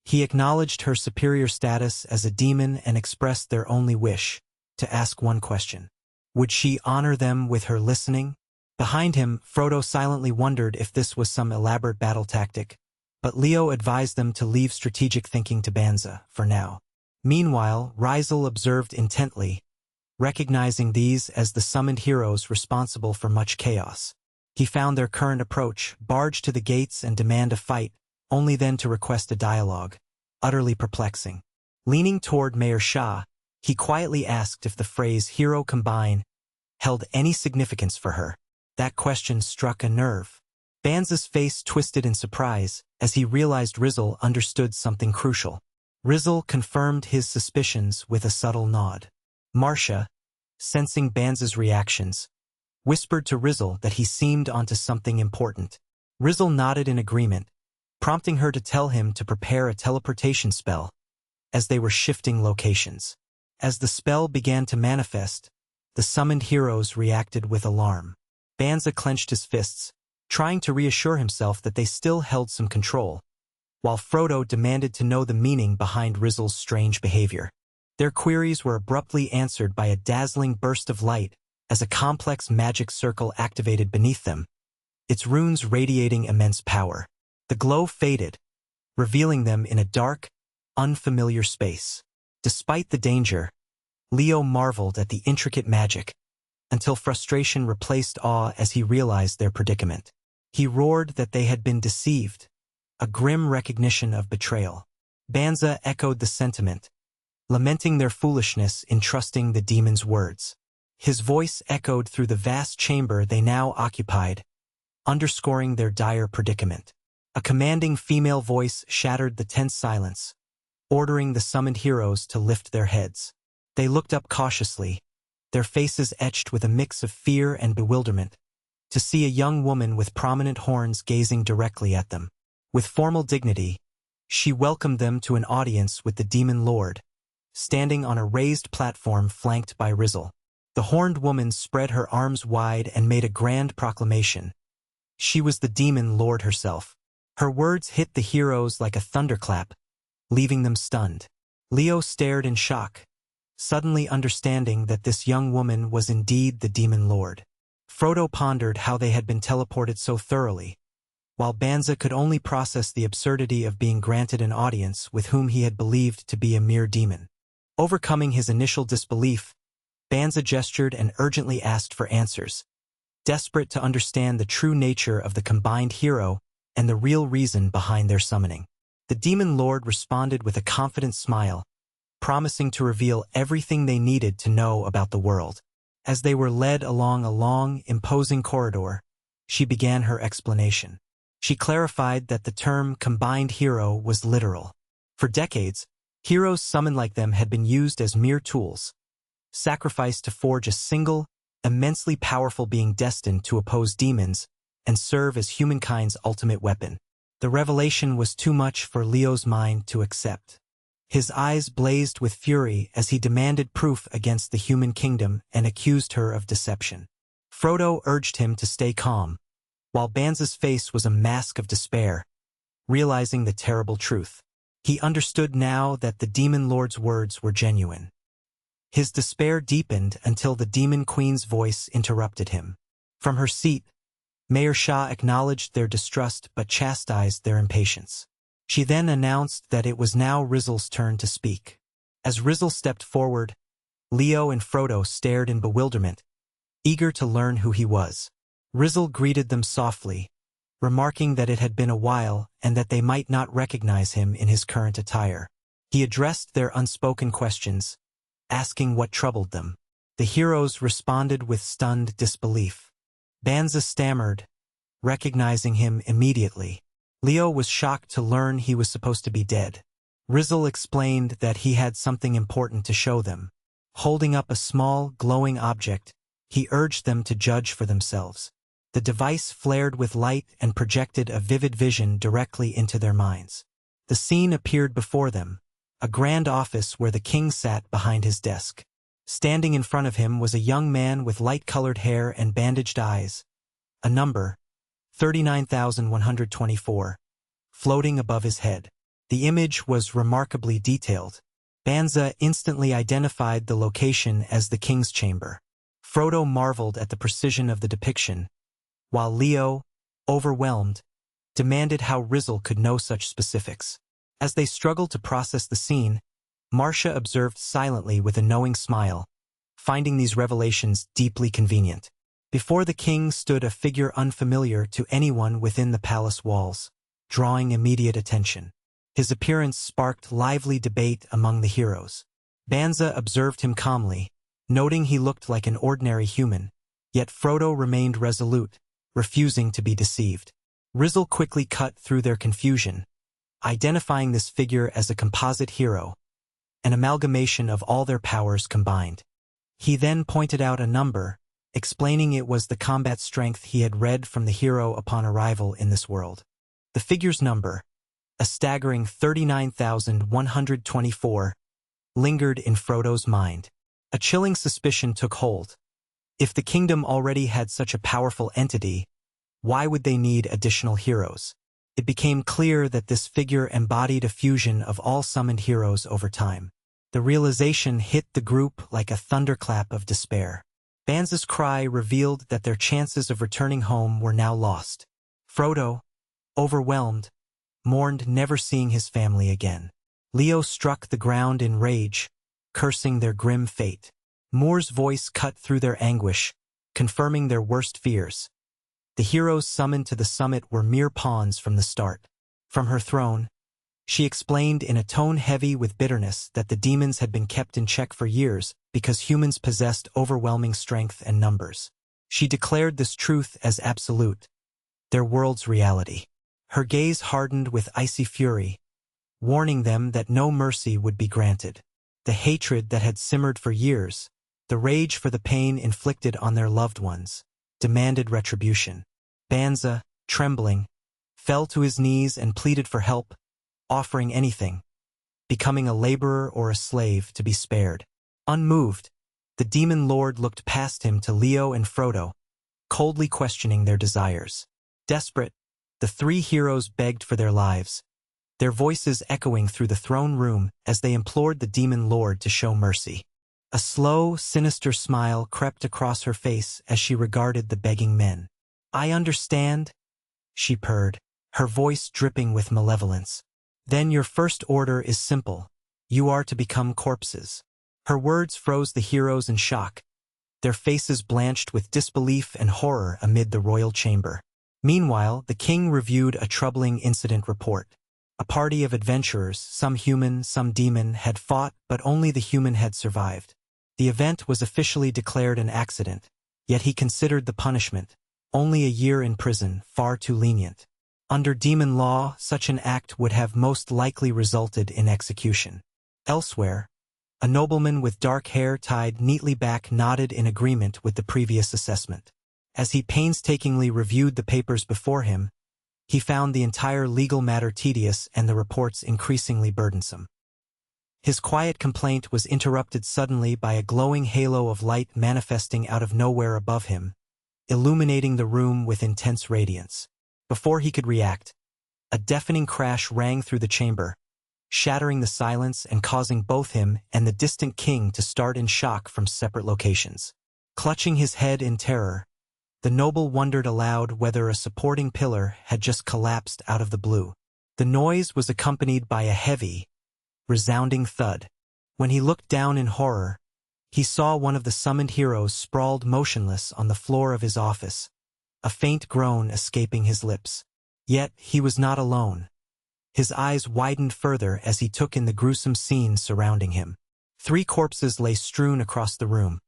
[SPEAKER 1] He acknowledged her superior status as a demon and expressed their only wish, to ask one question. Would she honor them with her listening? Behind him, Frodo silently wondered if this was some elaborate battle tactic, but Leo advised them to leave strategic thinking to Banza, for now. Meanwhile, Rizel observed intently, recognizing these as the summoned heroes responsible for much chaos. He found their current approach, barge to the gates and demand a fight, only then to request a dialogue, utterly perplexing. Leaning toward Mayor Shah, he quietly asked if the phrase hero combine held any significance for her. That question struck a nerve. Banza's face twisted in surprise as he realized Rizzle understood something crucial. Rizzle confirmed his suspicions with a subtle nod. Marcia, sensing Banza's reactions, whispered to Rizzle that he seemed onto something important. Rizzle nodded in agreement, prompting her to tell him to prepare a teleportation spell as they were shifting locations. As the spell began to manifest, the summoned heroes reacted with alarm. Banza clenched his fists, trying to reassure himself that they still held some control, while Frodo demanded to know the meaning behind Rizzle's strange behavior. Their queries were abruptly answered by a dazzling burst of light as a complex magic circle activated beneath them, its runes radiating immense power. The glow faded, revealing them in a dark, unfamiliar space. Despite the danger, Leo marveled at the intricate magic, until frustration replaced awe as he realized their predicament. He roared that they had been deceived, a grim recognition of betrayal. Banza echoed the sentiment, lamenting their foolishness in trusting the demon's words. His voice echoed through the vast chamber they now occupied, underscoring their dire predicament. A commanding female voice shattered the tense silence, ordering the summoned heroes to lift their heads. They looked up cautiously, their faces etched with a mix of fear and bewilderment, to see a young woman with prominent horns gazing directly at them. With formal dignity, she welcomed them to an audience with the demon lord, standing on a raised platform flanked by Rizzle. The horned woman spread her arms wide and made a grand proclamation. She was the demon lord herself. Her words hit the heroes like a thunderclap, leaving them stunned. Leo stared in shock, suddenly understanding that this young woman was indeed the demon lord. Frodo pondered how they had been teleported so thoroughly, while Banza could only process the absurdity of being granted an audience with whom he had believed to be a mere demon. Overcoming his initial disbelief, Banza gestured and urgently asked for answers, desperate to understand the true nature of the combined hero and the real reason behind their summoning. The demon lord responded with a confident smile, promising to reveal everything they needed to know about the world. As they were led along a long, imposing corridor, she began her explanation. She clarified that the term combined hero was literal. For decades, heroes summoned like them had been used as mere tools, sacrificed to forge a single, immensely powerful being destined to oppose demons and serve as humankind's ultimate weapon. The revelation was too much for Leo's mind to accept. His eyes blazed with fury as he demanded proof against the human kingdom and accused her of deception. Frodo urged him to stay calm, while Banza's face was a mask of despair, realizing the terrible truth. He understood now that the demon lord's words were genuine. His despair deepened until the demon queen's voice interrupted him. From her seat, Mayor Shah acknowledged their distrust but chastised their impatience. She then announced that it was now Rizzle's turn to speak. As Rizzle stepped forward, Leo and Frodo stared in bewilderment, eager to learn who he was. Rizzle greeted them softly, remarking that it had been a while and that they might not recognize him in his current attire. He addressed their unspoken questions, asking what troubled them. The heroes responded with stunned disbelief. Banza stammered, recognizing him immediately. Leo was shocked to learn he was supposed to be dead. Rizzle explained that he had something important to show them. Holding up a small, glowing object, he urged them to judge for themselves. The device flared with light and projected a vivid vision directly into their minds. The scene appeared before them, a grand office where the king sat behind his desk. Standing in front of him was a young man with light-colored hair and bandaged eyes, a number, 39,124, floating above his head. The image was remarkably detailed. Banza instantly identified the location as the king's chamber. Frodo marveled at the precision of the depiction, while Leo, overwhelmed, demanded how Rizzle could know such specifics. As they struggled to process the scene, Marcia observed silently with a knowing smile, finding these revelations deeply convenient. Before the king stood a figure unfamiliar to anyone within the palace walls, drawing immediate attention. His appearance sparked lively debate among the heroes. Banza observed him calmly, noting he looked like an ordinary human, yet Frodo remained resolute, refusing to be deceived. Rizzle quickly cut through their confusion, identifying this figure as a composite hero, an amalgamation of all their powers combined. He then pointed out a number, explaining it was the combat strength he had read from the hero upon arrival in this world. The figure's number, a staggering 39,124, lingered in Frodo's mind. A chilling suspicion took hold. If the kingdom already had such a powerful entity, why would they need additional heroes? It became clear that this figure embodied a fusion of all summoned heroes over time. The realization hit the group like a thunderclap of despair. Banza's cry revealed that their chances of returning home were now lost. Frodo, overwhelmed, mourned never seeing his family again. Leo struck the ground in rage, cursing their grim fate. Moor's voice cut through their anguish, confirming their worst fears. The heroes summoned to the summit were mere pawns from the start. From her throne, she explained in a tone heavy with bitterness that the demons had been kept in check for years because humans possessed overwhelming strength and numbers. She declared this truth as absolute, their world's reality. Her gaze hardened with icy fury, warning them that no mercy would be granted. The hatred that had simmered for years, the rage for the pain inflicted on their loved ones, demanded retribution. Banza, trembling, fell to his knees and pleaded for help, offering anything, becoming a laborer or a slave to be spared. Unmoved, the demon lord looked past him to Leo and Frodo, coldly questioning their desires. Desperate, the three heroes begged for their lives, their voices echoing through the throne room as they implored the demon lord to show mercy. A slow, sinister smile crept across her face as she regarded the begging men. "I understand," she purred, her voice dripping with malevolence. "Then your first order is simple. You are to become corpses." Her words froze the heroes in shock, their faces blanched with disbelief and horror amid the royal chamber. Meanwhile, the king reviewed a troubling incident report. A party of adventurers, some human, some demon, had fought, but only the human had survived. The event was officially declared an accident, yet he considered the punishment, only a year in prison, far too lenient. Under demon law, such an act would have most likely resulted in execution. Elsewhere, a nobleman with dark hair tied neatly back nodded in agreement with the previous assessment. As he painstakingly reviewed the papers before him, he found the entire legal matter tedious and the reports increasingly burdensome. His quiet complaint was interrupted suddenly by a glowing halo of light manifesting out of nowhere above him, illuminating the room with intense radiance. Before he could react, a deafening crash rang through the chamber, shattering the silence and causing both him and the distant king to start in shock from separate locations. Clutching his head in terror, the noble wondered aloud whether a supporting pillar had just collapsed out of the blue. The noise was accompanied by a heavy, resounding thud. When he looked down in horror, he saw one of the summoned heroes sprawled motionless on the floor of his office, a faint groan escaping his lips. Yet he was not alone. His eyes widened further as he took in the gruesome scene surrounding him. 3 corpses lay strewn across the room,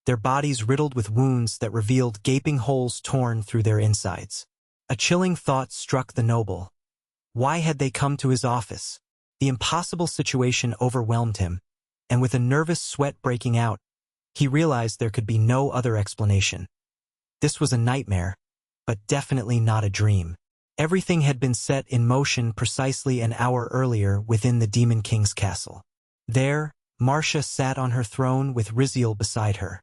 [SPEAKER 1] their bodies riddled with wounds that revealed gaping holes torn through their insides. A chilling thought struck the noble. Why had they come to his office? The impossible situation overwhelmed him, and with a nervous sweat breaking out, he realized there could be no other explanation. This was a nightmare, but definitely not a dream. Everything had been set in motion precisely an hour earlier within the Demon King's castle. There, Marcia sat on her throne with Riziel beside her,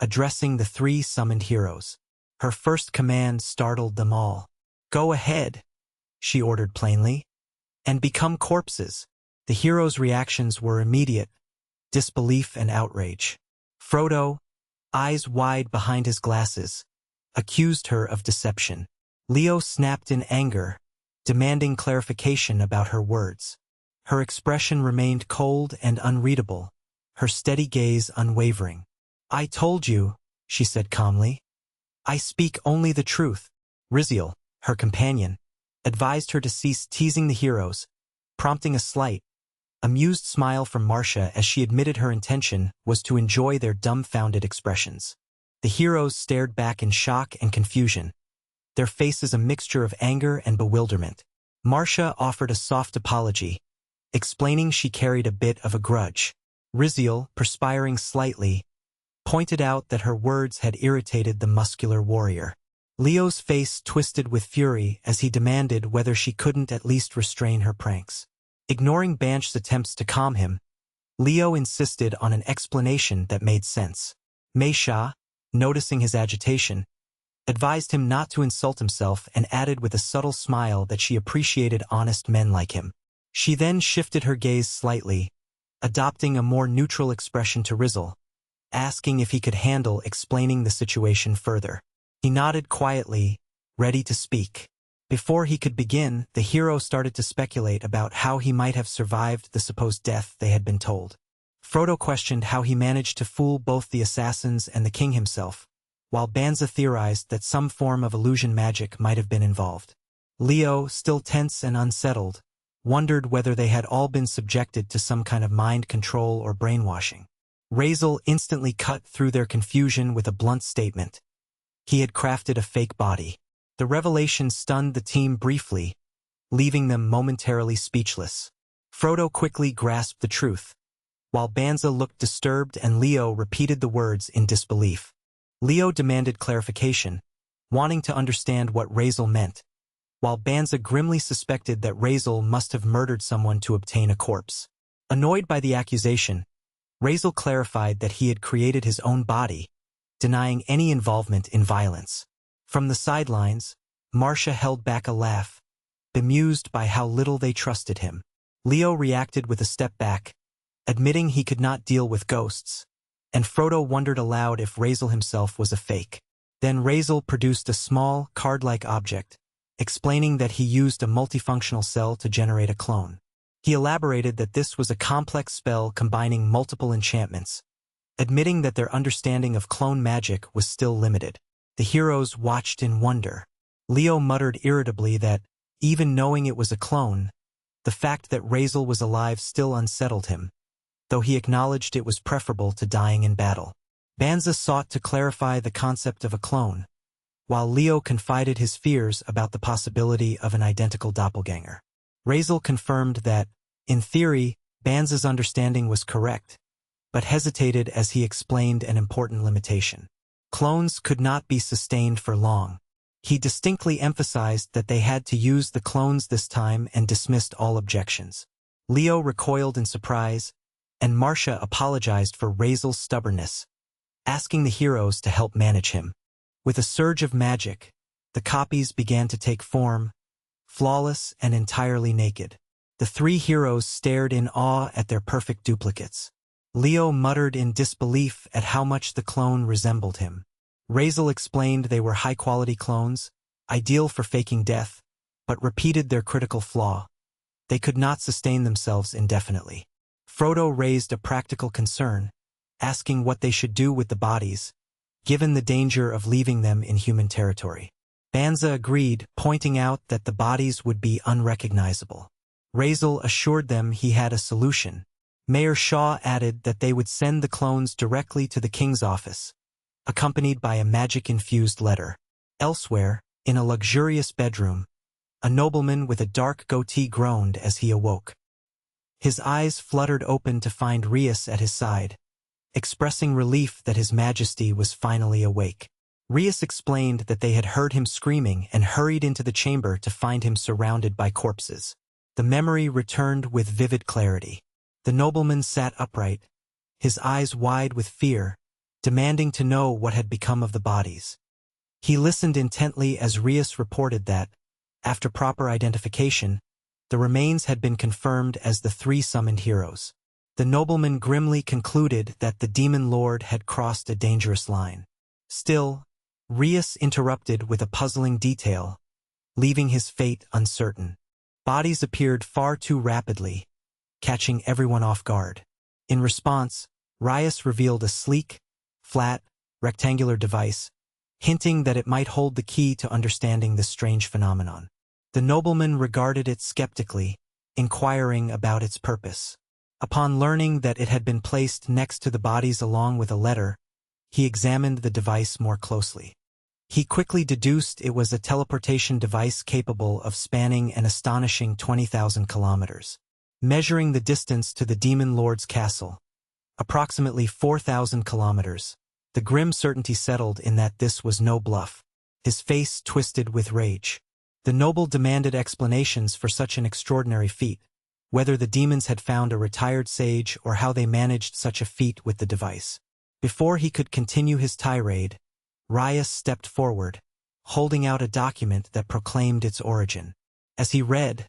[SPEAKER 1] addressing the 3 summoned heroes. Her first command startled them all. "Go ahead," she ordered plainly, "and become corpses." The heroes' reactions were immediate, disbelief and outrage. Frodo, eyes wide behind his glasses, accused her of deception. Leo snapped in anger, demanding clarification about her words. Her expression remained cold and unreadable, her steady gaze unwavering. "I told you," she said calmly. "I speak only the truth." Riziel, her companion, advised her to cease teasing the heroes, prompting a slight, amused smile from Marcia as she admitted her intention was to enjoy their dumbfounded expressions. The heroes stared back in shock and confusion, their faces a mixture of anger and bewilderment. Marcia offered a soft apology, explaining she carried a bit of a grudge. Riziel, perspiring slightly, pointed out that her words had irritated the muscular warrior. Leo's face twisted with fury as he demanded whether she couldn't at least restrain her pranks. Ignoring Bansh's attempts to calm him, Leo insisted on an explanation that made sense. Meisha, noticing his agitation, advised him not to insult himself and added with a subtle smile that she appreciated honest men like him. She then shifted her gaze slightly, adopting a more neutral expression to Riziel, asking if he could handle explaining the situation further. He nodded quietly, ready to speak. Before he could begin, the hero started to speculate about how he might have survived the supposed death they had been told. Frodo questioned how he managed to fool both the assassins and the king himself, while Banza theorized that some form of illusion magic might have been involved. Leo, still tense and unsettled, wondered whether they had all been subjected to some kind of mind control or brainwashing. Razel instantly cut through their confusion with a blunt statement. He had crafted a fake body. The revelation stunned the team briefly, leaving them momentarily speechless. Frodo quickly grasped the truth, while Banza looked disturbed and Leo repeated the words in disbelief. Leo demanded clarification, wanting to understand what Razel meant, while Banza grimly suspected that Razel must have murdered someone to obtain a corpse. Annoyed by the accusation, Razel clarified that he had created his own body, denying any involvement in violence. From the sidelines, Marcia held back a laugh, bemused by how little they trusted him. Leo reacted with a step back, admitting he could not deal with ghosts, and Frodo wondered aloud if Razel himself was a fake. Then Razel produced a small, card-like object, explaining that he used a multifunctional cell to generate a clone. He elaborated that this was a complex spell combining multiple enchantments, admitting that their understanding of clone magic was still limited. The heroes watched in wonder. Leo muttered irritably that, even knowing it was a clone, the fact that Razel was alive still unsettled him, though he acknowledged it was preferable to dying in battle. Banza sought to clarify the concept of a clone, while Leo confided his fears about the possibility of an identical doppelganger. Razel confirmed that, in theory, Banza's understanding was correct, but hesitated as he explained an important limitation. Clones could not be sustained for long. He distinctly emphasized that they had to use the clones this time and dismissed all objections. Leo recoiled in surprise, and Marcia apologized for Razel's stubbornness, asking the heroes to help manage him. With a surge of magic, the copies began to take form, flawless and entirely naked. The three heroes stared in awe at their perfect duplicates. Leo muttered in disbelief at how much the clone resembled him. Razel explained they were high-quality clones, ideal for faking death, but repeated their critical flaw. They could not sustain themselves indefinitely. Frodo raised a practical concern, asking what they should do with the bodies, given the danger of leaving them in human territory. Banza agreed, pointing out that the bodies would be unrecognizable. Razel assured them he had a solution. Mayor Shaw added that they would send the clones directly to the king's office, accompanied by a magic-infused letter. Elsewhere, in a luxurious bedroom, a nobleman with a dark goatee groaned as he awoke. His eyes fluttered open to find Rias at his side, expressing relief that His Majesty was finally awake. Rias explained that they had heard him screaming and hurried into the chamber to find him surrounded by corpses. The memory returned with vivid clarity. The nobleman sat upright, his eyes wide with fear, demanding to know what had become of the bodies. He listened intently as Rias reported that, after proper identification, the remains had been confirmed as the three summoned heroes. The nobleman grimly concluded that the demon lord had crossed a dangerous line. Still, Rias interrupted with a puzzling detail, leaving his fate uncertain. Bodies appeared far too rapidly, catching everyone off guard. In response, Rias revealed a sleek, flat, rectangular device, hinting that it might hold the key to understanding this strange phenomenon. The nobleman regarded it skeptically, inquiring about its purpose. Upon learning that it had been placed next to the bodies along with a letter, he examined the device more closely. He quickly deduced it was a teleportation device capable of spanning an astonishing 20,000 kilometers. Measuring the distance to the Demon Lord's castle, approximately 4,000 kilometers, the grim certainty settled in that this was no bluff. His face twisted with rage. The noble demanded explanations for such an extraordinary feat, whether the demons had found a retired sage or how they managed such a feat with the device. Before he could continue his tirade, Rias stepped forward, holding out a document that proclaimed its origin. As he read,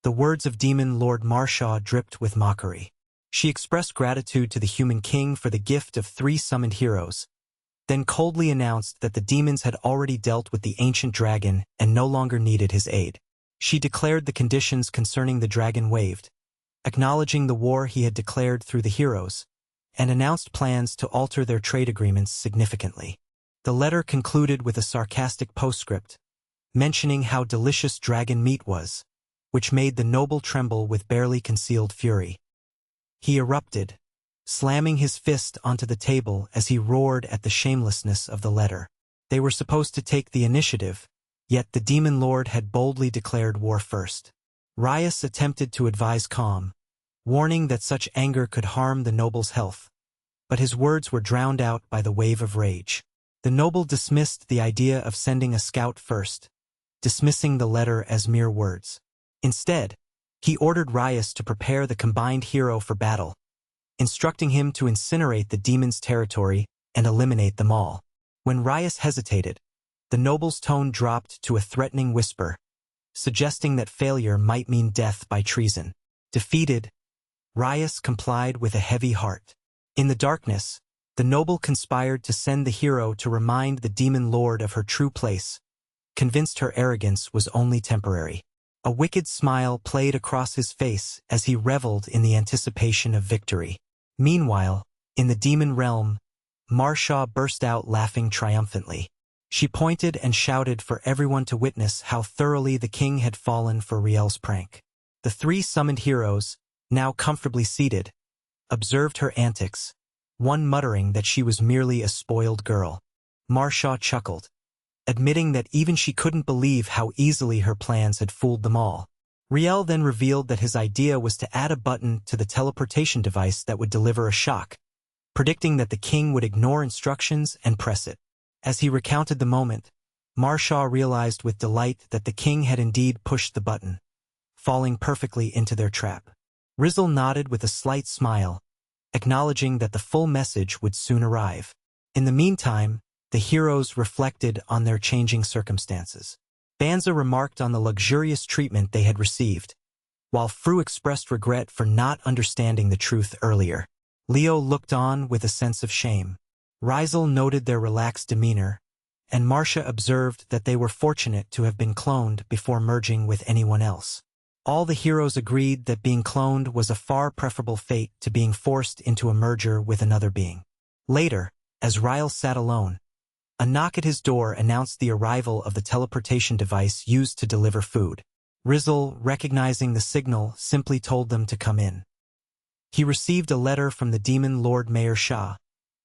[SPEAKER 1] the words of Demon Lord Marshaw dripped with mockery. She expressed gratitude to the human king for the gift of 3 summoned heroes, then coldly announced that the demons had already dealt with the ancient dragon and no longer needed his aid. She declared the conditions concerning the dragon waived, acknowledging the war he had declared through the heroes, and announced plans to alter their trade agreements significantly. The letter concluded with a sarcastic postscript, mentioning how delicious dragon meat was, which made the noble tremble with barely concealed fury. He erupted, slamming his fist onto the table as he roared at the shamelessness of the letter. They were supposed to take the initiative, yet the demon lord had boldly declared war first. Rias attempted to advise calm, warning that such anger could harm the noble's health, but his words were drowned out by the wave of rage. The noble dismissed the idea of sending a scout first, dismissing the letter as mere words. Instead, he ordered Rias to prepare the combined hero for battle, instructing him to incinerate the demon's territory and eliminate them all. When Rias hesitated, the noble's tone dropped to a threatening whisper, suggesting that failure might mean death by treason. Defeated, Rias complied with a heavy heart. In the darkness, the noble conspired to send the hero to remind the demon lord of her true place, convinced her arrogance was only temporary. A wicked smile played across his face as he reveled in the anticipation of victory. Meanwhile, in the demon realm, Marsha burst out laughing triumphantly. She pointed and shouted for everyone to witness how thoroughly the king had fallen for Riel's prank. The three summoned heroes, now comfortably seated, observed her antics, one muttering that she was merely a spoiled girl. Marsha chuckled, admitting that even she couldn't believe how easily her plans had fooled them all. Riel then revealed that his idea was to add a button to the teleportation device that would deliver a shock, predicting that the king would ignore instructions and press it. As he recounted the moment, Marsha realized with delight that the king had indeed pushed the button, falling perfectly into their trap. Rizzle nodded with a slight smile, acknowledging that the full message would soon arrive. In the meantime, the heroes reflected on their changing circumstances. Banza remarked on the luxurious treatment they had received, while Fru expressed regret for not understanding the truth earlier. Leo looked on with a sense of shame. Rizel noted their relaxed demeanor, and Marcia observed that they were fortunate to have been cloned before merging with anyone else. All the heroes agreed that being cloned was a far preferable fate to being forced into a merger with another being. Later, as Ryle sat alone, a knock at his door announced the arrival of the teleportation device used to deliver food. Rizzle, recognizing the signal, simply told them to come in. He received a letter from the demon Lord Mayor Shah,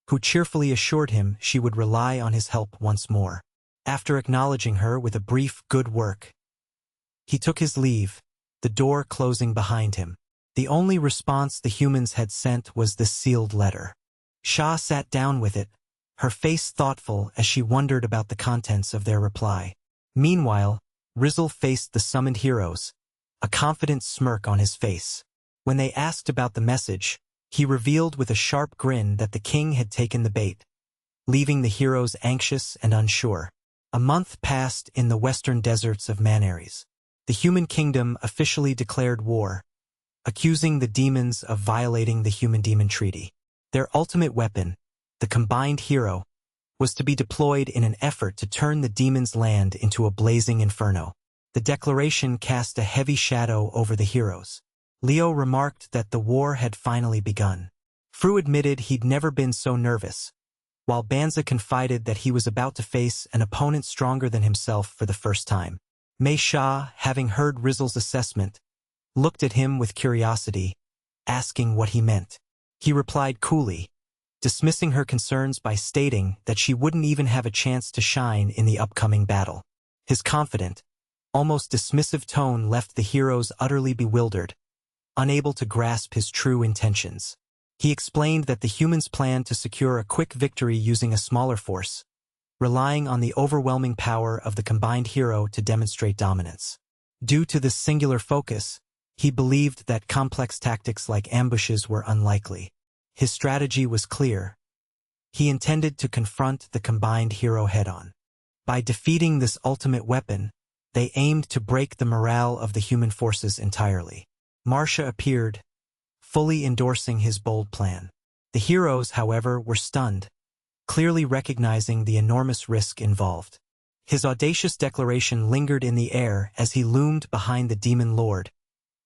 [SPEAKER 1] who cheerfully assured him she would rely on his help once more. After acknowledging her with a brief good work, he took his leave, the door closing behind him. The only response the humans had sent was this sealed letter. Shah sat down with it, her face thoughtful as she wondered about the contents of their reply. Meanwhile, Rizzle faced the summoned heroes, a confident smirk on his face. When they asked about the message, he revealed with a sharp grin that the king had taken the bait, leaving the heroes anxious and unsure. A month passed in the western deserts of Manares. The human kingdom officially declared war, accusing the demons of violating the human-demon treaty. Their ultimate weapon, the combined hero, was to be deployed in an effort to turn the demons' land into a blazing inferno. The declaration cast a heavy shadow over the heroes. Leo remarked that the war had finally begun. Fru admitted he'd never been so nervous, while Banza confided that he was about to face an opponent stronger than himself for the first time. Mei Shah, having heard Rizzle's assessment, looked at him with curiosity, asking what he meant. He replied coolly, dismissing her concerns by stating that she wouldn't even have a chance to shine in the upcoming battle. His confident, almost dismissive tone left the heroes utterly bewildered, unable to grasp his true intentions. He explained that the humans planned to secure a quick victory using a smaller force, relying on the overwhelming power of the combined hero to demonstrate dominance. Due to this singular focus, he believed that complex tactics like ambushes were unlikely. His strategy was clear. He intended to confront the combined hero head-on. By defeating this ultimate weapon, they aimed to break the morale of the human forces entirely. Marcia appeared, fully endorsing his bold plan. The heroes, however, were stunned, clearly recognizing the enormous risk involved. His audacious declaration lingered in the air as he loomed behind the demon lord,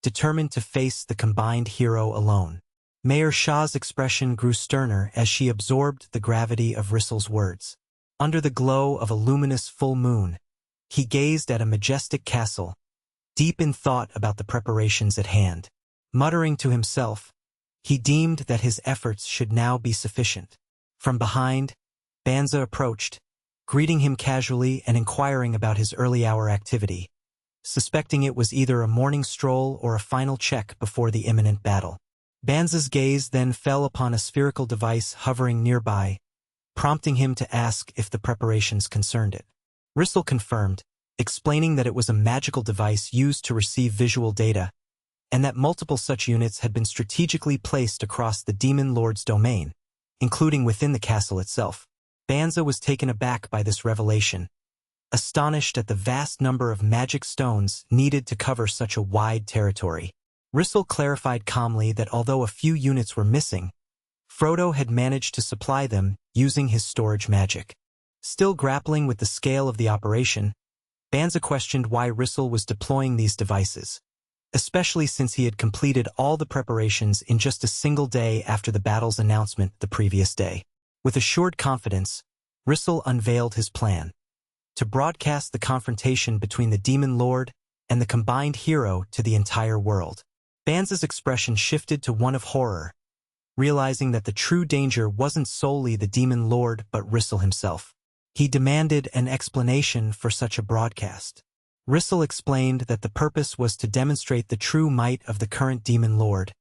[SPEAKER 1] determined to face the combined hero alone. Mayor Shah's expression grew sterner as she absorbed the gravity of Rizzle's words. Under the glow of a luminous full moon, he gazed at a majestic castle, deep in thought about the preparations at hand. Muttering to himself, he deemed that his efforts should now be sufficient. From behind, Banza approached, greeting him casually and inquiring about his early-hour activity, suspecting it was either a morning stroll or a final check before the imminent battle. Banza's gaze then fell upon a spherical device hovering nearby, prompting him to ask if the preparations concerned it. Rissel confirmed, explaining that it was a magical device used to receive visual data, and that multiple such units had been strategically placed across the Demon Lord's domain, including within the castle itself. Banza was taken aback by this revelation, astonished at the vast number of magic stones needed to cover such a wide territory. Rissel clarified calmly that although a few units were missing, Frodo had managed to supply them using his storage magic. Still grappling with the scale of the operation, Banza questioned why Rissel was deploying these devices, especially since he had completed all the preparations in just a single day after the battle's announcement the previous day. With assured confidence, Rissel unveiled his plan: to broadcast the confrontation between the Demon Lord and the combined hero to the entire world. Banza's expression shifted to one of horror, realizing that the true danger wasn't solely the Demon Lord but Rissel himself. He demanded an explanation for such a broadcast. Rissel explained that the purpose was to demonstrate the true might of the current Demon Lord,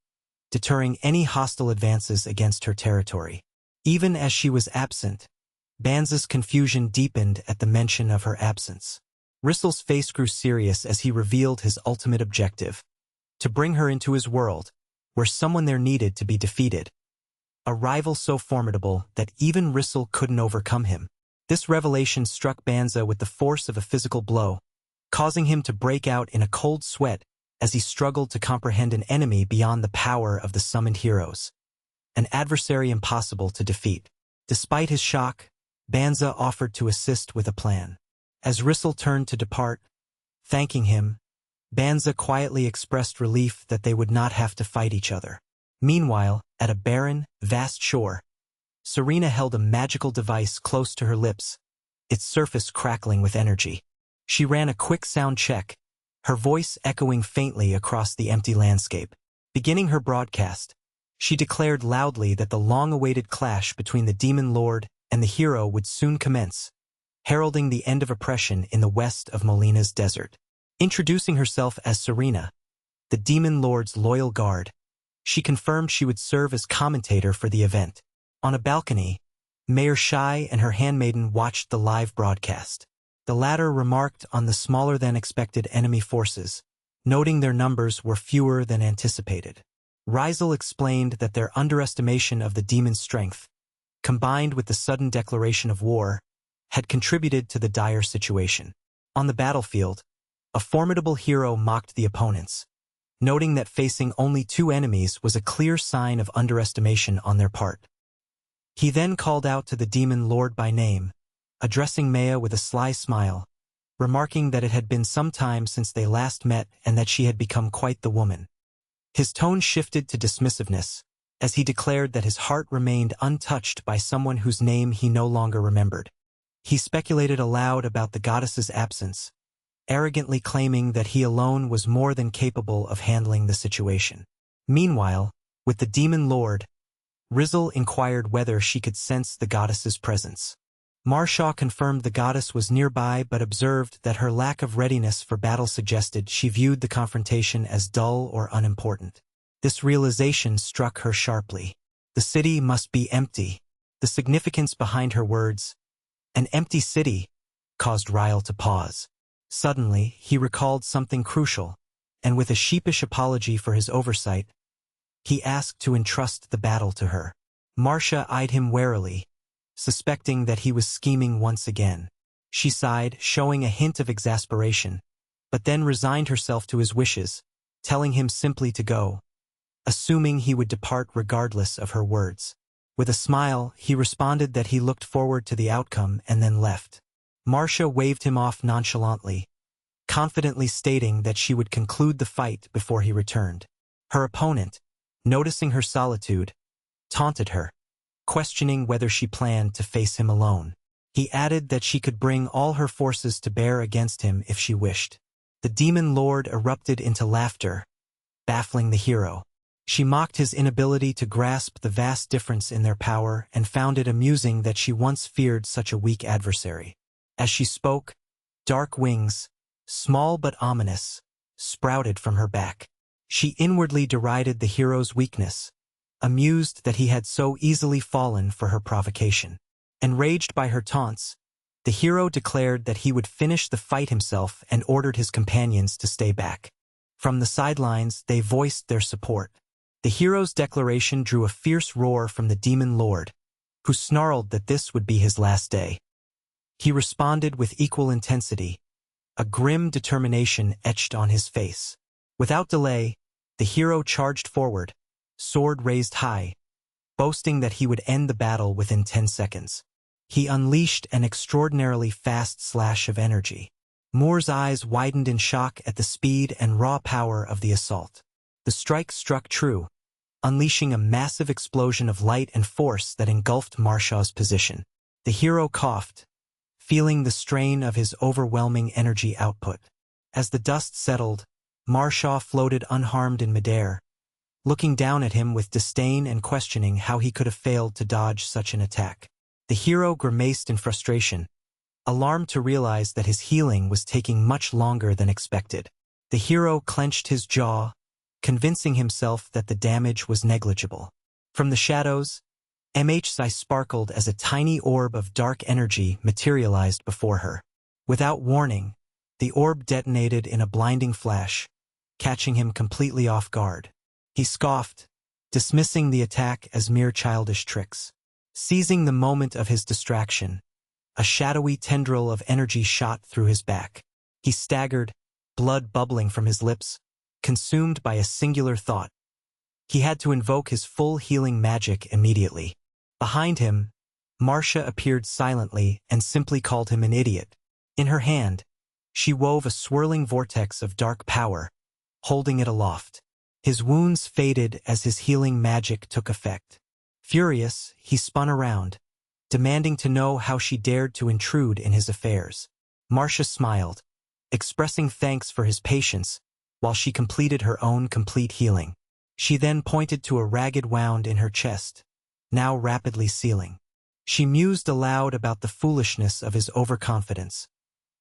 [SPEAKER 1] deterring any hostile advances against her territory. Even as she was absent, Banza's confusion deepened at the mention of her absence. Rissel's face grew serious as he revealed his ultimate objective: to bring her into his world, where someone there needed to be defeated. A rival so formidable that even Rissel couldn't overcome him. This revelation struck Banza with the force of a physical blow, causing him to break out in a cold sweat as he struggled to comprehend an enemy beyond the power of the summoned heroes, an adversary impossible to defeat. Despite his shock, Banza offered to assist with a plan. As Rissel turned to depart, thanking him, Banza quietly expressed relief that they would not have to fight each other. Meanwhile, at a barren, vast shore, Serena held a magical device close to her lips, its surface crackling with energy. She ran a quick sound check, her voice echoing faintly across the empty landscape. Beginning her broadcast, she declared loudly that the long-awaited clash between the Demon Lord and the hero would soon commence, heralding the end of oppression in the west of Molina's desert. Introducing herself as Serena, the Demon Lord's loyal guard, she confirmed she would serve as commentator for the event. On a balcony, Mayor Shai and her handmaiden watched the live broadcast. The latter remarked on the smaller-than-expected enemy forces, noting their numbers were fewer than anticipated. Rysel explained that their underestimation of the demon's strength, combined with the sudden declaration of war, had contributed to the dire situation. On the battlefield, a formidable hero mocked the opponents, noting that facing only 2 enemies was a clear sign of underestimation on their part. He then called out to the Demon Lord by name, addressing Maya with a sly smile, remarking that it had been some time since they last met and that she had become quite the woman. His tone shifted to dismissiveness, as he declared that his heart remained untouched by someone whose name he no longer remembered. He speculated aloud about the goddess's absence, arrogantly claiming that he alone was more than capable of handling the situation. Meanwhile, with the Demon Lord, Rissel inquired whether she could sense the goddess's presence. Marshaw confirmed the goddess was nearby but observed that her lack of readiness for battle suggested she viewed the confrontation as dull or unimportant. This realization struck her sharply. The city must be empty. The significance behind her words, "an empty city," caused Ryle to pause. Suddenly, he recalled something crucial, and with a sheepish apology for his oversight, he asked to entrust the battle to her. Marcia eyed him warily, suspecting that he was scheming once again. She sighed, showing a hint of exasperation, but then resigned herself to his wishes, telling him simply to go, assuming he would depart regardless of her words. With a smile, he responded that he looked forward to the outcome and then left. Marcia waved him off nonchalantly, confidently stating that she would conclude the fight before he returned. Her opponent, noticing her solitude, taunted her, questioning whether she planned to face him alone. He added that she could bring all her forces to bear against him if she wished. The demon lord erupted into laughter, baffling the hero. She mocked his inability to grasp the vast difference in their power and found it amusing that she once feared such a weak adversary. As she spoke, dark wings, small but ominous, sprouted from her back. She inwardly derided the hero's weakness, amused that he had so easily fallen for her provocation. Enraged by her taunts, the hero declared that he would finish the fight himself and ordered his companions to stay back. From the sidelines, they voiced their support. The hero's declaration drew a fierce roar from the demon lord, who snarled that this would be his last day. He responded with equal intensity, a grim determination etched on his face. Without delay, the hero charged forward, sword raised high, boasting that he would end the battle within 10 seconds. He unleashed an extraordinarily fast slash of energy. Moore's eyes widened in shock at the speed and raw power of the assault. The strike struck true, unleashing a massive explosion of light and force that engulfed Marshaw's position. The hero coughed, feeling the strain of his overwhelming energy output. As the dust settled, Marshaw floated unharmed in midair, looking down at him with disdain and questioning how he could have failed to dodge such an attack. The hero grimaced in frustration, alarmed to realize that his healing was taking much longer than expected. The hero clenched his jaw, convincing himself that the damage was negligible. From the shadows, MHI sparkled as a tiny orb of dark energy materialized before her. Without warning, the orb detonated in a blinding flash, catching him completely off guard. He scoffed, dismissing the attack as mere childish tricks. Seizing the moment of his distraction, a shadowy tendril of energy shot through his back. He staggered, blood bubbling from his lips, consumed by a singular thought. He had to invoke his full healing magic immediately. Behind him, Marcia appeared silently and simply called him an idiot. In her hand, she wove a swirling vortex of dark power, holding it aloft. His wounds faded as his healing magic took effect. Furious, he spun around, demanding to know how she dared to intrude in his affairs. Marcia smiled, expressing thanks for his patience, while she completed her own complete healing. She then pointed to a ragged wound in her chest, now rapidly sealing. She mused aloud about the foolishness of his overconfidence,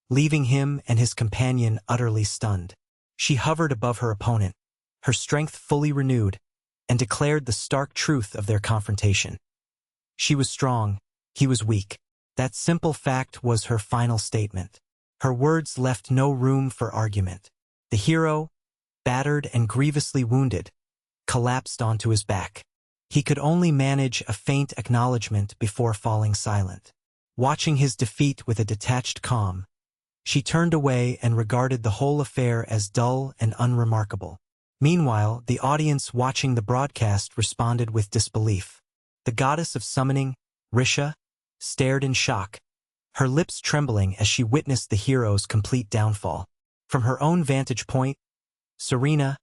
[SPEAKER 1] leaving him and his companion utterly stunned. She hovered above her opponent, her strength fully renewed, and declared the stark truth of their confrontation. She was strong, he was weak. That simple fact was her final statement. Her words left no room for argument. The hero, battered and grievously wounded, collapsed onto his back. He could only manage a faint acknowledgement before falling silent. Watching his defeat with a detached calm, she turned away and regarded the whole affair as dull and unremarkable. Meanwhile, the audience watching the broadcast responded with disbelief. The goddess of summoning, Risha, stared in shock, her lips trembling as she witnessed the hero's complete downfall. From her own vantage point, Serena,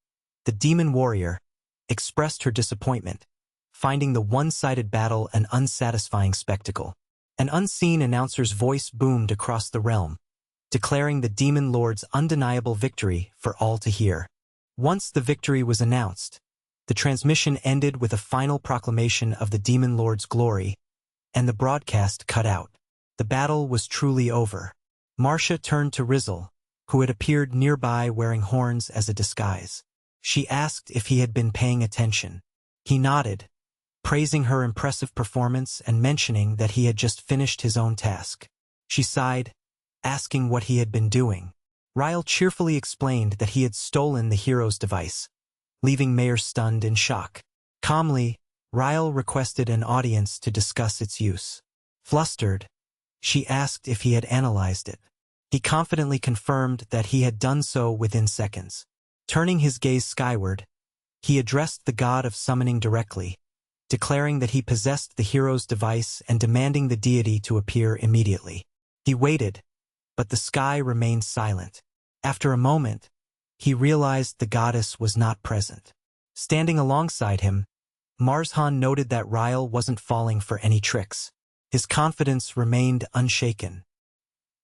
[SPEAKER 1] the demon warrior, expressed her disappointment, finding the one-sided battle an unsatisfying spectacle. An unseen announcer's voice boomed across the realm, declaring the demon lord's undeniable victory for all to hear. Once the victory was announced, the transmission ended with a final proclamation of the demon lord's glory, and the broadcast cut out. The battle was truly over. Marcia turned to Rizzle, who had appeared nearby wearing horns as a disguise. She asked if he had been paying attention. He nodded, praising her impressive performance and mentioning that he had just finished his own task. She sighed, asking what he had been doing. Ryle cheerfully explained that he had stolen the hero's device, leaving Mayer stunned in shock. Calmly, Ryle requested an audience to discuss its use. Flustered, she asked if he had analyzed it. He confidently confirmed that he had done so within seconds. Turning his gaze skyward, he addressed the god of summoning directly, declaring that he possessed the hero's device and demanding the deity to appear immediately. He waited, but the sky remained silent. After a moment, he realized the goddess was not present. Standing alongside him, Marshan noted that Ryle wasn't falling for any tricks. His confidence remained unshaken.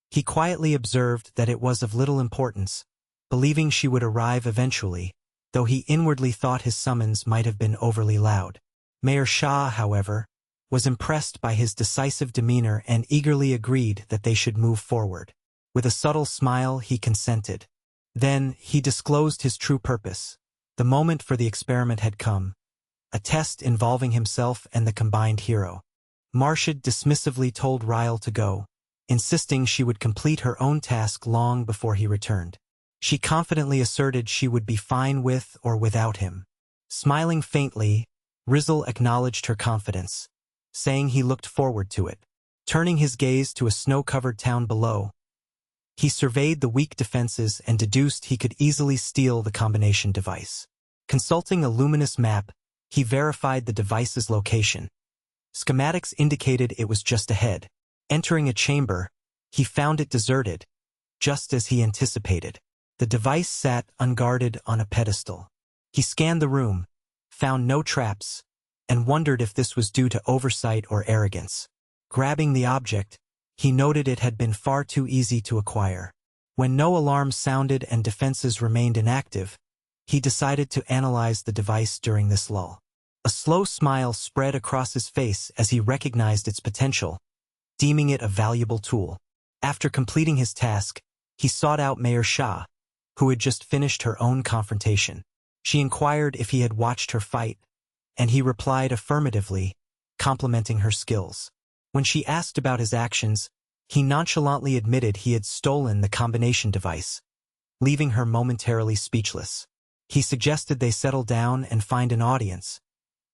[SPEAKER 1] He quietly observed that it was of little importance, believing she would arrive eventually, though he inwardly thought his summons might have been overly loud. Mayor Shah, however, was impressed by his decisive demeanor and eagerly agreed that they should move forward. With a subtle smile, he consented. Then, he disclosed his true purpose. The moment for the experiment had come, a test involving himself and the combined hero. Marcia dismissively told Ryle to go, insisting she would complete her own task long before he returned. She confidently asserted she would be fine with or without him. Smiling faintly, Rizzle acknowledged her confidence, saying he looked forward to it. Turning his gaze to a snow-covered town below, he surveyed the weak defenses and deduced he could easily steal the combination device. Consulting a luminous map, he verified the device's location. Schematics indicated it was just ahead. Entering a chamber, he found it deserted, just as he anticipated. The device sat unguarded on a pedestal. He scanned the room, found no traps, and wondered if this was due to oversight or arrogance. Grabbing the object, he noted it had been far too easy to acquire. When no alarms sounded and defenses remained inactive, he decided to analyze the device during this lull. A slow smile spread across his face as he recognized its potential, deeming it a valuable tool. After completing his task, he sought out Mayor Shah, who had just finished her own confrontation. She inquired if he had watched her fight, and he replied affirmatively, complimenting her skills. When she asked about his actions, he nonchalantly admitted he had stolen the combination device, leaving her momentarily speechless. He suggested they settle down and find an audience,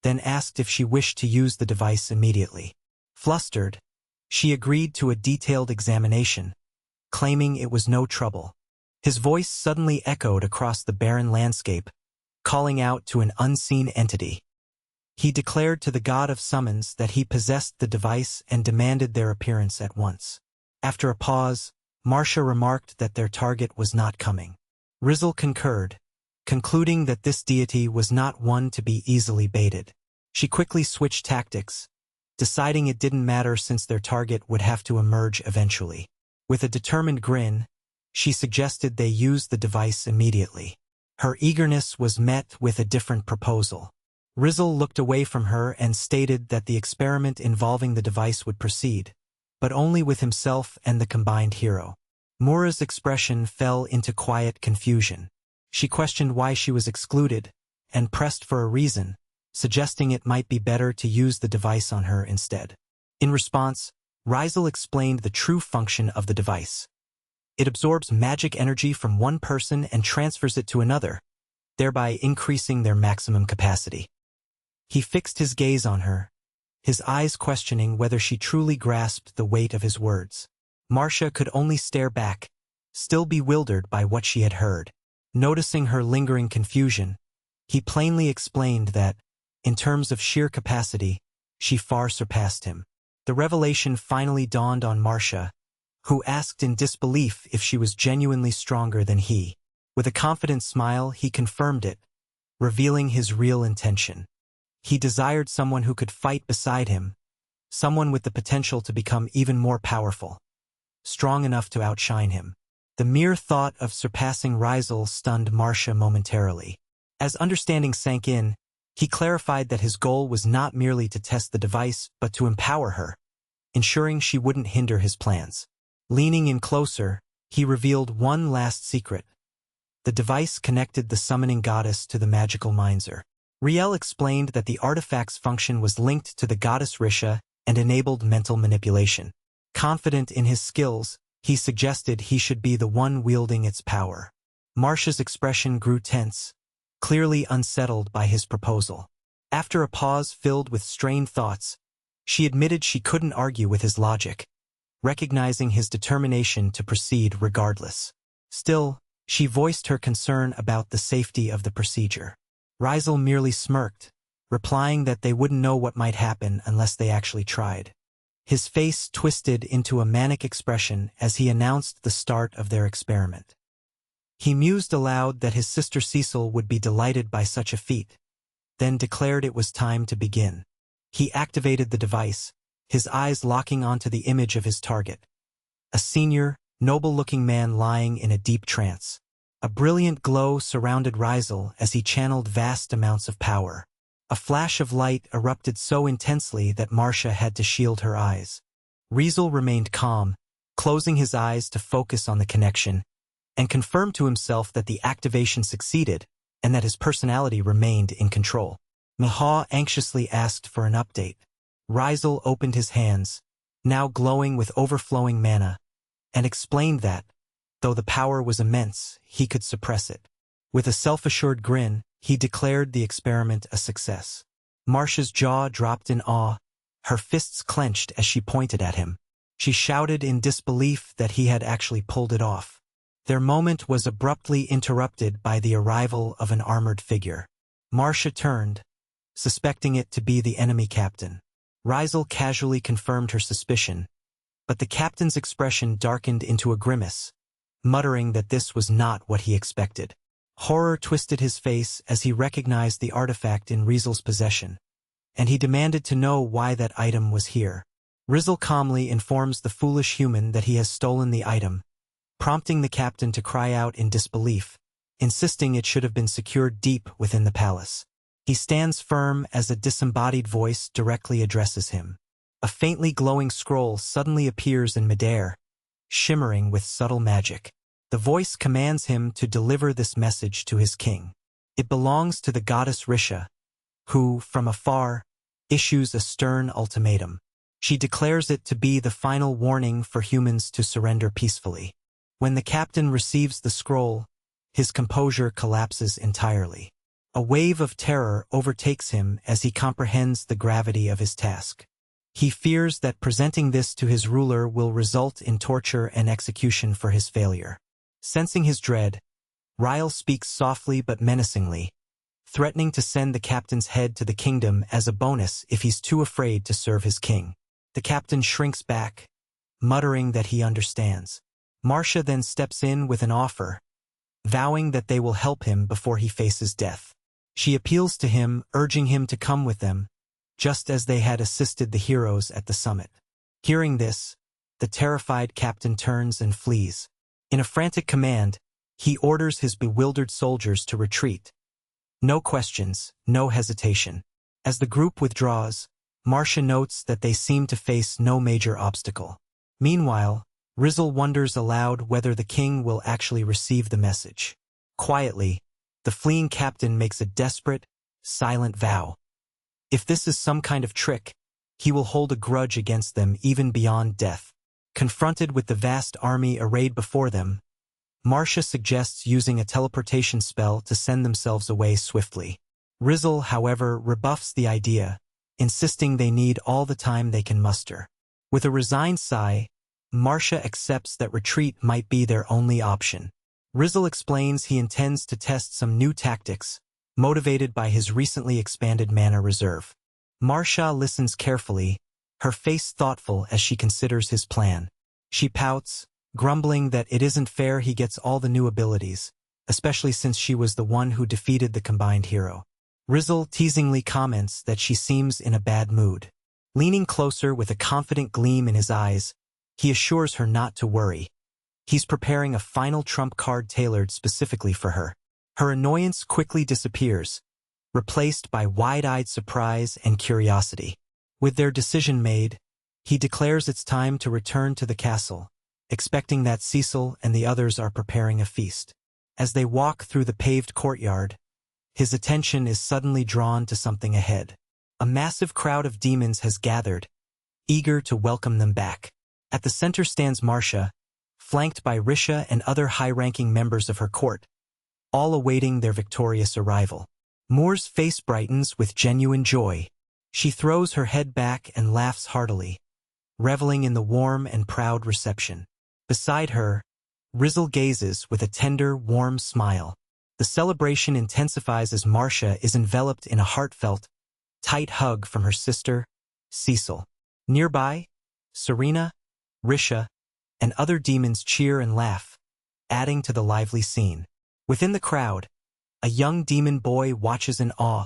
[SPEAKER 1] then asked if she wished to use the device immediately. Flustered, she agreed to a detailed examination, claiming it was no trouble. His voice suddenly echoed across the barren landscape, calling out to an unseen entity. He declared to the god of summons that he possessed the device and demanded their appearance at once. After a pause, Marcia remarked that their target was not coming. Rizzle concurred, concluding that this deity was not one to be easily baited. She quickly switched tactics, deciding it didn't matter since their target would have to emerge eventually. With a determined grin, she suggested they use the device immediately. Her eagerness was met with a different proposal. Rizzle looked away from her and stated that the experiment involving the device would proceed, but only with himself and the combined hero. Mura's expression fell into quiet confusion. She questioned why she was excluded, and pressed for a reason, suggesting it might be better to use the device on her instead. In response, Rizel explained the true function of the device. It absorbs magic energy from one person and transfers it to another, thereby increasing their maximum capacity. He fixed his gaze on her, his eyes questioning whether she truly grasped the weight of his words. Marcia could only stare back, still bewildered by what she had heard. Noticing her lingering confusion, he plainly explained that, in terms of sheer capacity, she far surpassed him. The revelation finally dawned on Marcia, who asked in disbelief if she was genuinely stronger than he. With a confident smile, he confirmed it, revealing his real intention. He desired someone who could fight beside him, someone with the potential to become even more powerful, strong enough to outshine him. The mere thought of surpassing Rizel stunned Marcia momentarily. As understanding sank in, he clarified that his goal was not merely to test the device, but to empower her, ensuring she wouldn't hinder his plans. Leaning in closer, he revealed one last secret. The device connected the summoning goddess to the magical miser. Riel explained that the artifact's function was linked to the goddess Risha and enabled mental manipulation. Confident in his skills, he suggested he should be the one wielding its power. Marcia's expression grew tense, clearly unsettled by his proposal. After a pause filled with strained thoughts, she admitted she couldn't argue with his logic, recognizing his determination to proceed regardless. Still, she voiced her concern about the safety of the procedure. Rizel merely smirked, replying that they wouldn't know what might happen unless they actually tried. His face twisted into a manic expression as he announced the start of their experiment. He mused aloud that his sister Cecil would be delighted by such a feat, then declared it was time to begin. He activated the device, his eyes locking onto the image of his target. A senior, noble-looking man lying in a deep trance. A brilliant glow surrounded Rizal as he channeled vast amounts of power. A flash of light erupted so intensely that Marcia had to shield her eyes. Rizal remained calm, closing his eyes to focus on the connection, and confirmed to himself that the activation succeeded and that his personality remained in control. Manhwa anxiously asked for an update. Rizal opened his hands, now glowing with overflowing mana, and explained that, though the power was immense, he could suppress it. With a self-assured grin, he declared the experiment a success. Marcia's jaw dropped in awe, her fists clenched as she pointed at him. She shouted in disbelief that he had actually pulled it off. Their moment was abruptly interrupted by the arrival of an armored figure. Marcia turned, suspecting it to be the enemy captain. Rizal casually confirmed her suspicion, but the captain's expression darkened into a grimace, muttering that this was not what he expected. Horror twisted his face as he recognized the artifact in Rizal's possession, and he demanded to know why that item was here. Rizal calmly informs the foolish human that he has stolen the item, prompting the captain to cry out in disbelief, insisting it should have been secured deep within the palace. He stands firm as a disembodied voice directly addresses him. A faintly glowing scroll suddenly appears in midair, shimmering with subtle magic. The voice commands him to deliver this message to his king. It belongs to the goddess Risha, who, from afar, issues a stern ultimatum. She declares it to be the final warning for humans to surrender peacefully. When the captain receives the scroll, his composure collapses entirely. A wave of terror overtakes him as he comprehends the gravity of his task. He fears that presenting this to his ruler will result in torture and execution for his failure. Sensing his dread, Ryle speaks softly but menacingly, threatening to send the captain's head to the kingdom as a bonus if he's too afraid to serve his king. The captain shrinks back, muttering that he understands. Marcia then steps in with an offer, vowing that they will help him before he faces death. She appeals to him, urging him to come with them, just as they had assisted the heroes at the summit. Hearing this, the terrified captain turns and flees. In a frantic command, he orders his bewildered soldiers to retreat. No questions, no hesitation. As the group withdraws, Marcia notes that they seem to face no major obstacle. Meanwhile, Rizal wonders aloud whether the king will actually receive the message. Quietly, the fleeing captain makes a desperate, silent vow. If this is some kind of trick, he will hold a grudge against them even beyond death. Confronted with the vast army arrayed before them, Marcia suggests using a teleportation spell to send themselves away swiftly. Rizal, however, rebuffs the idea, insisting they need all the time they can muster. With a resigned sigh, Marcia accepts that retreat might be their only option. Rizal explains he intends to test some new tactics, motivated by his recently expanded mana reserve. Marcia listens carefully, her face thoughtful as she considers his plan. She pouts, grumbling that it isn't fair he gets all the new abilities, especially since she was the one who defeated the combined hero. Rizal teasingly comments that she seems in a bad mood. Leaning closer with a confident gleam in his eyes, he assures her not to worry. He's preparing a final trump card tailored specifically for her. Her annoyance quickly disappears, replaced by wide-eyed surprise and curiosity. With their decision made, he declares it's time to return to the castle, expecting that Cecil and the others are preparing a feast. As they walk through the paved courtyard, his attention is suddenly drawn to something ahead. A massive crowd of demons has gathered, eager to welcome them back. At the center stands Marcia, flanked by Risha and other high-ranking members of her court, all awaiting their victorious arrival. Moore's face brightens with genuine joy. She throws her head back and laughs heartily, reveling in the warm and proud reception. Beside her, Rizal gazes with a tender, warm smile. The celebration intensifies as Marcia is enveloped in a heartfelt, tight hug from her sister, Cecil. Nearby, Serena, Risha, and other demons cheer and laugh, adding to the lively scene. Within the crowd, a young demon boy watches in awe,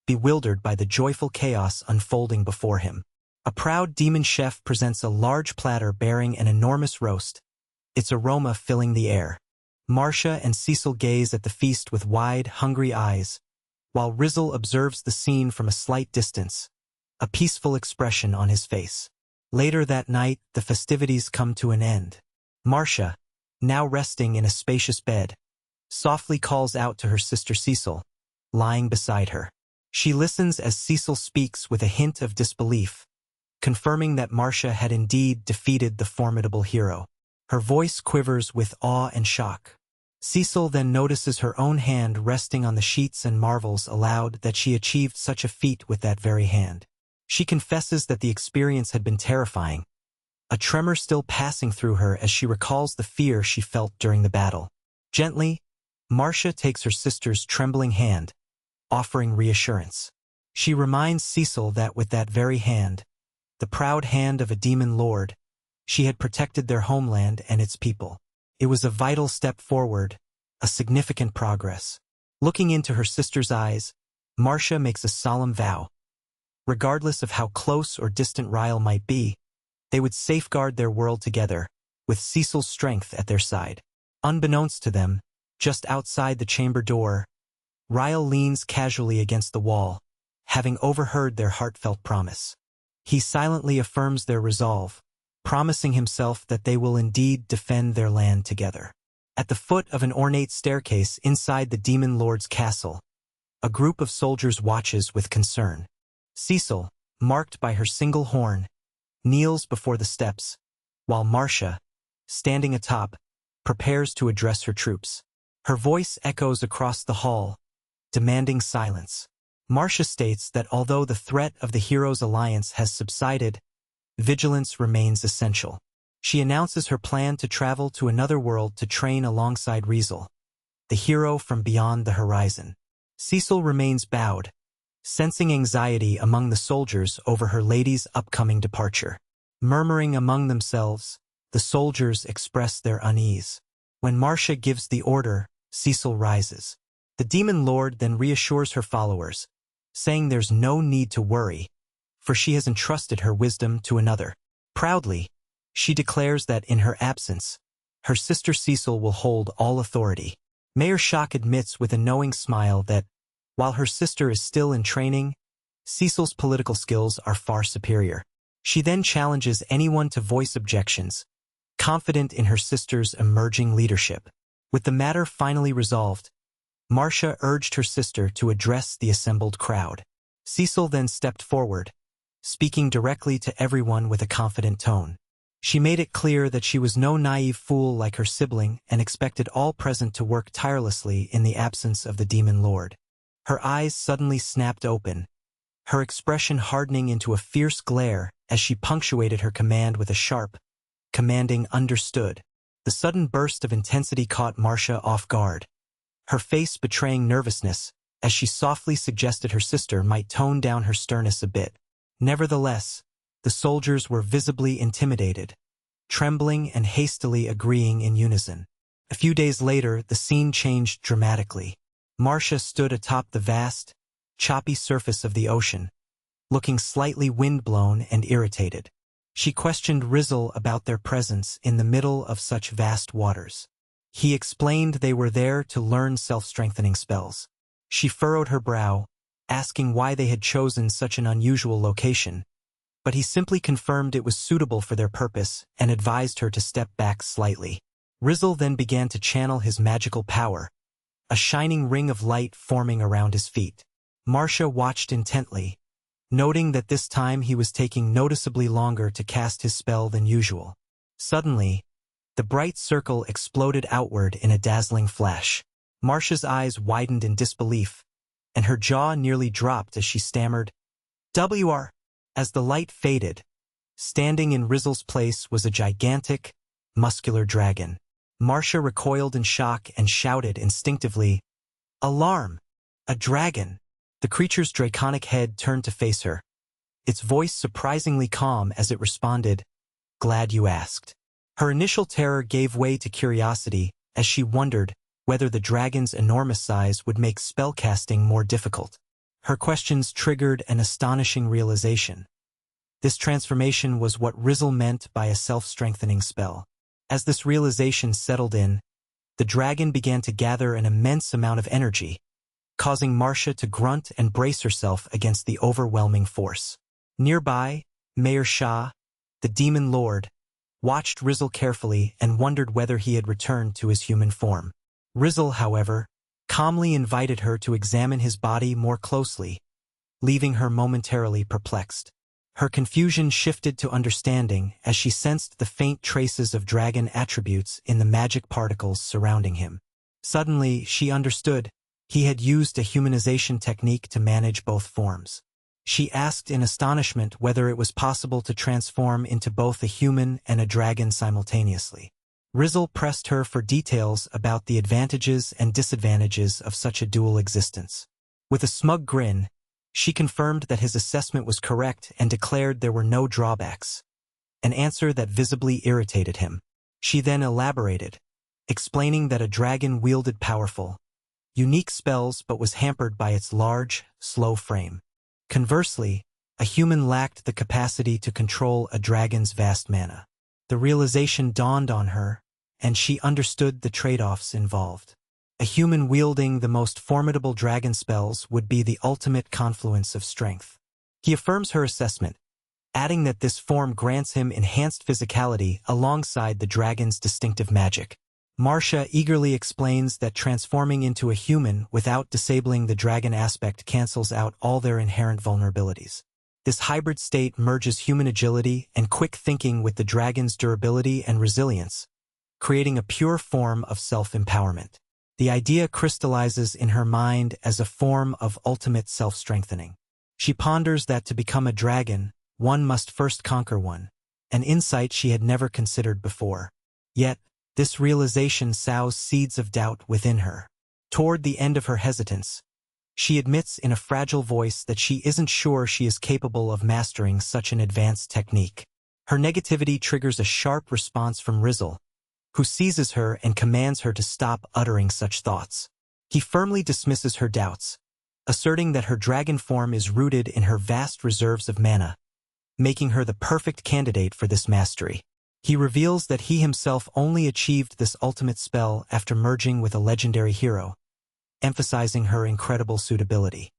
[SPEAKER 1] bewildered by the joyful chaos unfolding before him. A proud demon chef presents a large platter bearing an enormous roast, its aroma filling the air. Marcia and Cecil gaze at the feast with wide, hungry eyes, while Rizzle observes the scene from a slight distance, a peaceful expression on his face. Later that night, the festivities come to an end. Marcia, now resting in a spacious bed, softly calls out to her sister Cecil, lying beside her. She listens as Cecil speaks with a hint of disbelief, confirming that Marcia had indeed defeated the formidable hero. Her voice quivers with awe and shock. Cecil then notices her own hand resting on the sheets and marvels aloud that she achieved such a feat with that very hand. She confesses that the experience had been terrifying, a tremor still passing through her as she recalls the fear she felt during the battle. Gently, Marcia takes her sister's trembling hand, offering reassurance. She reminds Cecil that with that very hand, the proud hand of a demon lord, she had protected their homeland and its people. It was a vital step forward, a significant progress. Looking into her sister's eyes, Marcia makes a solemn vow. Regardless of how close or distant Ryle might be, they would safeguard their world together, with Cecil's strength at their side. Unbeknownst to them, just outside the chamber door, Ryle leans casually against the wall, having overheard their heartfelt promise. He silently affirms their resolve, promising himself that they will indeed defend their land together. At the foot of an ornate staircase inside the Demon Lord's castle, a group of soldiers watches with concern. Cecil, marked by her single horn, kneels before the steps, while Marcia, standing atop, prepares to address her troops. Her voice echoes across the hall, demanding silence. Marcia states that although the threat of the heroes' alliance has subsided, vigilance remains essential. She announces her plan to travel to another world to train alongside Resume, the hero from beyond the horizon. Cecil remains bowed, sensing anxiety among the soldiers over her lady's upcoming departure. Murmuring among themselves, the soldiers express their unease. When Marcia gives the order, Cecil rises. The Demon Lord then reassures her followers, saying there's no need to worry, for she has entrusted her wisdom to another. Proudly, she declares that in her absence, her sister Cecil will hold all authority. Mayor Shock admits with a knowing smile that, while her sister is still in training, Cecil's political skills are far superior. She then challenges anyone to voice objections, confident in her sister's emerging leadership. With the matter finally resolved, Marcia urged her sister to address the assembled crowd. Cecil then stepped forward, speaking directly to everyone with a confident tone. She made it clear that she was no naive fool like her sibling and expected all present to work tirelessly in the absence of the Demon Lord. Her eyes suddenly snapped open, her expression hardening into a fierce glare as she punctuated her command with a sharp, commanding "understood." The sudden burst of intensity caught Marcia off guard, her face betraying nervousness as she softly suggested her sister might tone down her sternness a bit. Nevertheless, the soldiers were visibly intimidated, trembling and hastily agreeing in unison. A few days later, the scene changed dramatically. Marcia stood atop the vast, choppy surface of the ocean, looking slightly windblown and irritated. She questioned Rizzle about their presence in the middle of such vast waters. He explained they were there to learn self-strengthening spells. She furrowed her brow, asking why they had chosen such an unusual location, but he simply confirmed it was suitable for their purpose and advised her to step back slightly. Rizzle then began to channel his magical power, a shining ring of light forming around his feet. Marcia watched intently, noting that this time he was taking noticeably longer to cast his spell than usual. Suddenly, the bright circle exploded outward in a dazzling flash. Marcia's eyes widened in disbelief, and her jaw nearly dropped as she stammered, "WR." As the light faded, standing in Rizzle's place was a gigantic, muscular dragon. Marcia recoiled in shock and shouted instinctively, "Alarm! A dragon!" The creature's draconic head turned to face her, its voice surprisingly calm as it responded, "Glad you asked." Her initial terror gave way to curiosity as she wondered whether the dragon's enormous size would make spellcasting more difficult. Her questions triggered an astonishing realization. This transformation was what Rizzle meant by a self-strengthening spell. As this realization settled in, the dragon began to gather an immense amount of energy, causing Marcia to grunt and brace herself against the overwhelming force. Nearby, Mayor Shah, the demon lord, watched Rizzle carefully and wondered whether he had returned to his human form. Rizzle, however, calmly invited her to examine his body more closely, leaving her momentarily perplexed. Her confusion shifted to understanding as she sensed the faint traces of dragon attributes in the magic particles surrounding him. Suddenly, she understood. He had used a humanization technique to manage both forms. She asked in astonishment whether it was possible to transform into both a human and a dragon simultaneously. Rizzle pressed her for details about the advantages and disadvantages of such a dual existence. With a smug grin, she confirmed that his assessment was correct and declared there were no drawbacks, an answer that visibly irritated him. She then elaborated, explaining that a dragon wielded powerful, unique spells but was hampered by its large, slow frame. Conversely, a human lacked the capacity to control a dragon's vast mana. The realization dawned on her, and she understood the trade-offs involved. A human wielding the most formidable dragon spells would be the ultimate confluence of strength. He affirms her assessment, adding that this form grants him enhanced physicality alongside the dragon's distinctive magic. Marcia eagerly explains that transforming into a human without disabling the dragon aspect cancels out all their inherent vulnerabilities. This hybrid state merges human agility and quick thinking with the dragon's durability and resilience, creating a pure form of self-empowerment. The idea crystallizes in her mind as a form of ultimate self-strengthening. She ponders that to become a dragon, one must first conquer one, an insight she had never considered before. Yet, this realization sows seeds of doubt within her. Toward the end of her hesitance, she admits in a fragile voice that she isn't sure she is capable of mastering such an advanced technique. Her negativity triggers a sharp response from Rizzle, who seizes her and commands her to stop uttering such thoughts. He firmly dismisses her doubts, asserting that her dragon form is rooted in her vast reserves of mana, making her the perfect candidate for this mastery. He reveals that he himself only achieved this ultimate spell after merging with a legendary hero, emphasizing her incredible suitability.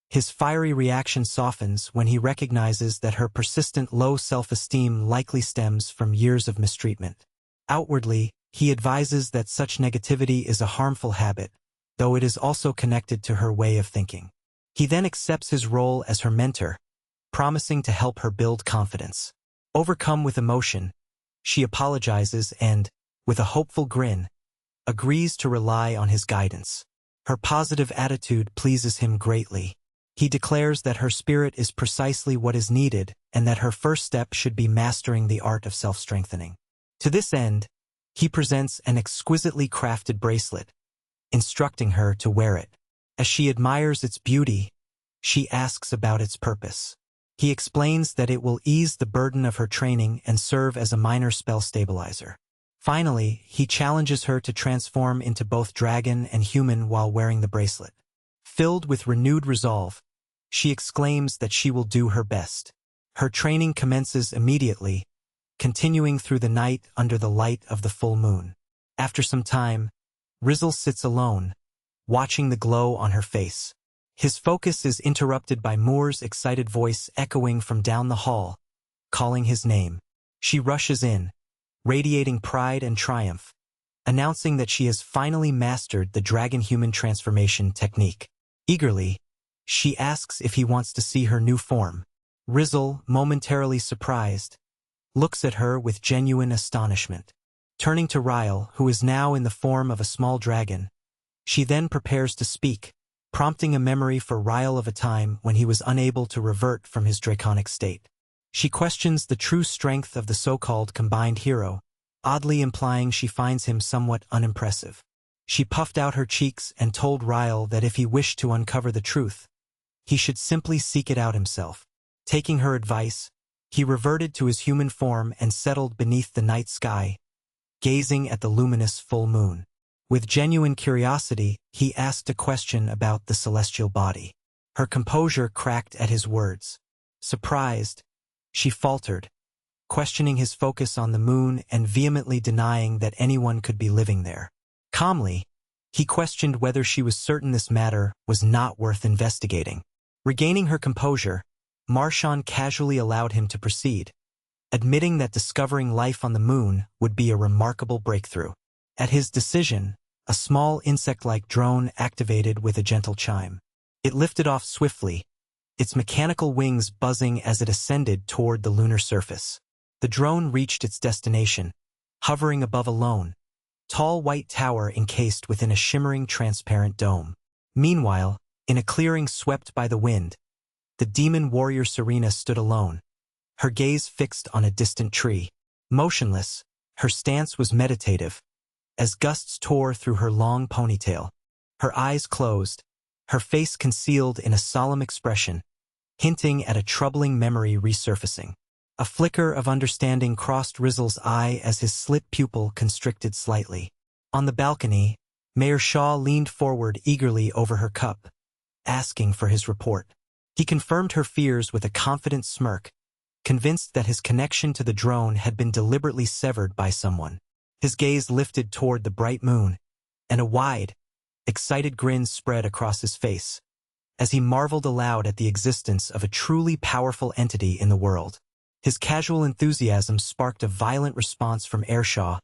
[SPEAKER 1] His fiery reaction softens when he recognizes that her persistent low self-esteem likely stems from years of mistreatment. Outwardly, he advises that such negativity is a harmful habit, though it is also connected to her way of thinking. He then accepts his role as her mentor, promising to help her build confidence. Overcome with emotion, she apologizes and, with a hopeful grin, agrees to rely on his guidance. Her positive attitude pleases him greatly. He declares that her spirit is precisely what is needed and that her first step should be mastering the art of self-strengthening. To this end, he presents an exquisitely crafted bracelet, instructing her to wear it. As she admires its beauty, she asks about its purpose. He explains that it will ease the burden of her training and serve as a minor spell stabilizer. Finally, he challenges her to transform into both dragon and human while wearing the bracelet. Filled with renewed resolve, she exclaims that she will do her best. Her training commences immediately, continuing through the night under the light of the full moon. After some time, Rizzle sits alone, watching the glow on her face. His focus is interrupted by Moore's excited voice echoing from down the hall, calling his name. She rushes in, radiating pride and triumph, announcing that she has finally mastered the dragon-human transformation technique. Eagerly, she asks if he wants to see her new form. Rizzle, momentarily surprised, looks at her with genuine astonishment. Turning to Ryle, who is now in the form of a small dragon, she then prepares to speak, prompting a memory for Ryle of a time when he was unable to revert from his draconic state. She questions the true strength of the so-called combined hero, oddly implying she finds him somewhat unimpressive. She puffed out her cheeks and told Ryle that if he wished to uncover the truth, he should simply seek it out himself. Taking her advice, he reverted to his human form and settled beneath the night sky, gazing at the luminous full moon. With genuine curiosity, he asked a question about the celestial body. Her composure cracked at his words. Surprised, She faltered, questioning his focus on the moon and vehemently denying that anyone could be living there. Calmly, he questioned whether she was certain this matter was not worth investigating. Regaining her composure, Marchand casually allowed him to proceed, admitting that discovering life on the moon would be a remarkable breakthrough. At his decision, a small insect-like drone activated with a gentle chime. It lifted off swiftly, its mechanical wings buzzing as it ascended toward the lunar surface. The drone reached its destination, hovering above a lone, tall white tower encased within a shimmering transparent dome. Meanwhile, in a clearing swept by the wind, the demon warrior Serena stood alone, her gaze fixed on a distant tree. Motionless, her stance was meditative, as gusts tore through her long ponytail. Her eyes closed, her face concealed in a solemn expression, hinting at a troubling memory resurfacing. A flicker of understanding crossed Rizzle's eye as his slit pupil constricted slightly. On the balcony, Mayor Shaw leaned forward eagerly over her cup, asking for his report. He confirmed her fears with a confident smirk, convinced that his connection to the drone had been deliberately severed by someone. His gaze lifted toward the bright moon, and a wide, excited grin spread across his face, as he marveled aloud at the existence of a truly powerful entity in the world. His casual enthusiasm sparked a violent response from Ershaw,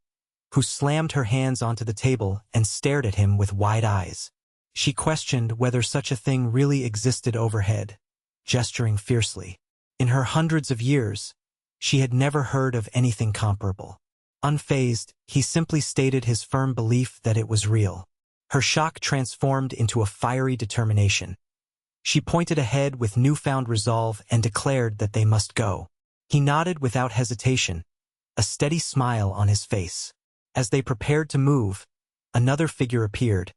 [SPEAKER 1] who slammed her hands onto the table and stared at him with wide eyes. She questioned whether such a thing really existed overhead, gesturing fiercely. In her hundreds of years, she had never heard of anything comparable. Unfazed, he simply stated his firm belief that it was real. Her shock transformed into a fiery determination. She pointed ahead with newfound resolve and declared that they must go. He nodded without hesitation, a steady smile on his face. As they prepared to move, another figure appeared,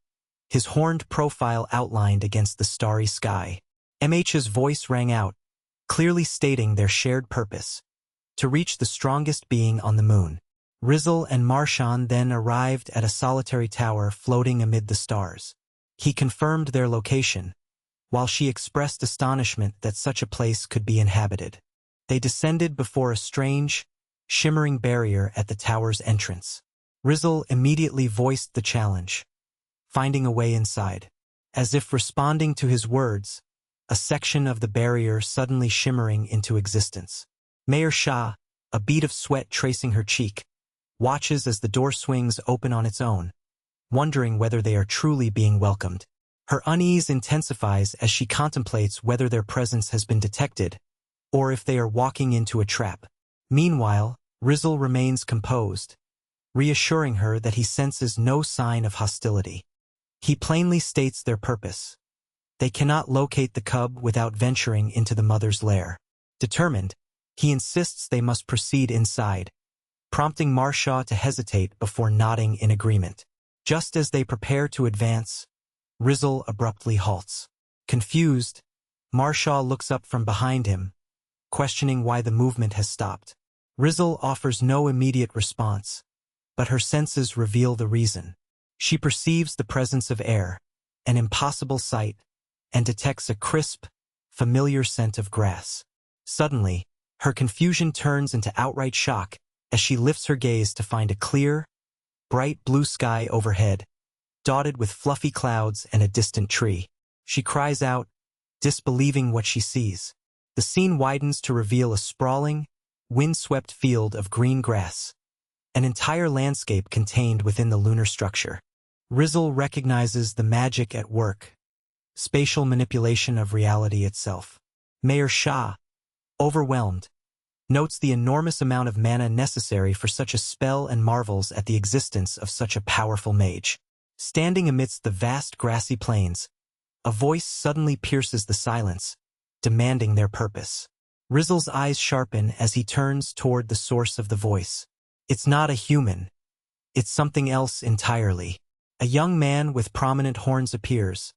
[SPEAKER 1] his horned profile outlined against the starry sky. MH's voice rang out, clearly stating their shared purpose: to reach the strongest being on the moon. Rizzle and Marchand then arrived at a solitary tower floating amid the stars. He confirmed their location, while she expressed astonishment that such a place could be inhabited. They descended before a strange, shimmering barrier at the tower's entrance. Rizzle immediately voiced the challenge, finding a way inside. As if responding to his words, a section of the barrier suddenly shimmering into existence. Mayor Shah, a bead of sweat tracing her cheek, watches as the door swings open on its own, wondering whether they are truly being welcomed. Her unease intensifies as she contemplates whether their presence has been detected, or if they are walking into a trap. Meanwhile, Rizzle remains composed, reassuring her that he senses no sign of hostility. He plainly states their purpose. They cannot locate the cub without venturing into the mother's lair. Determined, he insists they must proceed inside, prompting Marchand to hesitate before nodding in agreement. Just as they prepare to advance, Rizzle abruptly halts. Confused, Marchand looks up from behind him, questioning why the movement has stopped. Rizzle offers no immediate response, but her senses reveal the reason. She perceives the presence of air, an impossible sight, and detects a crisp, familiar scent of grass. Suddenly, her confusion turns into outright shock as she lifts her gaze to find a clear, bright blue sky overhead, dotted with fluffy clouds and a distant tree. She cries out, disbelieving what she sees. The scene widens to reveal a sprawling, wind-swept field of green grass, an entire landscape contained within the lunar structure. Rizzle recognizes the magic at work, spatial manipulation of reality itself. Mayor Shah, overwhelmed, notes the enormous amount of mana necessary for such a spell and marvels at the existence of such a powerful mage. Standing amidst the vast grassy plains, a voice suddenly pierces the silence, demanding their purpose. Rizzle's eyes sharpen as he turns toward the source of the voice. It's not a human. It's something else entirely. A young man with prominent horns appears,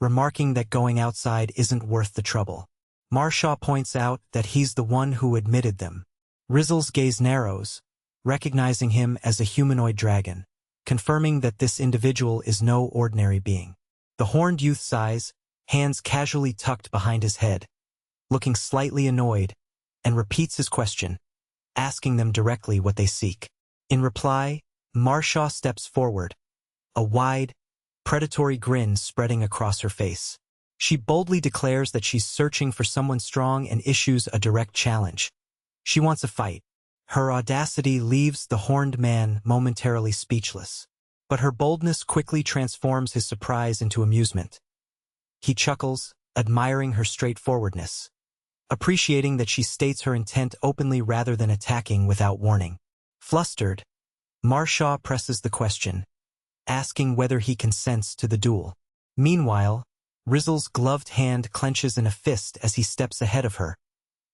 [SPEAKER 1] remarking that going outside isn't worth the trouble. Marchand points out that he's the one who admitted them. Rizzle's gaze narrows, recognizing him as a humanoid dragon, confirming that this individual is no ordinary being. The horned youth sighs, hands casually tucked behind his head, looking slightly annoyed, and repeats his question, asking them directly what they seek. In reply, Manhwa steps forward, a wide, predatory grin spreading across her face. She boldly declares that she's searching for someone strong and issues a direct challenge. She wants a fight. Her audacity leaves the horned man momentarily speechless, but her boldness quickly transforms his surprise into amusement. He chuckles, admiring her straightforwardness, appreciating that she states her intent openly rather than attacking without warning. Flustered, Manhwa presses the question, asking whether he consents to the duel. Meanwhile, Rizal's gloved hand clenches in a fist as he steps ahead of her,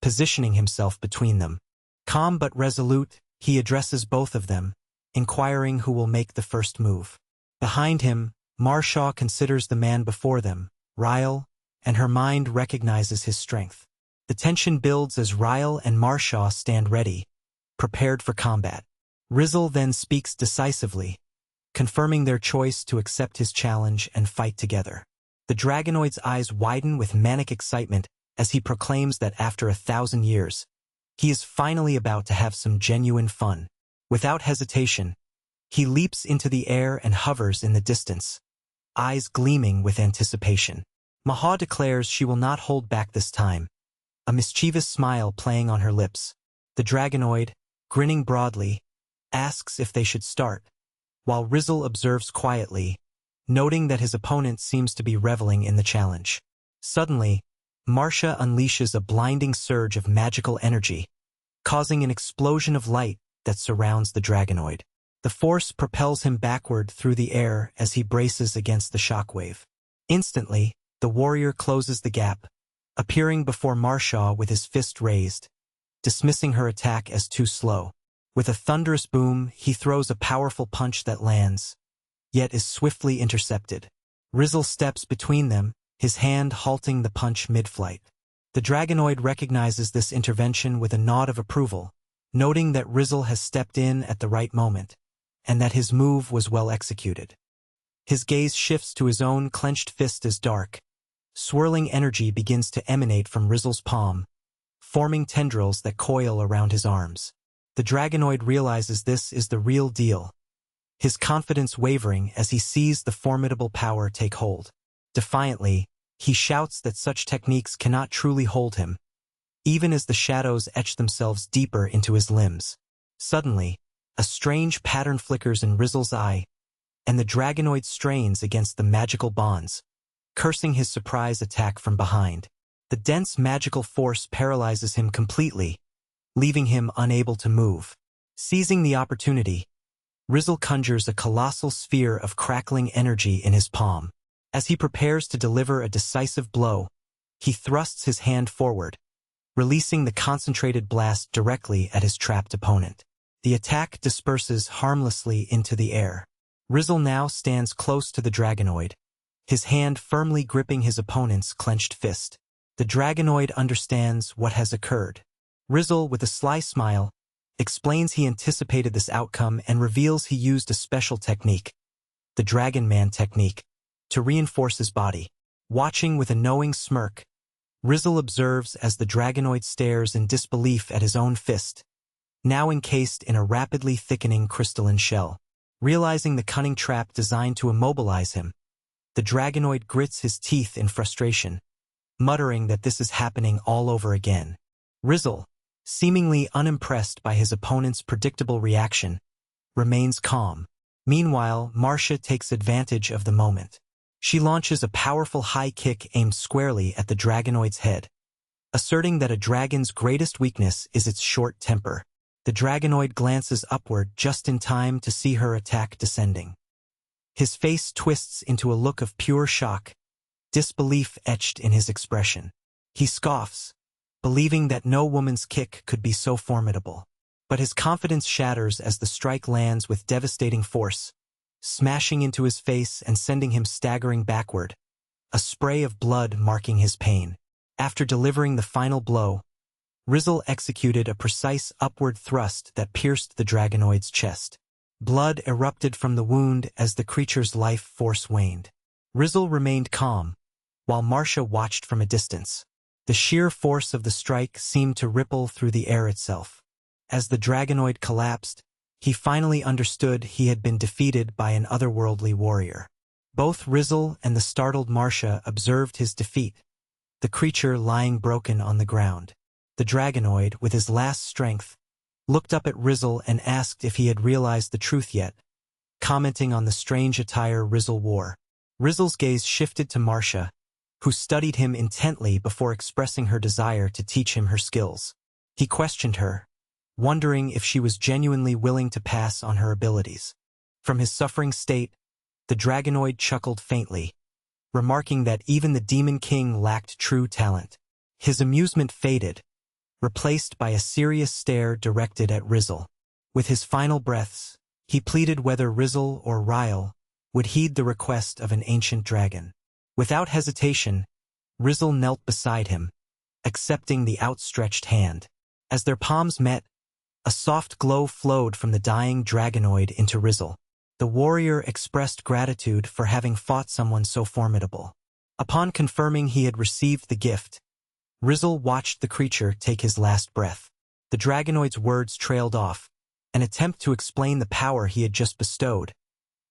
[SPEAKER 1] positioning himself between them. Calm but resolute, he addresses both of them, inquiring who will make the first move. Behind him, Manhwa considers the man before them, Ryle, and her mind recognizes his strength. The tension builds as Ryle and Manhwa stand ready, prepared for combat. Rizal then speaks decisively, confirming their choice to accept his challenge and fight together. The Dragonoid's eyes widen with manic excitement as he proclaims that after 1,000 years, he is finally about to have some genuine fun. Without hesitation, he leaps into the air and hovers in the distance, eyes gleaming with anticipation. Manhwa declares she will not hold back this time, a mischievous smile playing on her lips. The Dragonoid, grinning broadly, asks if they should start, while Rizal observes quietly, noting that his opponent seems to be reveling in the challenge. Suddenly, Manhwa unleashes a blinding surge of magical energy, causing an explosion of light that surrounds the Dragonoid. The force propels him backward through the air as he braces against the shockwave. Instantly, the warrior closes the gap, appearing before Manhwa with his fist raised, dismissing her attack as too slow. With a thunderous boom, he throws a powerful punch that lands, yet is swiftly intercepted. Rizal steps between them, his hand halting the punch mid-flight. The Dragonoid recognizes this intervention with a nod of approval, noting that Rizal has stepped in at the right moment, and that his move was well executed. His gaze shifts to his own clenched fist as dark, swirling energy begins to emanate from Rizal's palm, forming tendrils that coil around his arms. The Dragonoid realizes this is the real deal, his confidence wavering as he sees the formidable power take hold. Defiantly, he shouts that such techniques cannot truly hold him, even as the shadows etch themselves deeper into his limbs. Suddenly, a strange pattern flickers in Rizal's eye, and the Dragonoid strains against the magical bonds, cursing his surprise attack from behind. The dense magical force paralyzes him completely, leaving him unable to move. Seizing the opportunity, Rizal conjures a colossal sphere of crackling energy in his palm. As he prepares to deliver a decisive blow, he thrusts his hand forward, releasing the concentrated blast directly at his trapped opponent. The attack disperses harmlessly into the air. Rizal now stands close to the Dragonoid, his hand firmly gripping his opponent's clenched fist. The Dragonoid understands what has occurred. Rizal, with a sly smile, explains he anticipated this outcome and reveals he used a special technique, the Dragon Man technique, to reinforce his body. Watching with a knowing smirk, Rizal observes as the Dragonoid stares in disbelief at his own fist, now encased in a rapidly thickening crystalline shell. Realizing the cunning trap designed to immobilize him, the Dragonoid grits his teeth in frustration, muttering that this is happening all over again. Rizal, seemingly unimpressed by his opponent's predictable reaction, remains calm. Meanwhile, Manhwa takes advantage of the moment. She launches a powerful high kick aimed squarely at the Dragonoid's head, asserting that a dragon's greatest weakness is its short temper. The Dragonoid glances upward just in time to see her attack descending. His face twists into a look of pure shock, disbelief etched in his expression. He scoffs, believing that no woman's kick could be so formidable. But his confidence shatters as the strike lands with devastating force, smashing into his face and sending him staggering backward, a spray of blood marking his pain. After delivering the final blow, Rizal executed a precise upward thrust that pierced the Dragonoid's chest. Blood erupted from the wound as the creature's life force waned. Rizal remained calm, while Manhwa watched from a distance, The sheer force of the strike seemed to ripple through the air itself. As the dragonoid collapsed, he finally understood he had been defeated by an otherworldly warrior. Both Rizzle and the startled Marcia observed his defeat, the creature lying broken on the ground. The dragonoid, with his last strength, looked up at Rizzle and asked if he had realized the truth yet, commenting on the strange attire Rizzle wore. Rizzle's gaze shifted to Marcia, who studied him intently before expressing her desire to teach him her skills. He questioned her, wondering if she was genuinely willing to pass on her abilities. From his suffering state, the dragonoid chuckled faintly, remarking that even the Demon King lacked true talent. His amusement faded, replaced by a serious stare directed at Rizzle. With his final breaths, he pleaded whether Rizzle or Ryle would heed the request of an ancient dragon. Without hesitation, Rizzle knelt beside him, accepting the outstretched hand. As their palms met, a soft glow flowed from the dying dragonoid into Rizzle. The warrior expressed gratitude for having fought someone so formidable. Upon confirming he had received the gift, Rizzle watched the creature take his last breath. The dragonoid's words trailed off, an attempt to explain the power he had just bestowed,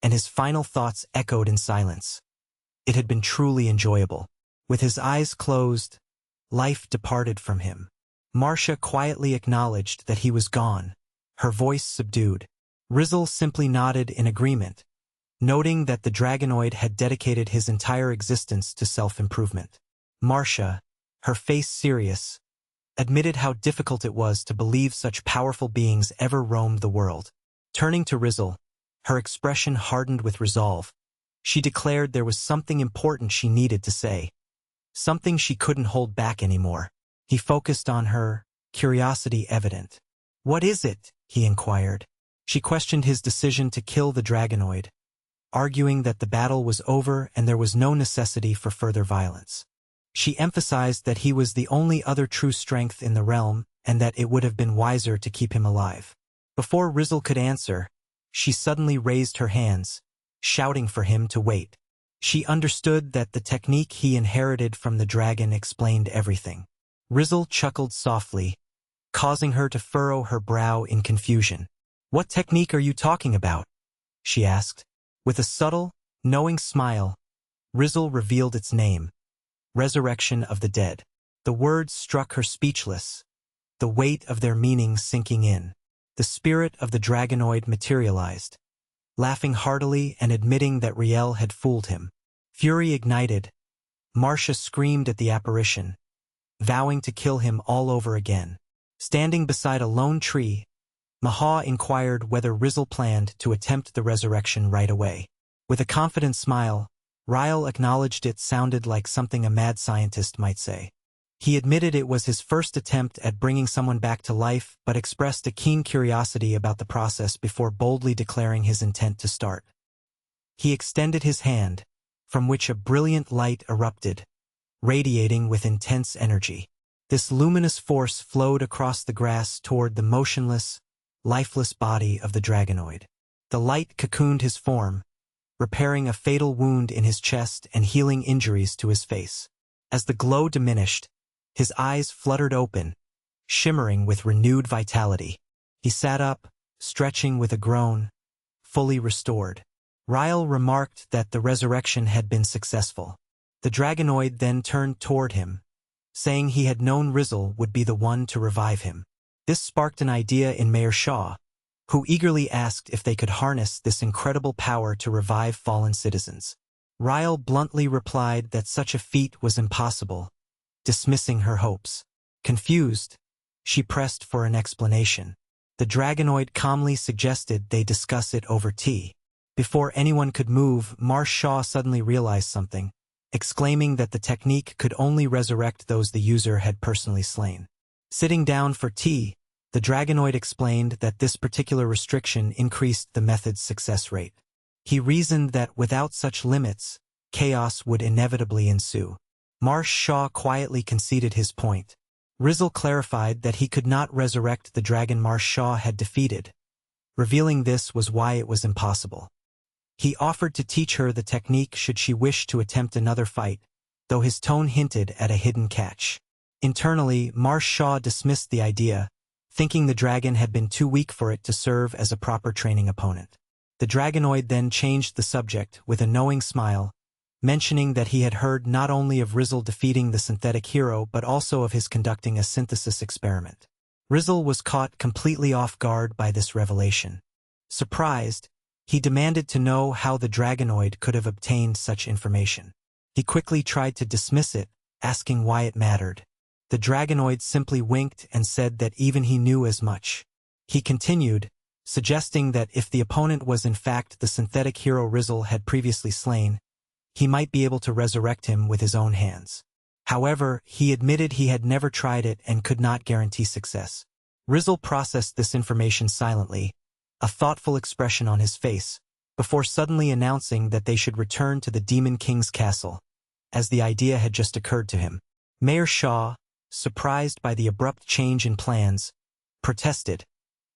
[SPEAKER 1] and his final thoughts echoed in silence. It had been truly enjoyable. With his eyes closed, life departed from him. Marcia quietly acknowledged that he was gone, her voice subdued. Rizzle simply nodded in agreement, noting that the dragonoid had dedicated his entire existence to self-improvement. Marcia, her face serious, admitted how difficult it was to believe such powerful beings ever roamed the world. Turning to Rizzle, her expression hardened with resolve. She declared there was something important she needed to say, something she couldn't hold back anymore. He focused on her, curiosity evident. "What is it?" he inquired. She questioned his decision to kill the dragonoid, arguing that the battle was over and there was no necessity for further violence. She emphasized that he was the only other true strength in the realm and that it would have been wiser to keep him alive. Before Rizzle could answer, she suddenly raised her hands, shouting for him to wait. She understood that the technique he inherited from the dragon explained everything. Rizzle chuckled softly, causing her to furrow her brow in confusion. "What technique are you talking about?" she asked. With a subtle, knowing smile, Rizzle revealed its name: Resurrection of the Dead. The words struck her speechless, the weight of their meaning sinking in. The spirit of the dragonoid materialized, laughing heartily and admitting that Riel had fooled him. Fury ignited. Marcia screamed at the apparition, vowing to kill him all over again. Standing beside a lone tree, Manhwa inquired whether Rizzle planned to attempt the resurrection right away. With a confident smile, Ryle acknowledged it sounded like something a mad scientist might say. He admitted it was his first attempt at bringing someone back to life, but expressed a keen curiosity about the process before boldly declaring his intent to start. He extended his hand, from which a brilliant light erupted, radiating with intense energy. This luminous force flowed across the grass toward the motionless, lifeless body of the dragonoid. The light cocooned his form, repairing a fatal wound in his chest and healing injuries to his face. As the glow diminished, his eyes fluttered open, shimmering with renewed vitality. He sat up, stretching with a groan, fully restored. Ryle remarked that the resurrection had been successful. The dragonoid then turned toward him, saying he had known Rizzle would be the one to revive him. This sparked an idea in Mayor Shaw, who eagerly asked if they could harness this incredible power to revive fallen citizens. Ryle bluntly replied that such a feat was impossible, dismissing her hopes. Confused, she pressed for an explanation. The dragonoid calmly suggested they discuss it over tea. Before anyone could move, Marsh Shaw suddenly realized something, exclaiming that the technique could only resurrect those the user had personally slain. Sitting down for tea, the dragonoid explained that this particular restriction increased the method's success rate. He reasoned that without such limits, chaos would inevitably ensue. Marsh Shaw quietly conceded his point. Rizzle clarified that he could not resurrect the dragon Marsh Shaw had defeated, revealing this was why it was impossible. He offered to teach her the technique should she wish to attempt another fight, though his tone hinted at a hidden catch. Internally, Marsh Shaw dismissed the idea, thinking the dragon had been too weak for it to serve as a proper training opponent. The dragonoid then changed the subject with a knowing smile, mentioning that he had heard not only of Rizzle defeating the synthetic hero but also of his conducting a synthesis experiment. Rizzle was caught completely off guard by this revelation. Surprised, he demanded to know how the dragonoid could have obtained such information. He quickly tried to dismiss it, asking why it mattered. The dragonoid simply winked and said that even he knew as much. He continued, suggesting that if the opponent was in fact the synthetic hero Rizzle had previously slain, he might be able to resurrect him with his own hands. However, he admitted he had never tried it and could not guarantee success. Rizzle processed this information silently, a thoughtful expression on his face, before suddenly announcing that they should return to the Demon King's castle, as the idea had just occurred to him. Mayor Shaw, surprised by the abrupt change in plans, protested,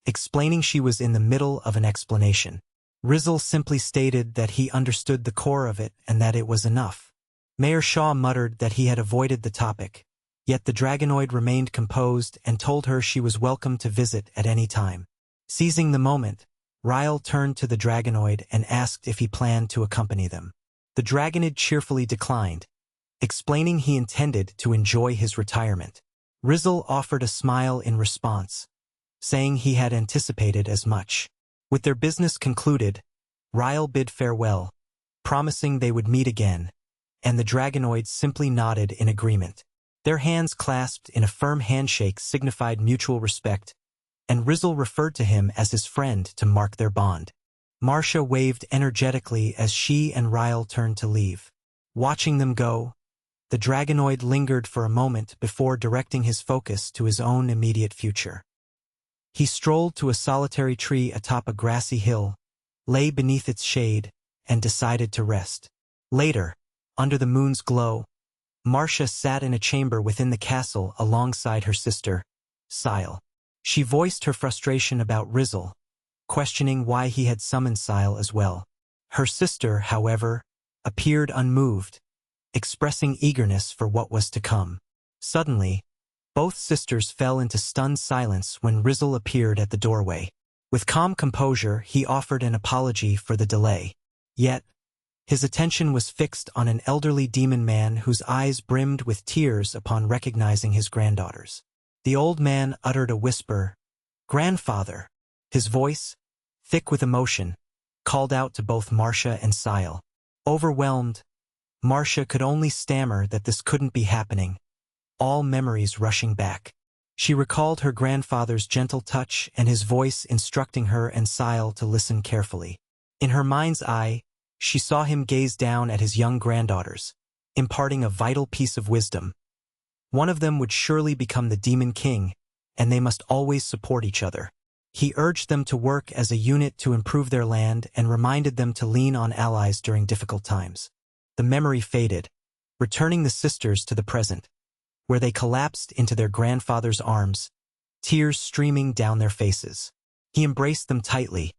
[SPEAKER 1] explaining she was in the middle of an explanation. Rizzle simply stated that he understood the core of it and that it was enough. Mayor Shaw muttered that he had avoided the topic, yet the dragonoid remained composed and told her she was welcome to visit at any time. Seizing the moment, Ryle turned to the dragonoid and asked if he planned to accompany them. The dragonid cheerfully declined, explaining he intended to enjoy his retirement. Rizzle offered a smile in response, saying he had anticipated as much. With their business concluded, Ryle bid farewell, promising they would meet again, and the dragonoid simply nodded in agreement. Their hands clasped in a firm handshake signified mutual respect, and Rizzle referred to him as his friend to mark their bond. Marcia waved energetically as she and Ryle turned to leave. Watching them go, the dragonoid lingered for a moment before directing his focus to his own immediate future. He strolled to a solitary tree atop a grassy hill, lay beneath its shade, and decided to rest. Later, under the moon's glow, Marcia sat in a chamber within the castle alongside her sister, Sile. She voiced her frustration about Rizzle, questioning why he had summoned Sile as well. Her sister, however, appeared unmoved, expressing eagerness for what was to come. Suddenly, both sisters fell into stunned silence when Rizzle appeared at the doorway. With calm composure, he offered an apology for the delay. Yet, his attention was fixed on an elderly demon man whose eyes brimmed with tears upon recognizing his granddaughters. The old man uttered a whisper, "Grandfather." His voice, thick with emotion, called out to both Marcia and Sile. Overwhelmed, Marcia could only stammer that this couldn't be happening, all memories rushing back. She recalled her grandfather's gentle touch and his voice instructing her and Sile to listen carefully. In her mind's eye, she saw him gaze down at his young granddaughters, imparting a vital piece of wisdom. One of them would surely become the Demon King, and they must always support each other. He urged them to work as a unit to improve their land and reminded them to lean on allies during difficult times. The memory faded, returning the sisters to the present, where they collapsed into their grandfather's arms, tears streaming down their faces. He embraced them tightly,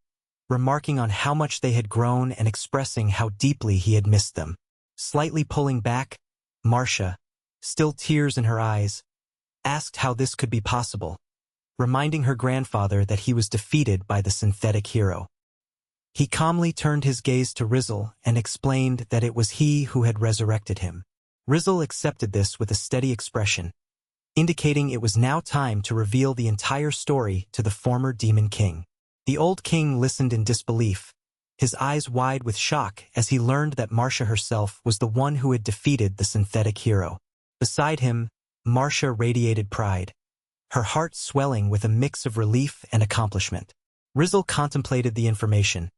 [SPEAKER 1] remarking on how much they had grown and expressing how deeply he had missed them. Slightly pulling back, Marcia, still tears in her eyes, asked how this could be possible, reminding her grandfather that he was defeated by the synthetic hero. He calmly turned his gaze to Rizzle and explained that it was he who had resurrected him. Rizzle accepted this with a steady expression, indicating it was now time to reveal the entire story to the former Demon King. The old king listened in disbelief, his eyes wide with shock as he learned that Marcia herself was the one who had defeated the synthetic hero. Beside him, Marcia radiated pride, her heart swelling with a mix of relief and accomplishment. Rizzle contemplated the information,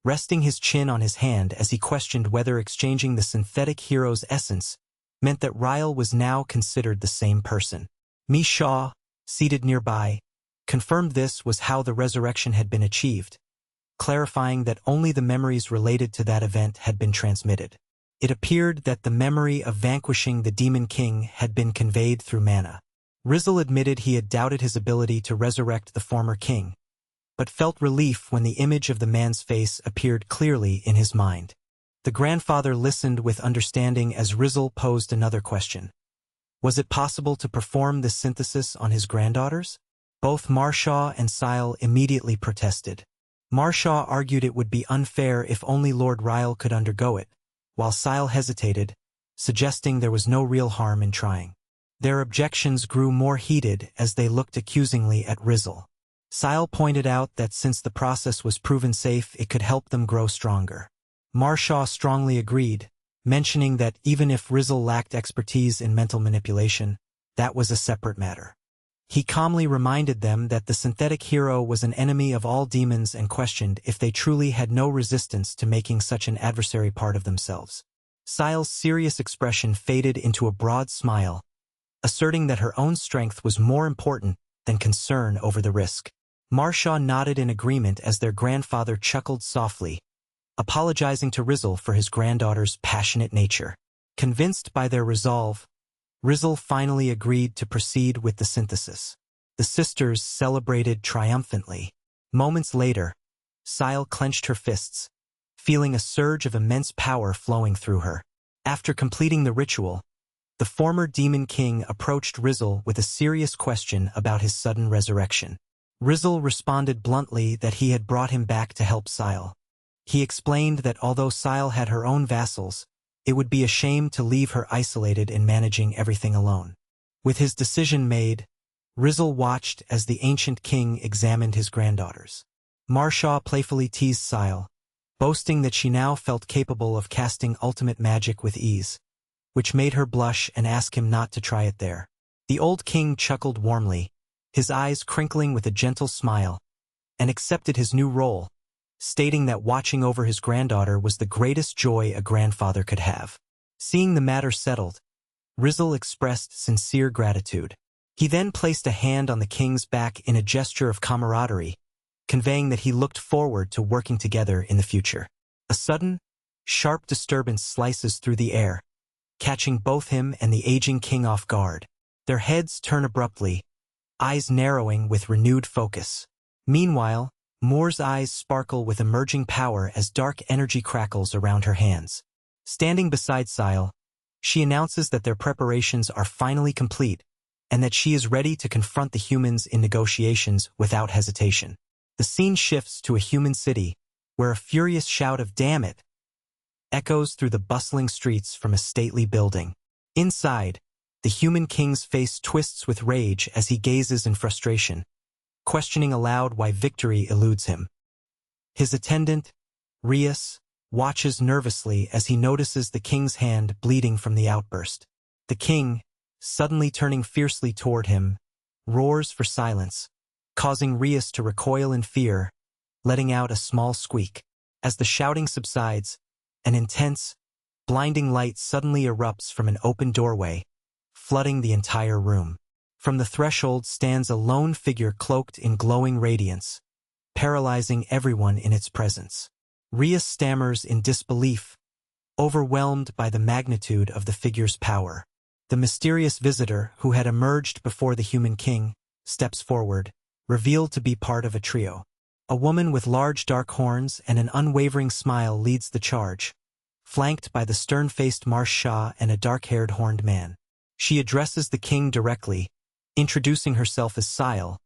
[SPEAKER 1] resting his chin on his hand as he questioned whether exchanging the synthetic hero's essence meant that Ryle was now considered the same person. Mi Shaw, seated nearby, confirmed this was how the resurrection had been achieved, clarifying that only the memories related to that event had been transmitted. It appeared that the memory of vanquishing the Demon King had been conveyed through mana. Rizzle admitted he had doubted his ability to resurrect the former king, but felt relief when the image of the man's face appeared clearly in his mind. The grandfather listened with understanding as Rizzle posed another question. Was it possible to perform this synthesis on his granddaughters? Both Marshaw and Sile immediately protested. Marshaw argued it would be unfair if only Lord Ryle could undergo it, while Sile hesitated, suggesting there was no real harm in trying. Their objections grew more heated as they looked accusingly at Rizzle. Sile pointed out that since the process was proven safe, it could help them grow stronger. Marshaw strongly agreed, mentioning that even if Rizzle lacked expertise in mental manipulation, that was a separate matter. He calmly reminded them that the synthetic hero was an enemy of all demons and questioned if they truly had no resistance to making such an adversary part of themselves. Sile's serious expression faded into a broad smile, asserting that her own strength was more important than concern over the risk. Marshaw nodded in agreement as their grandfather chuckled softly, apologizing to Rizzle for his granddaughter's passionate nature. Convinced by their resolve, Rizzle finally agreed to proceed with the synthesis. The sisters celebrated triumphantly. Moments later, Sile clenched her fists, feeling a surge of immense power flowing through her. After completing the ritual, the former Demon King approached Rizzle with a serious question about his sudden resurrection. Rizzle responded bluntly that he had brought him back to help Sile. He explained that although Sile had her own vassals, it would be a shame to leave her isolated in managing everything alone. With his decision made, Rizzle watched as the ancient king examined his granddaughters. Marshaw playfully teased Sile, boasting that she now felt capable of casting ultimate magic with ease, which made her blush and ask him not to try it there. The old king chuckled warmly, his eyes crinkling with a gentle smile, and accepted his new role, stating that watching over his granddaughter was the greatest joy a grandfather could have. Seeing the matter settled, Rizzle expressed sincere gratitude. He then placed a hand on the king's back in a gesture of camaraderie, conveying that he looked forward to working together in the future. A sudden, sharp disturbance slices through the air, catching both him and the aging king off guard. Their heads turn abruptly, eyes narrowing with renewed focus. Meanwhile, Moore's eyes sparkle with emerging power as dark energy crackles around her hands. Standing beside Sile, she announces that their preparations are finally complete and that she is ready to confront the humans in negotiations without hesitation. The scene shifts to a human city, where a furious shout of "Damn it!" echoes through the bustling streets from a stately building. Inside, the human king's face twists with rage as he gazes in frustration, questioning aloud why victory eludes him. His attendant, Rias, watches nervously as he notices the king's hand bleeding from the outburst. The king, suddenly turning fiercely toward him, roars for silence, causing Rias to recoil in fear, letting out a small squeak. As the shouting subsides, an intense, blinding light suddenly erupts from an open doorway, flooding the entire room. From the threshold stands a lone figure cloaked in glowing radiance, paralyzing everyone in its presence. Rias stammers in disbelief, overwhelmed by the magnitude of the figure's power. The mysterious visitor, who had emerged before the human king, steps forward, revealed to be part of a trio. A woman with large dark horns and an unwavering smile leads the charge, flanked by the stern-faced Marshaw and a dark-haired horned man. She addresses the king directly, introducing herself as Sile,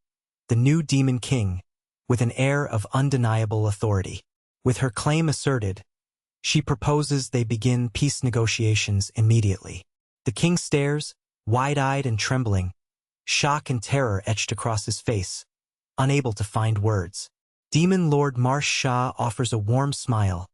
[SPEAKER 1] the new Demon King, with an air of undeniable authority. With her claim asserted, she proposes they begin peace negotiations immediately. The king stares, wide-eyed and trembling, shock and terror etched across his face, unable to find words. Demon Lord Marshaw offers a warm smile,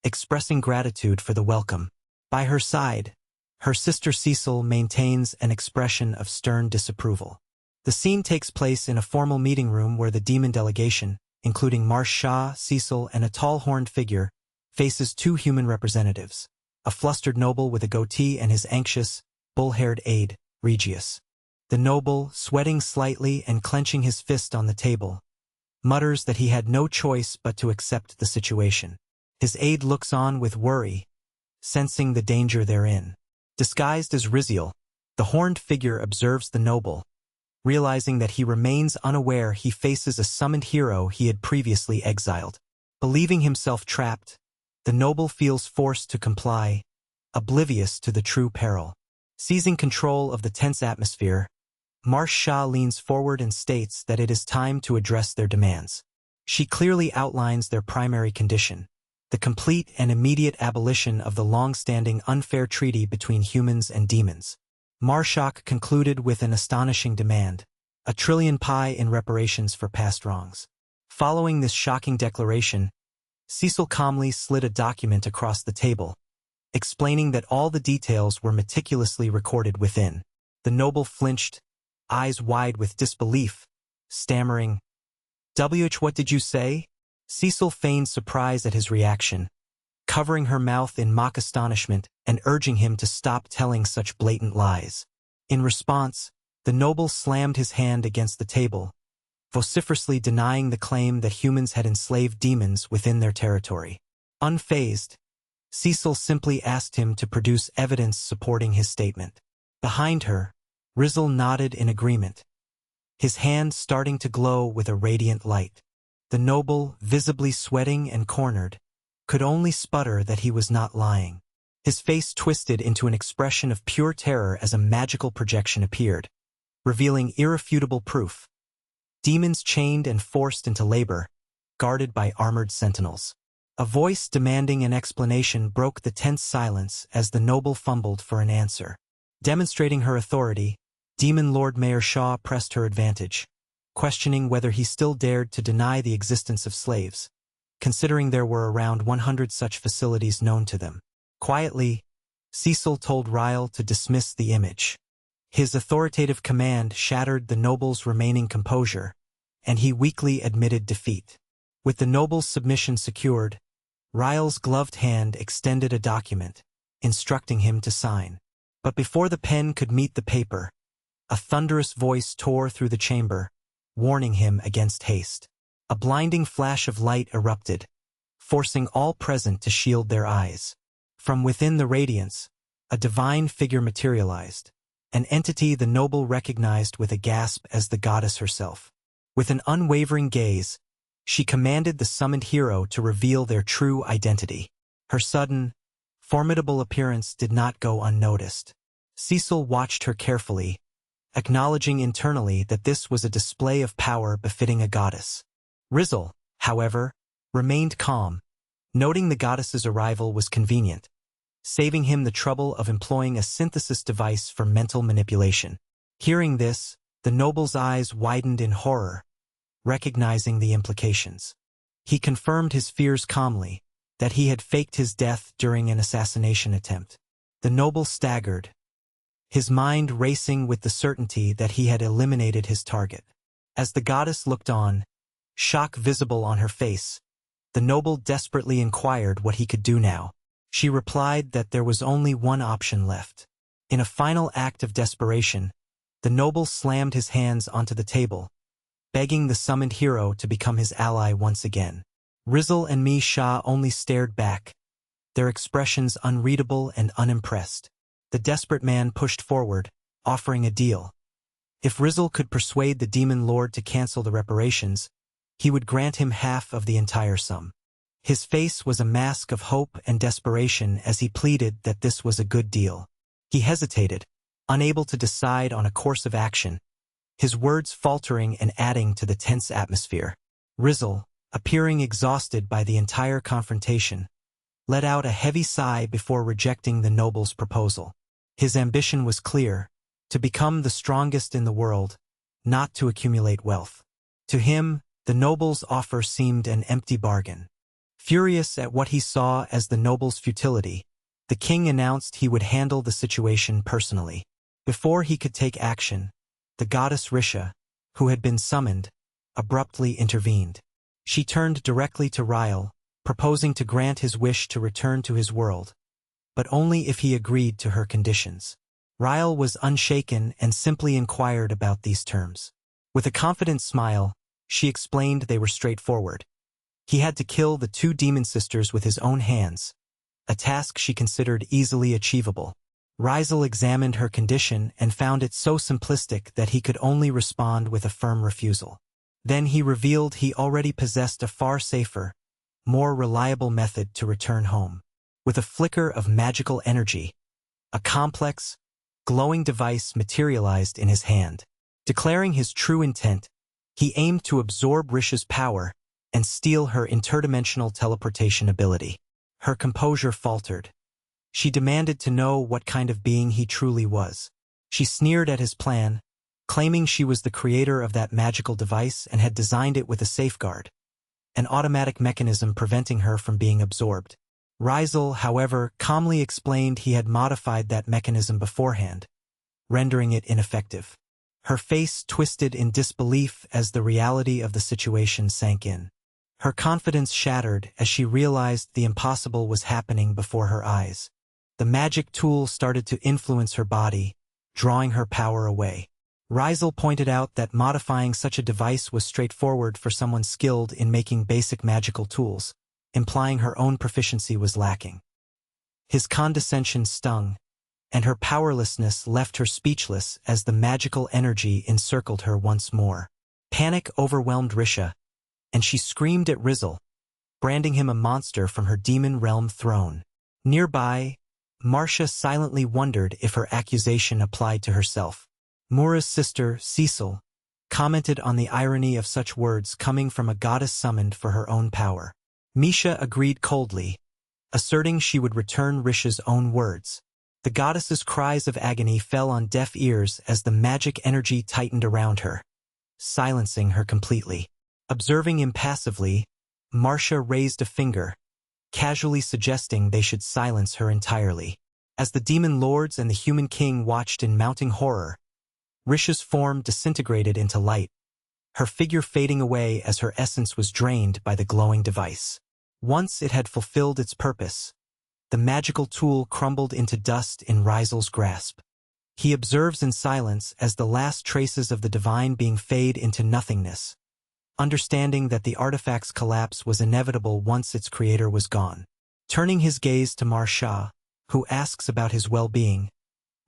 [SPEAKER 1] expressing gratitude for the welcome. By her side, her sister Cecil maintains an expression of stern disapproval. The scene takes place in a formal meeting room where the demon delegation, including Marshaw, Cecil, and a tall horned figure, faces two human representatives, a flustered noble with a goatee and his anxious, bull-haired aide, Regius. The noble, sweating slightly and clenching his fist on the table, mutters that he had no choice but to accept the situation. His aide looks on with worry, sensing the danger therein. Disguised as Riziel, the horned figure observes the noble, realizing that he remains unaware he faces a summoned hero he had previously exiled. Believing himself trapped, the noble feels forced to comply, oblivious to the true peril. Seizing control of the tense atmosphere, Marsh Shah leans forward and states that it is time to address their demands. She clearly outlines their primary condition: the complete and immediate abolition of the long-standing unfair treaty between humans and demons. Marshak concluded with an astonishing demand: 1,000,000,000 pi in reparations for past wrongs. Following this shocking declaration, Cecil calmly slid a document across the table, explaining that all the details were meticulously recorded within. The noble flinched, eyes wide with disbelief, stammering, what did you say?" Cecil feigned surprise at his reaction, covering her mouth in mock astonishment and urging him to stop telling such blatant lies. In response, the noble slammed his hand against the table, vociferously denying the claim that humans had enslaved demons within their territory. Unfazed, Cecil simply asked him to produce evidence supporting his statement. Behind her, Rizzle nodded in agreement, his hand starting to glow with a radiant light. The noble, visibly sweating and cornered, could only sputter that he was not lying. His face twisted into an expression of pure terror as a magical projection appeared, revealing irrefutable proof: demons chained and forced into labor, guarded by armored sentinels. A voice demanding an explanation broke the tense silence as the noble fumbled for an answer. Demonstrating her authority, Demon Lord Mayor Shaw pressed her advantage, questioning whether he still dared to deny the existence of slaves, considering there were around 100 such facilities known to them. Quietly, Cecil told Ryle to dismiss the image. His authoritative command shattered the noble's remaining composure, and he weakly admitted defeat. With the noble's submission secured, Ryle's gloved hand extended a document, instructing him to sign. But before the pen could meet the paper, a thunderous voice tore through the chamber, warning him against haste. A blinding flash of light erupted, forcing all present to shield their eyes. From within the radiance, a divine figure materialized, an entity the noble recognized with a gasp as the goddess herself. With an unwavering gaze, she commanded the summoned hero to reveal their true identity. Her sudden, formidable appearance did not go unnoticed. Cecil watched her carefully, acknowledging internally that this was a display of power befitting a goddess. Rizzle, however, remained calm, noting the goddess's arrival was convenient, saving him the trouble of employing a synthesis device for mental manipulation. Hearing this, the noble's eyes widened in horror, recognizing the implications. He confirmed his fears calmly, that he had faked his death during an assassination attempt. The noble staggered, his mind racing with the certainty that he had eliminated his target. As the goddess looked on, shock visible on her face, the noble desperately inquired what he could do now. She replied that there was only one option left. In a final act of desperation, the noble slammed his hands onto the table, begging the summoned hero to become his ally once again. Rizzle and Mi Shah only stared back, their expressions unreadable and unimpressed. The desperate man pushed forward, offering a deal. If Rizzle could persuade the demon lord to cancel the reparations, he would grant him half of the entire sum. His face was a mask of hope and desperation as he pleaded that this was a good deal. He hesitated, unable to decide on a course of action, his words faltering and adding to the tense atmosphere. Rizzle, appearing exhausted by the entire confrontation, let out a heavy sigh before rejecting the noble's proposal. His ambition was clear: to become the strongest in the world, not to accumulate wealth. To him, the noble's offer seemed an empty bargain. Furious at what he saw as the noble's futility, the king announced he would handle the situation personally. Before he could take action, the goddess Risha, who had been summoned, abruptly intervened. She turned directly to Ryle, proposing to grant his wish to return to his world, but only if he agreed to her conditions. Ryle was unshaken and simply inquired about these terms. With a confident smile, she explained they were straightforward. He had to kill the 2 demon sisters with his own hands, a task she considered easily achievable. Ryle examined her condition and found it so simplistic that he could only respond with a firm refusal. Then he revealed he already possessed a far safer, more reliable method to return home. With a flicker of magical energy, a complex, glowing device materialized in his hand. Declaring his true intent, he aimed to absorb Risha's power and steal her interdimensional teleportation ability. Her composure faltered. She demanded to know what kind of being he truly was. She sneered at his plan, claiming she was the creator of that magical device and had designed it with a safeguard, an automatic mechanism preventing her from being absorbed. Rizal, however, calmly explained he had modified that mechanism beforehand, rendering it ineffective. Her face twisted in disbelief as the reality of the situation sank in. Her confidence shattered as she realized the impossible was happening before her eyes. The magic tool started to influence her body, drawing her power away. Rizal pointed out that modifying such a device was straightforward for someone skilled in making basic magical tools, implying her own proficiency was lacking. His condescension stung, and her powerlessness left her speechless as the magical energy encircled her once more. Panic overwhelmed Risha, and she screamed at Rizal, branding him a monster from her demon realm throne. Nearby, Marcia silently wondered if her accusation applied to herself. Mura's sister, Cecil, commented on the irony of such words coming from a goddess summoned for her own power. Misha agreed coldly, asserting she would return Risha's own words. The goddess's cries of agony fell on deaf ears as the magic energy tightened around her, silencing her completely. Observing impassively, Marcia raised a finger, casually suggesting they should silence her entirely. As the demon lords and the human king watched in mounting horror, Risha's form disintegrated into light, her figure fading away as her essence was drained by the glowing device. Once it had fulfilled its purpose, the magical tool crumbled into dust in Rizal's grasp. He observes in silence as the last traces of the divine being fade into nothingness, understanding that the artifact's collapse was inevitable once its creator was gone. Turning his gaze to Marcia, who asks about his well-being,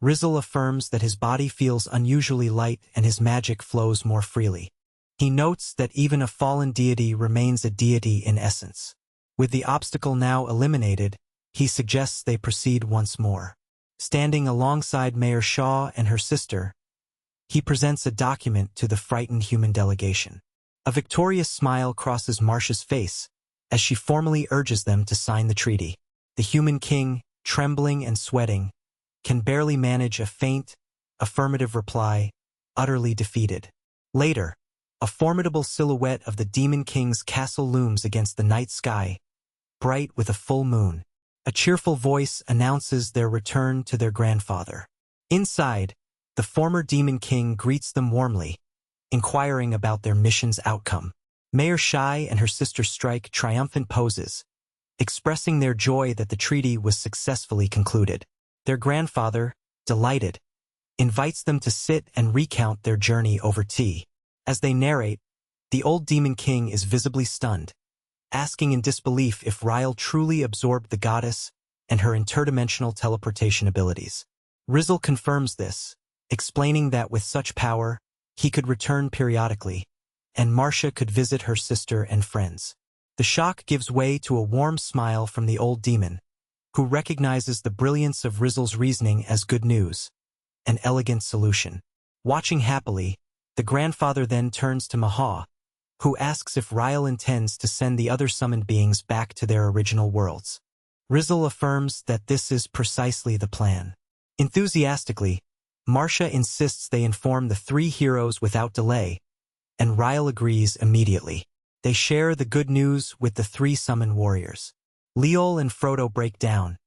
[SPEAKER 1] Rizal affirms that his body feels unusually light and his magic flows more freely. He notes that even a fallen deity remains a deity in essence. With the obstacle now eliminated, he suggests they proceed once more. Standing alongside Mayor Shaw and her sister, he presents a document to the frightened human delegation. A victorious smile crosses Marcia's face as she formally urges them to sign the treaty. The human king, trembling and sweating, can barely manage a faint, affirmative reply, utterly defeated. Later, a formidable silhouette of the Demon King's castle looms against the night sky, bright with a full moon. A cheerful voice announces their return to their grandfather. Inside, the former Demon King greets them warmly, inquiring about their mission's outcome. Mayor Shai and her sister strike triumphant poses, expressing their joy that the treaty was successfully concluded. Their grandfather, delighted, invites them to sit and recount their journey over tea. As they narrate, the old Demon King is visibly stunned, asking in disbelief if Ryle truly absorbed the goddess and her interdimensional teleportation abilities. Rizal confirms this, explaining that with such power, he could return periodically, and Marcia could visit her sister and friends. The shock gives way to a warm smile from the old demon, who recognizes the brilliance of Rizal's reasoning as good news, an elegant solution. Watching happily, the grandfather then turns to Maha, who asks if Ryle intends to send the other summoned beings back to their original worlds. Rizal affirms that this is precisely the plan. Enthusiastically, Marcia insists they inform the three heroes without delay, and Ryle agrees immediately. They share the good news with the three summoned warriors. Leol and Frodo break down,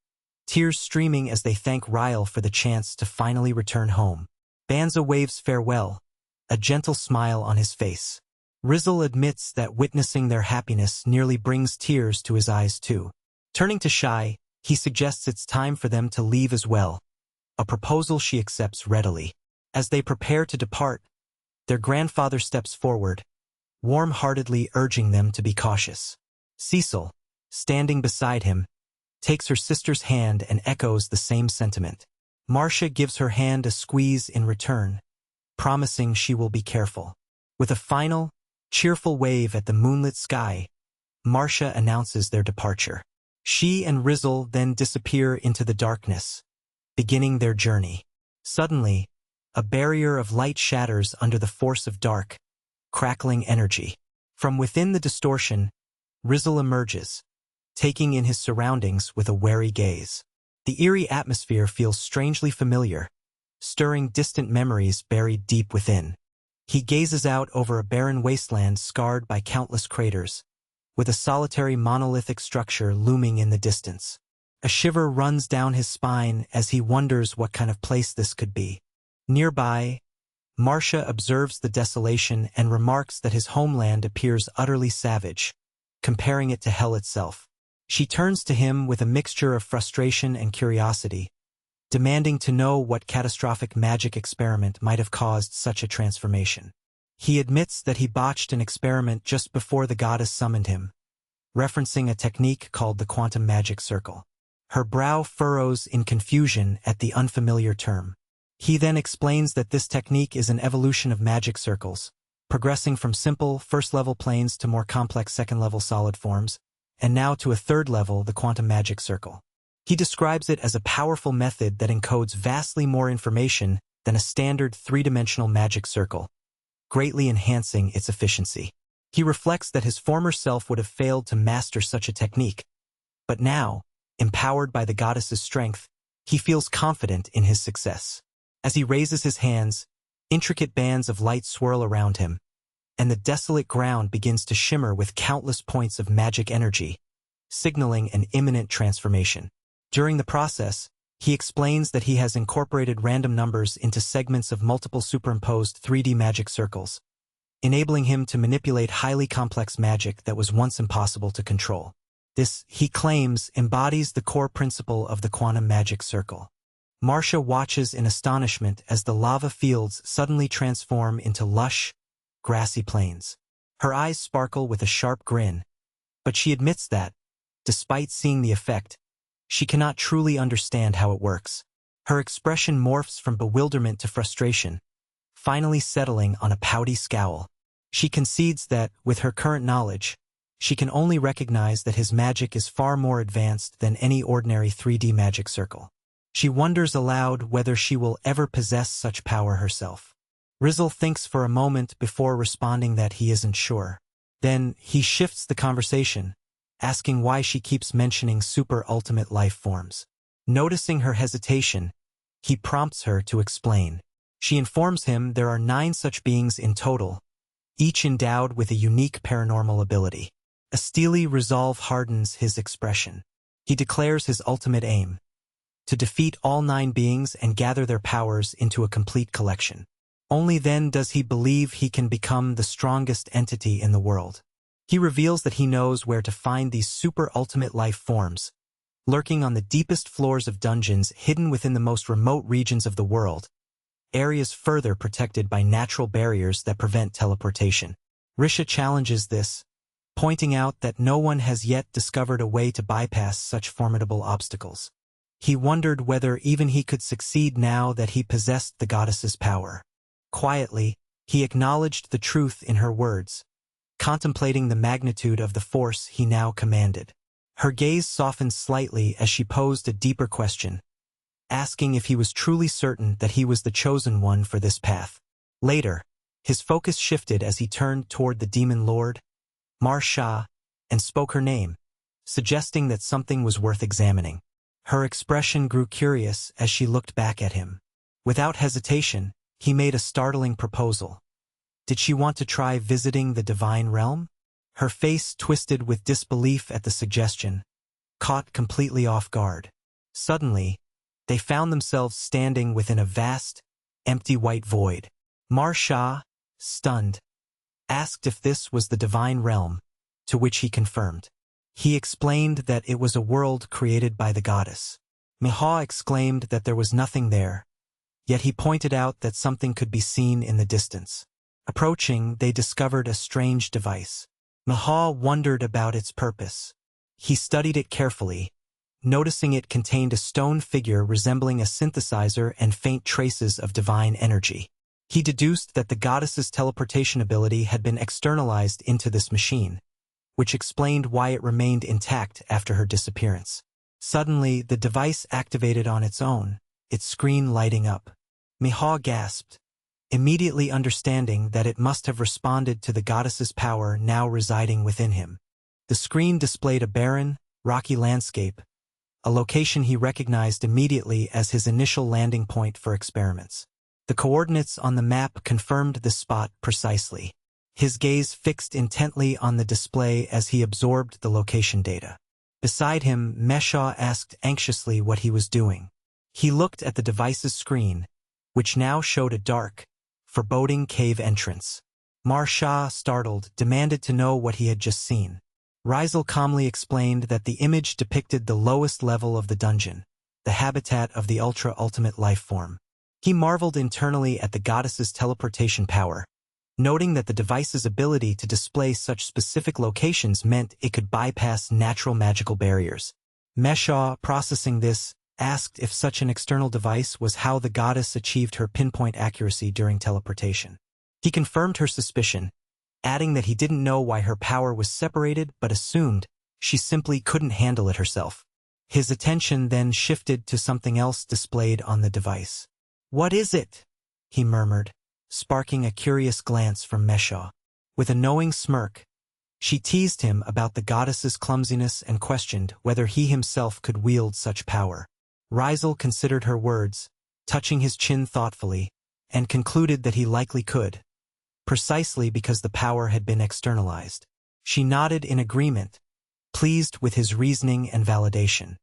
[SPEAKER 1] tears streaming as they thank Ryle for the chance to finally return home. Banza waves farewell, a gentle smile on his face. Rizal admits that witnessing their happiness nearly brings tears to his eyes too. Turning to Shai, he suggests it's time for them to leave as well, a proposal she accepts readily. As they prepare to depart, their grandfather steps forward, warm-heartedly urging them to be cautious. Cecil, standing beside him, takes her sister's hand and echoes the same sentiment. Marcia gives her hand a squeeze in return, promising she will be careful. With a final, cheerful wave at the moonlit sky, Marcia announces their departure. She and Rizal then disappear into the darkness, beginning their journey. Suddenly, a barrier of light shatters under the force of dark, crackling energy. From within the distortion, Rizal emerges, taking in his surroundings with a wary gaze. The eerie atmosphere feels strangely familiar, stirring distant memories buried deep within. He gazes out over a barren wasteland scarred by countless craters, with a solitary monolithic structure looming in the distance. A shiver runs down his spine as he wonders what kind of place this could be. Nearby, Marcia observes the desolation and remarks that his homeland appears utterly savage, comparing it to hell itself. She turns to him with a mixture of frustration and curiosity, demanding to know what catastrophic magic experiment might have caused such a transformation. He admits that he botched an experiment just before the goddess summoned him, referencing a technique called the quantum magic circle. Her brow furrows in confusion at the unfamiliar term. He then explains that this technique is an evolution of magic circles, progressing from simple, first-level planes to more complex second-level solid forms, and now to a third level, the quantum magic circle. He describes it as a powerful method that encodes vastly more information than a standard three-dimensional magic circle, greatly enhancing its efficiency. He reflects that his former self would have failed to master such a technique, but now, empowered by the goddess's strength, he feels confident in his success. As he raises his hands, intricate bands of light swirl around him, and the desolate ground begins to shimmer with countless points of magic energy, signaling an imminent transformation. During the process, he explains that he has incorporated random numbers into segments of multiple superimposed 3D magic circles, enabling him to manipulate highly complex magic that was once impossible to control. This, he claims, embodies the core principle of the quantum magic circle. Marcia watches in astonishment as the lava fields suddenly transform into lush, grassy plains. Her eyes sparkle with a sharp grin, but she admits that, despite seeing the effect, she cannot truly understand how it works. Her expression morphs from bewilderment to frustration, finally settling on a pouty scowl. She concedes that, with her current knowledge, she can only recognize that his magic is far more advanced than any ordinary 3D magic circle. She wonders aloud whether she will ever possess such power herself. Rizal thinks for a moment before responding that he isn't sure. Then, he shifts the conversation, asking why she keeps mentioning super-ultimate life forms. Noticing her hesitation, he prompts her to explain. She informs him there are 9 such beings in total, each endowed with a unique paranormal ability. A steely resolve hardens his expression. He declares his ultimate aim: to defeat all 9 beings and gather their powers into a complete collection. Only then does he believe he can become the strongest entity in the world. He reveals that he knows where to find these super-ultimate life forms, lurking on the deepest floors of dungeons hidden within the most remote regions of the world, areas further protected by natural barriers that prevent teleportation. Risha challenges this, pointing out that no one has yet discovered a way to bypass such formidable obstacles. He wondered whether even he could succeed now that he possessed the goddess's power. Quietly, he acknowledged the truth in her words, contemplating the magnitude of the force he now commanded. Her gaze softened slightly as she posed a deeper question, asking if he was truly certain that he was the chosen one for this path. Later, his focus shifted as he turned toward the demon lord, Marcia, and spoke her name, suggesting that something was worth examining. Her expression grew curious as she looked back at him. Without hesitation, he made a startling proposal. Did she want to try visiting the divine realm? Her face twisted with disbelief at the suggestion, caught completely off guard. Suddenly, they found themselves standing within a vast, empty white void. Marcia, stunned, asked if this was the divine realm, to which he confirmed. He explained that it was a world created by the goddess. Manhwa exclaimed that there was nothing there, yet he pointed out that something could be seen in the distance. Approaching, they discovered a strange device. Manhwa wondered about its purpose. He studied it carefully, noticing it contained a stone figure resembling a synthesizer and faint traces of divine energy. He deduced that the goddess's teleportation ability had been externalized into this machine, which explained why it remained intact after her disappearance. Suddenly, the device activated on its own, its screen lighting up. Manhwa gasped, immediately understanding that it must have responded to the goddess's power now residing within him. The screen displayed a barren, rocky landscape, a location he recognized immediately as his initial landing point for experiments. The coordinates on the map confirmed the spot precisely. His gaze fixed intently on the display as he absorbed the location data. Beside him, Manhwa asked anxiously what he was doing. He looked at the device's screen, which now showed a dark, foreboding cave entrance. Manhwa, startled, demanded to know what he had just seen. Resumen calmly explained that the image depicted the lowest level of the dungeon, the habitat of the ultra-ultimate life form. He marveled internally at the goddess's teleportation power, noting that the device's ability to display such specific locations meant it could bypass natural magical barriers. Manhwa, processing this, asked if such an external device was how the goddess achieved her pinpoint accuracy during teleportation. He confirmed her suspicion, adding that he didn't know why her power was separated but assumed she simply couldn't handle it herself. His attention then shifted to something else displayed on the device. "What is it?" he murmured, sparking a curious glance from Manhwa. With a knowing smirk, she teased him about the goddess's clumsiness and questioned whether he himself could wield such power. Resumen considered her words, touching his chin thoughtfully, and concluded that he likely could, precisely because the power had been externalized. She nodded in agreement, pleased with his reasoning and validation.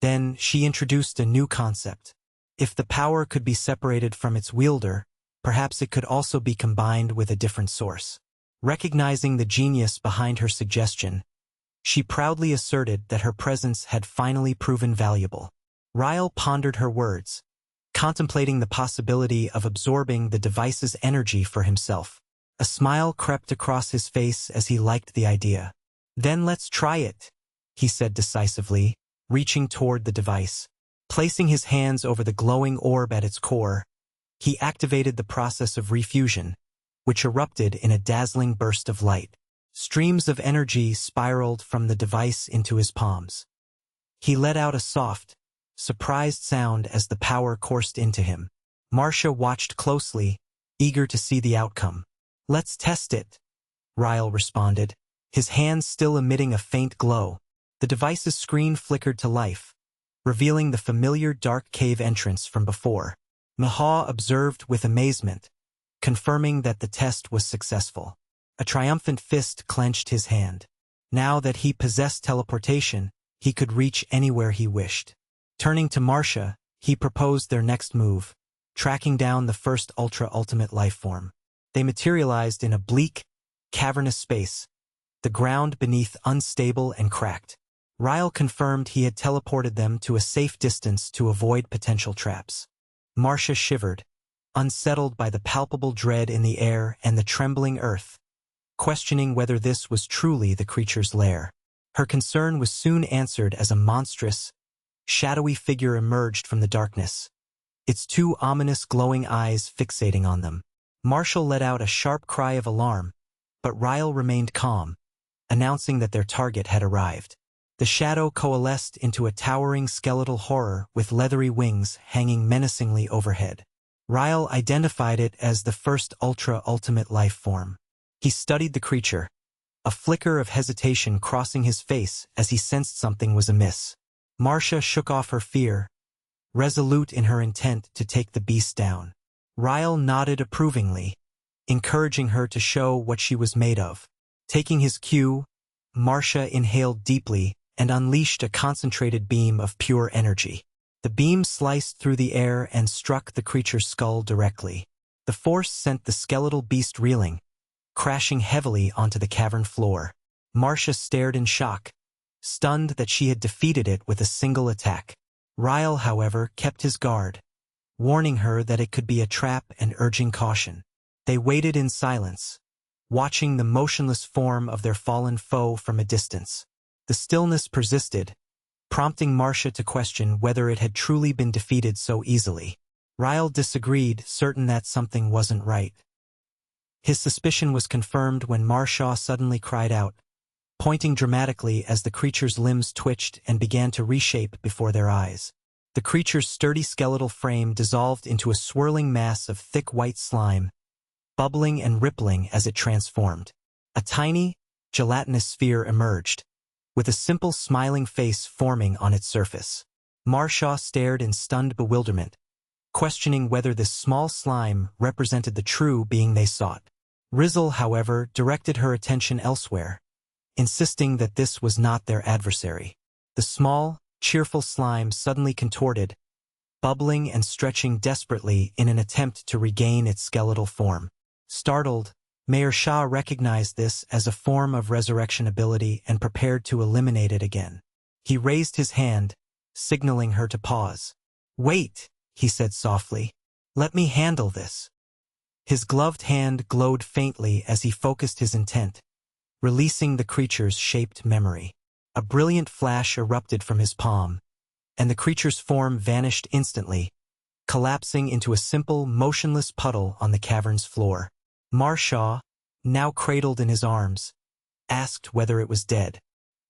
[SPEAKER 1] Then she introduced a new concept. If the power could be separated from its wielder, perhaps it could also be combined with a different source. Recognizing the genius behind her suggestion, she proudly asserted that her presence had finally proven valuable. Resumen pondered her words, contemplating the possibility of absorbing the device's energy for himself. A smile crept across his face as he liked the idea. "Then let's try it," he said decisively, reaching toward the device. Placing his hands over the glowing orb at its core, he activated the process of refusion, which erupted in a dazzling burst of light. Streams of energy spiraled from the device into his palms. He let out a soft, surprised sound as the power coursed into him. Manhwa watched closely, eager to see the outcome. "Let's test it," Resumen responded, his hands still emitting a faint glow. The device's screen flickered to life, revealing the familiar dark cave entrance from before. Manhwa observed with amazement, confirming that the test was successful. A triumphant fist clenched his hand. Now that he possessed teleportation, he could reach anywhere he wished. Turning to Manhwa, he proposed their next move, tracking down the first ultra-ultimate life form. They materialized in a bleak, cavernous space, the ground beneath unstable and cracked. Resumen confirmed he had teleported them to a safe distance to avoid potential traps. Manhwa shivered, unsettled by the palpable dread in the air and the trembling earth, questioning whether this was truly the creature's lair. Her concern was soon answered as a monstrous, shadowy figure emerged from the darkness, its two ominous glowing eyes fixating on them. Manhwa let out a sharp cry of alarm, but Resumen remained calm, announcing that their target had arrived. The shadow coalesced into a towering skeletal horror with leathery wings hanging menacingly overhead. Resumen identified it as the first ultra-ultimate life form. He studied the creature, a flicker of hesitation crossing his face as he sensed something was amiss. Manhwa shook off her fear, resolute in her intent to take the beast down. Resumen nodded approvingly, encouraging her to show what she was made of. Taking his cue, Manhwa inhaled deeply and unleashed a concentrated beam of pure energy. The beam sliced through the air and struck the creature's skull directly. The force sent the skeletal beast reeling, crashing heavily onto the cavern floor. Manhwa stared in shock, stunned that she had defeated it with a single attack. Resumen, however, kept his guard, warning her that it could be a trap and urging caution. They waited in silence, watching the motionless form of their fallen foe from a distance. The stillness persisted, prompting Manhwa to question whether it had truly been defeated so easily. Resumen disagreed, certain that something wasn't right. His suspicion was confirmed when Manhwa suddenly cried out, pointing dramatically as the creature's limbs twitched and began to reshape before their eyes. The creature's sturdy skeletal frame dissolved into a swirling mass of thick white slime, bubbling and rippling as it transformed. A tiny, gelatinous sphere emerged, with a simple smiling face forming on its surface. Marsha stared in stunned bewilderment, questioning whether this small slime represented the true being they sought. Rizzle, however, directed her attention elsewhere, insisting that this was not their adversary. The small, cheerful slime suddenly contorted, bubbling and stretching desperately in an attempt to regain its skeletal form. Startled, Mayor Shah recognized this as a form of resurrection ability and prepared to eliminate it again. He raised his hand, signaling her to pause. "Wait," he said softly. "Let me handle this." His gloved hand glowed faintly as he focused his intent, releasing the creature's shaped memory. A brilliant flash erupted from his palm, and the creature's form vanished instantly, collapsing into a simple, motionless puddle on the cavern's floor. Marsha, now cradled in his arms, asked whether it was dead.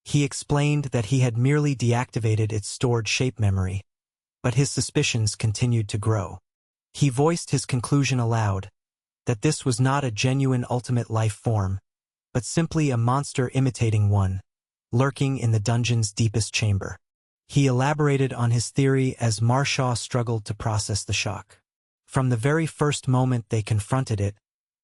[SPEAKER 1] He explained that he had merely deactivated its stored shape memory, but his suspicions continued to grow. He voiced his conclusion aloud, that this was not a genuine ultimate life form, but simply a monster imitating one, lurking in the dungeon's deepest chamber. He elaborated on his theory as Marsha struggled to process the shock. From the very first moment they confronted it,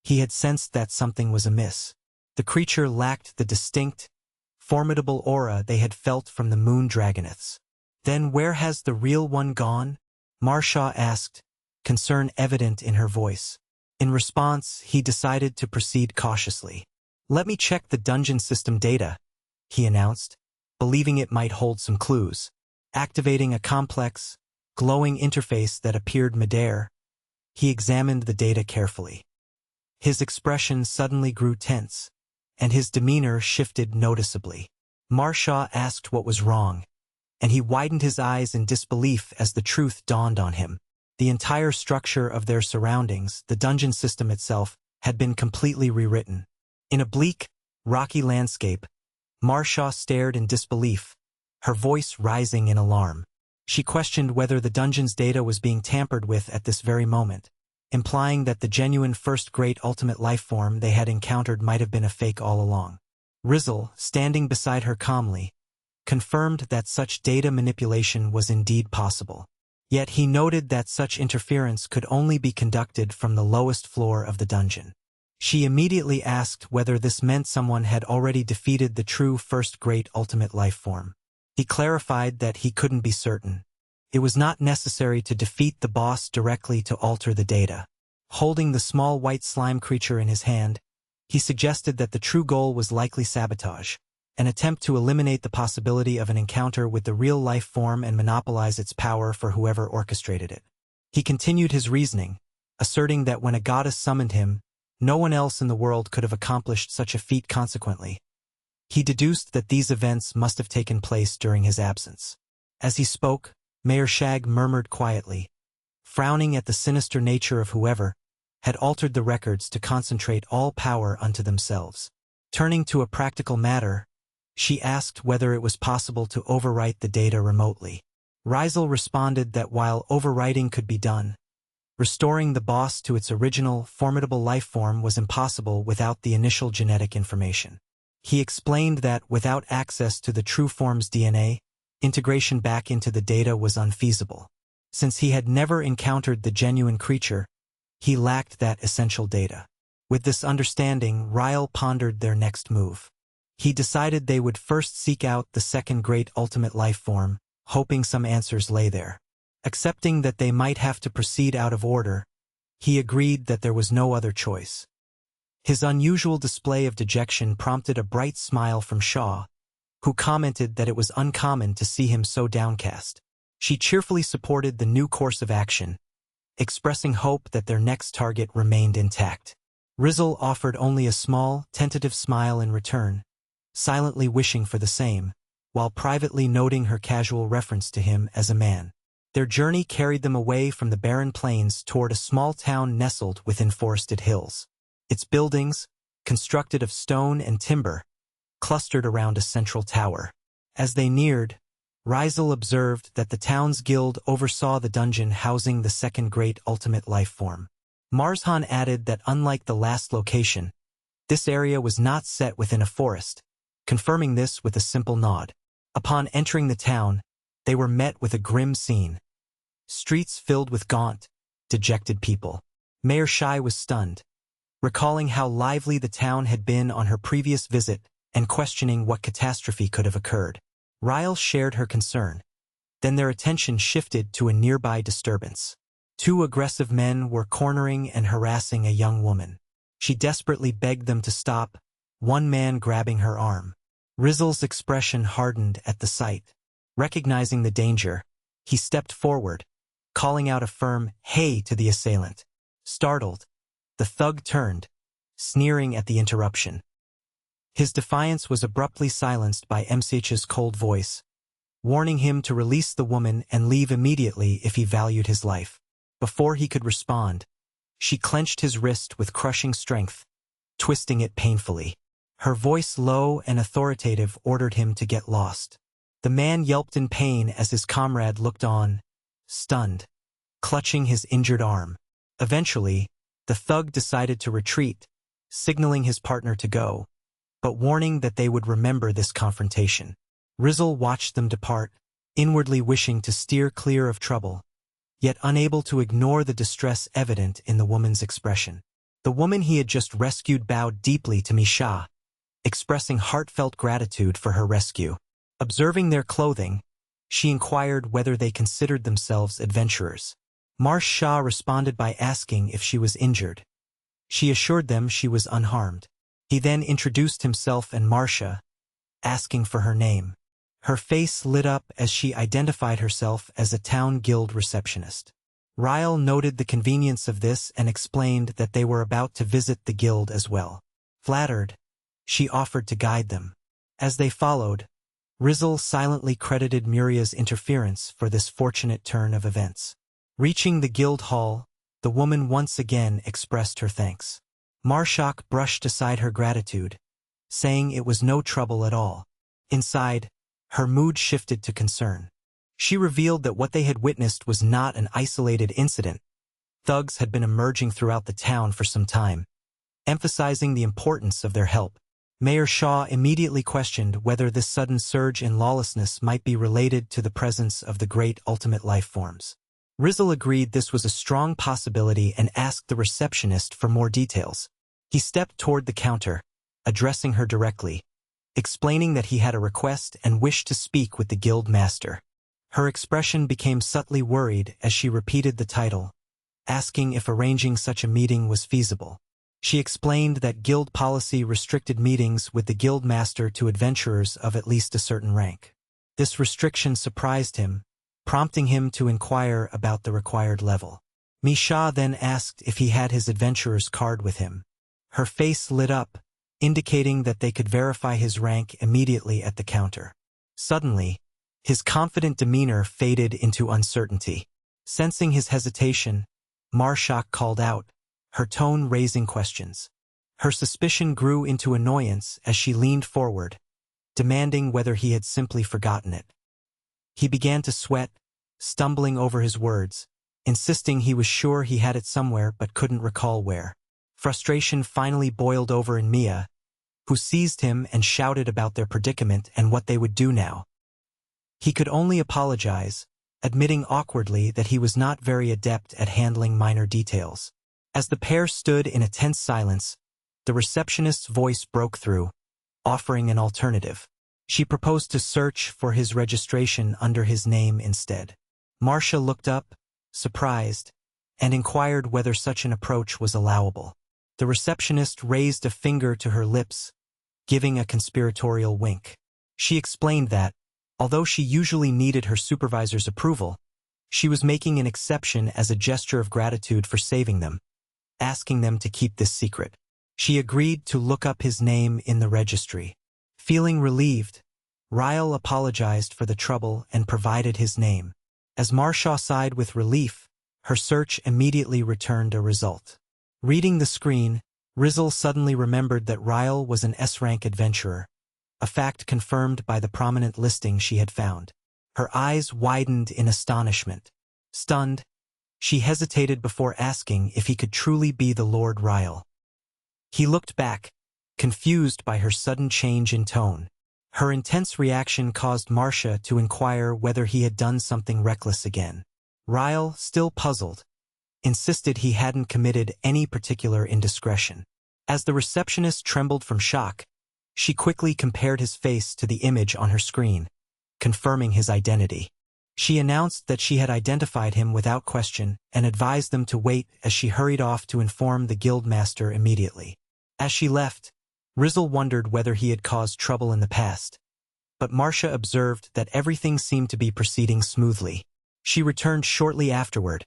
[SPEAKER 1] he had sensed that something was amiss. The creature lacked the distinct, formidable aura they had felt from the moon dragoneths. "Then where has the real one gone?" Marsha asked, concern evident in her voice. In response, he decided to proceed cautiously. "Let me check the dungeon system data," he announced, believing it might hold some clues. Activating a complex, glowing interface that appeared midair, he examined the data carefully. His expression suddenly grew tense, and his demeanor shifted noticeably. Marsha asked what was wrong, and he widened his eyes in disbelief as the truth dawned on him. The entire structure of their surroundings, the dungeon system itself, had been completely rewritten. In a bleak, rocky landscape, Marsha stared in disbelief, her voice rising in alarm. She questioned whether the dungeon's data was being tampered with at this very moment, implying that the genuine first great ultimate life form they had encountered might have been a fake all along. Rizzle, standing beside her calmly, confirmed that such data manipulation was indeed possible. Yet he noted that such interference could only be conducted from the lowest floor of the dungeon. She immediately asked whether this meant someone had already defeated the true first great ultimate life form. He clarified that he couldn't be certain. It was not necessary to defeat the boss directly to alter the data. Holding the small white slime creature in his hand, he suggested that the true goal was likely sabotage, an attempt to eliminate the possibility of an encounter with the real life form and monopolize its power for whoever orchestrated it. He continued his reasoning, asserting that when a goddess summoned him, no one else in the world could have accomplished such a feat consequently. He deduced that these events must have taken place during his absence. As he spoke, Mayor Shag murmured quietly, frowning at the sinister nature of whoever had altered the records to concentrate all power unto themselves. Turning to a practical matter, she asked whether it was possible to overwrite the data remotely. Rizel responded that while overwriting could be done, restoring the boss to its original, formidable life form was impossible without the initial genetic information. He explained that without access to the true form's DNA, integration back into the data was unfeasible. Since he had never encountered the genuine creature, he lacked that essential data. With this understanding, Ryle pondered their next move. He decided they would first seek out the second great ultimate life form, hoping some answers lay there. Accepting that they might have to proceed out of order, he agreed that there was no other choice. His unusual display of dejection prompted a bright smile from Shaw, who commented that it was uncommon to see him so downcast. She cheerfully supported the new course of action, expressing hope that their next target remained intact. Rizzle offered only a small, tentative smile in return, silently wishing for the same, while privately noting her casual reference to him as a man. Their journey carried them away from the barren plains toward a small town nestled within forested hills. Its buildings, constructed of stone and timber, clustered around a central tower. As they neared, Rizal observed that the town's guild oversaw the dungeon housing the second great ultimate life form. Marzhan added that unlike the last location, this area was not set within a forest, confirming this with a simple nod. Upon entering the town, they were met with a grim scene. Streets filled with gaunt, dejected people. Mayor Shai was stunned, recalling how lively the town had been on her previous visit and questioning what catastrophe could have occurred. Ryle shared her concern. Then their attention shifted to a nearby disturbance. Two aggressive men were cornering and harassing a young woman. She desperately begged them to stop, one man grabbing her arm. Rizal's expression hardened at the sight. Recognizing the danger, he stepped forward, calling out a firm "Hey" to the assailant. Startled, the thug turned, sneering at the interruption. His defiance was abruptly silenced by MCH's cold voice, warning him to release the woman and leave immediately if he valued his life. Before he could respond, she clenched his wrist with crushing strength, twisting it painfully. Her voice, low and authoritative, ordered him to get lost. The man yelped in pain as his comrade looked on, stunned, clutching his injured arm. Eventually, the thug decided to retreat, signaling his partner to go, but warning that they would remember this confrontation. Rizal watched them depart, inwardly wishing to steer clear of trouble, yet unable to ignore the distress evident in the woman's expression. The woman he had just rescued bowed deeply to Misha, expressing heartfelt gratitude for her rescue. Observing their clothing, she inquired whether they considered themselves adventurers. Marsh Shah responded by asking if she was injured. She assured them she was unharmed. He then introduced himself and Marcia, asking for her name. Her face lit up as she identified herself as a town guild receptionist. Ryle noted the convenience of this and explained that they were about to visit the guild as well. Flattered, she offered to guide them. As they followed, Rizal silently credited Muria's interference for this fortunate turn of events. Reaching the guild hall, the woman once again expressed her thanks. Marshak brushed aside her gratitude, saying it was no trouble at all. Inside, her mood shifted to concern. She revealed that what they had witnessed was not an isolated incident. Thugs had been emerging throughout the town for some time, emphasizing the importance of their help. Mayor Shaw immediately questioned whether this sudden surge in lawlessness might be related to the presence of the great ultimate life forms. Rizal agreed this was a strong possibility and asked the receptionist for more details. He stepped toward the counter, addressing her directly, explaining that he had a request and wished to speak with the guild master. Her expression became subtly worried as she repeated the title, asking if arranging such a meeting was feasible. She explained that guild policy restricted meetings with the guild master to adventurers of at least a certain rank. This restriction surprised him, prompting him to inquire about the required level. Misha then asked if he had his adventurer's card with him. Her face lit up, indicating that they could verify his rank immediately at the counter. Suddenly, his confident demeanor faded into uncertainty. Sensing his hesitation, Marshak called out, her tone raising questions. Her suspicion grew into annoyance as she leaned forward, demanding whether he had simply forgotten it. He began to sweat, stumbling over his words, insisting he was sure he had it somewhere but couldn't recall where. Frustration finally boiled over in Mia, who seized him and shouted about their predicament and what they would do now. He could only apologize, admitting awkwardly that he was not very adept at handling minor details. As the pair stood in a tense silence, the receptionist's voice broke through, offering an alternative. She proposed to search for his registration under his name instead. Marcia looked up, surprised, and inquired whether such an approach was allowable. The receptionist raised a finger to her lips, giving a conspiratorial wink. She explained that, although she usually needed her supervisor's approval, she was making an exception as a gesture of gratitude for saving them, asking them to keep this secret. She agreed to look up his name in the registry. Feeling relieved, Ryle apologized for the trouble and provided his name. As Marshaw sighed with relief, her search immediately returned a result. Reading the screen, Rizal suddenly remembered that Ryle was an S-rank adventurer, a fact confirmed by the prominent listing she had found. Her eyes widened in astonishment. Stunned, she hesitated before asking if he could truly be the Lord Ryle. He looked back, confused by her sudden change in tone. Her intense reaction caused Marcia to inquire whether he had done something reckless again. Ryle, still puzzled, insisted he hadn't committed any particular indiscretion. As the receptionist trembled from shock, she quickly compared his face to the image on her screen, confirming his identity. She announced that she had identified him without question and advised them to wait as she hurried off to inform the guildmaster immediately. As she left, Rizzle wondered whether he had caused trouble in the past, but Marcia observed that everything seemed to be proceeding smoothly. She returned shortly afterward,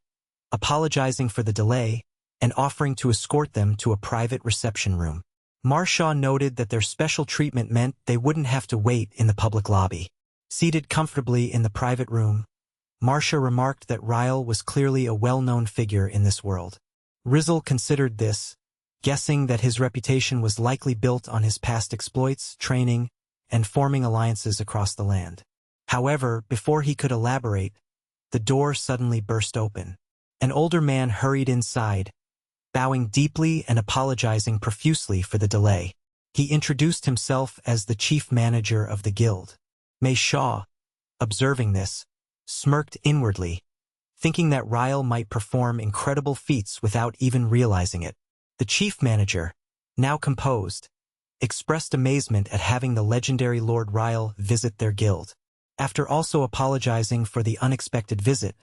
[SPEAKER 1] apologizing for the delay and offering to escort them to a private reception room. Marcia noted that their special treatment meant they wouldn't have to wait in the public lobby. Seated comfortably in the private room, Marcia remarked that Ryle was clearly a well-known figure in this world. Rizzle considered this, guessing that his reputation was likely built on his past exploits, training, and forming alliances across the land. However, before he could elaborate, the door suddenly burst open. An older man hurried inside, bowing deeply and apologizing profusely for the delay. He introduced himself as the chief manager of the guild. Mei Shaw, observing this, smirked inwardly, thinking that Ryle might perform incredible feats without even realizing it. The chief manager, now composed, expressed amazement at having the legendary Lord Ryle visit their guild. After also apologizing for the unexpected visit,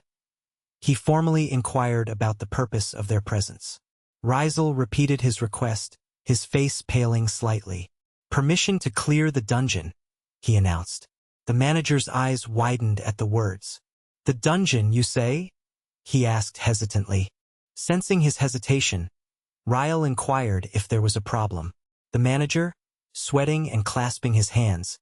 [SPEAKER 1] he formally inquired about the purpose of their presence. Rizel repeated his request, his face paling slightly. "Permission to clear the dungeon," he announced. The manager's eyes widened at the words. "The dungeon, you say?" he asked hesitantly. Sensing his hesitation, Ryle inquired if there was a problem. The manager, sweating and clasping his hands,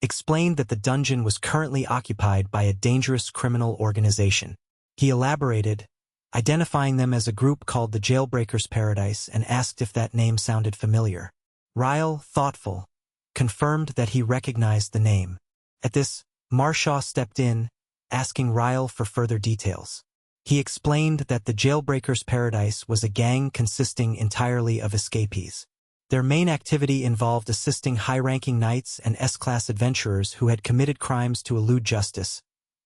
[SPEAKER 1] explained that the dungeon was currently occupied by a dangerous criminal organization. He elaborated, identifying them as a group called the Jailbreakers Paradise, and asked if that name sounded familiar. Ryle, thoughtful, confirmed that he recognized the name. At this, Marcia stepped in, asking Ryle for further details. He explained that the Jailbreakers Paradise was a gang consisting entirely of escapees. Their main activity involved assisting high-ranking knights and S-class adventurers who had committed crimes to elude justice,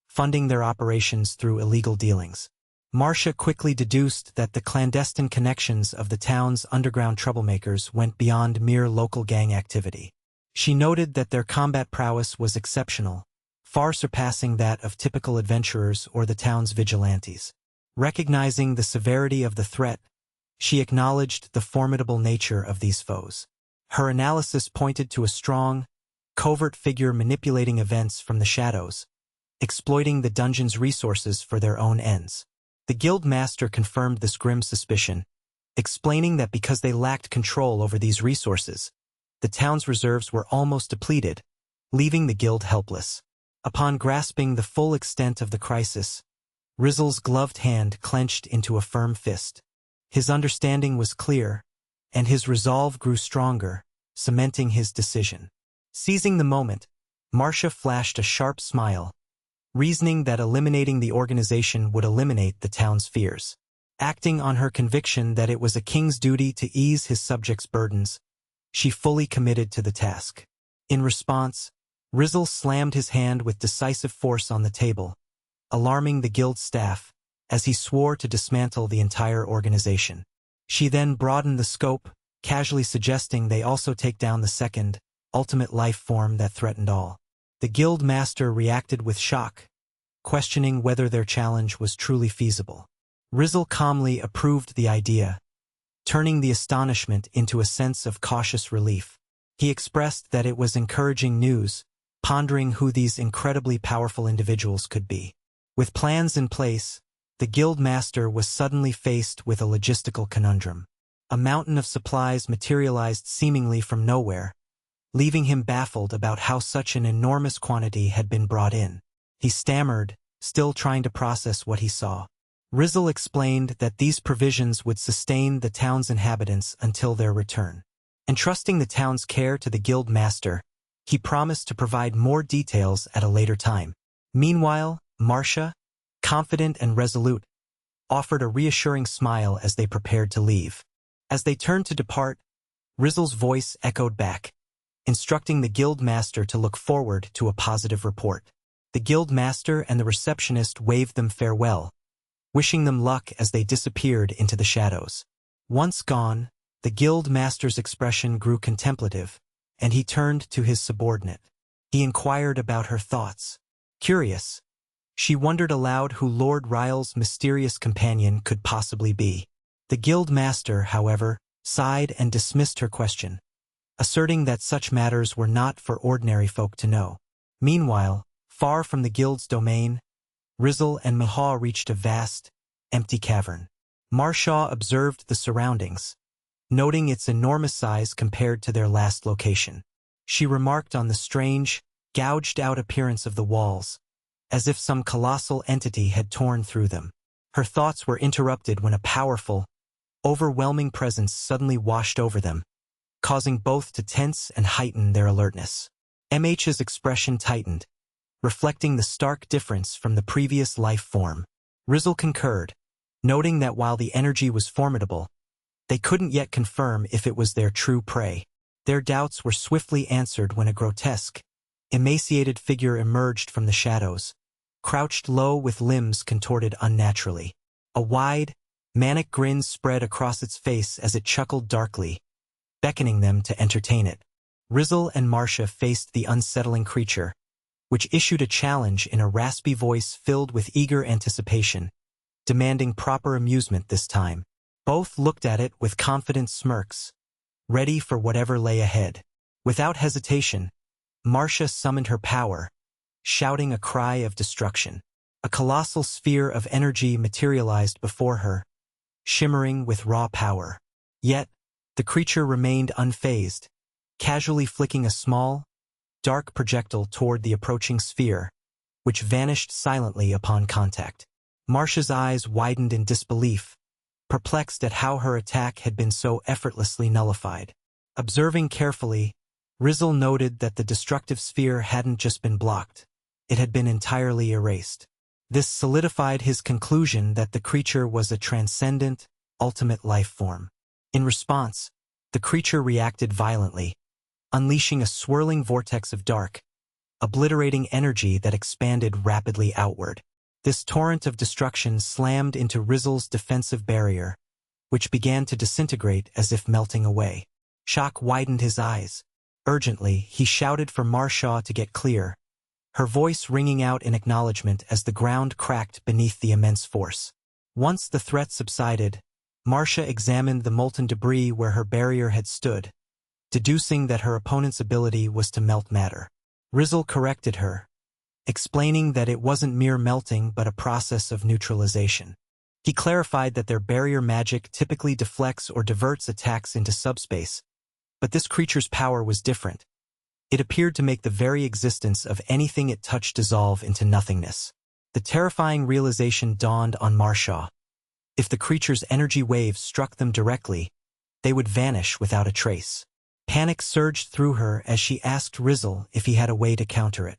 [SPEAKER 1] funding their operations through illegal dealings. Marcia quickly deduced that the clandestine connections of the town's underground troublemakers went beyond mere local gang activity. She noted that their combat prowess was exceptional, far surpassing that of typical adventurers or the town's vigilantes. Recognizing the severity of the threat, she acknowledged the formidable nature of these foes. Her analysis pointed to a strong, covert figure manipulating events from the shadows, exploiting the dungeon's resources for their own ends. The guild master confirmed this grim suspicion, explaining that because they lacked control over these resources, the town's reserves were almost depleted, leaving the guild helpless. Upon grasping the full extent of the crisis, Rizzle's gloved hand clenched into a firm fist. His understanding was clear, and his resolve grew stronger, cementing his decision. Seizing the moment, Marcia flashed a sharp smile, reasoning that eliminating the organization would eliminate the town's fears. Acting on her conviction that it was a king's duty to ease his subjects' burdens, she fully committed to the task. In response, Rizzle slammed his hand with decisive force on the table, alarming the guild staff, as he swore to dismantle the entire organization. She then broadened the scope, casually suggesting they also take down the second, ultimate life form that threatened all. The guild master reacted with shock, questioning whether their challenge was truly feasible. Rizzle calmly approved the idea, turning the astonishment into a sense of cautious relief. He expressed that it was encouraging news, pondering who these incredibly powerful individuals could be. With plans in place, the guild master was suddenly faced with a logistical conundrum. A mountain of supplies materialized seemingly from nowhere, leaving him baffled about how such an enormous quantity had been brought in. He stammered, still trying to process what he saw. Rizzle explained that these provisions would sustain the town's inhabitants until their return. Entrusting the town's care to the guild master, he promised to provide more details at a later time. Meanwhile, Marcia, confident and resolute, offered a reassuring smile as they prepared to leave. As they turned to depart, Rizzle's voice echoed back, instructing the guild master to look forward to a positive report. The guild master and the receptionist waved them farewell, wishing them luck as they disappeared into the shadows. Once gone, the guild master's expression grew contemplative, and he turned to his subordinate. He inquired about her thoughts. Curious, she wondered aloud who Lord Ryle's mysterious companion could possibly be. The guild master, however, sighed and dismissed her question, asserting that such matters were not for ordinary folk to know. Meanwhile, far from the guild's domain, Rizzle and Manhwa reached a vast, empty cavern. Marcia observed the surroundings, noting its enormous size compared to their last location. She remarked on the strange, gouged-out appearance of the walls, as if some colossal entity had torn through them. Her thoughts were interrupted when a powerful, overwhelming presence suddenly washed over them, causing both to tense and heighten their alertness. MH's expression tightened, reflecting the stark difference from the previous life form. Rizzle concurred, noting that while the energy was formidable, they couldn't yet confirm if it was their true prey. Their doubts were swiftly answered when a grotesque, emaciated figure emerged from the shadows, crouched low with limbs contorted unnaturally. A wide, manic grin spread across its face as it chuckled darkly, beckoning them to entertain it. Rizzle and Marcia faced the unsettling creature, which issued a challenge in a raspy voice filled with eager anticipation, demanding proper amusement this time. Both looked at it with confident smirks, ready for whatever lay ahead. Without hesitation, Marcia summoned her power, shouting a cry of destruction. A colossal sphere of energy materialized before her, shimmering with raw power. Yet, the creature remained unfazed, casually flicking a small, dark projectile toward the approaching sphere, which vanished silently upon contact. Marcia's eyes widened in disbelief, perplexed at how her attack had been so effortlessly nullified. Observing carefully, Rizzle noted that the destructive sphere hadn't just been blocked, it had been entirely erased. This solidified his conclusion that the creature was a transcendent, ultimate life form. In response, the creature reacted violently, unleashing a swirling vortex of dark, obliterating energy that expanded rapidly outward. This torrent of destruction slammed into Rizzle's defensive barrier, which began to disintegrate as if melting away. Shock widened his eyes. Urgently, he shouted for Marcia to get clear, her voice ringing out in acknowledgement as the ground cracked beneath the immense force. Once the threat subsided, Marcia examined the molten debris where her barrier had stood, deducing that her opponent's ability was to melt matter. Rizzle corrected her, explaining that it wasn't mere melting but a process of neutralization. He clarified that their barrier magic typically deflects or diverts attacks into subspace, but this creature's power was different. It appeared to make the very existence of anything it touched dissolve into nothingness. The terrifying realization dawned on Marcia. If the creature's energy waves struck them directly, they would vanish without a trace. Panic surged through her as she asked Rizzle if he had a way to counter it.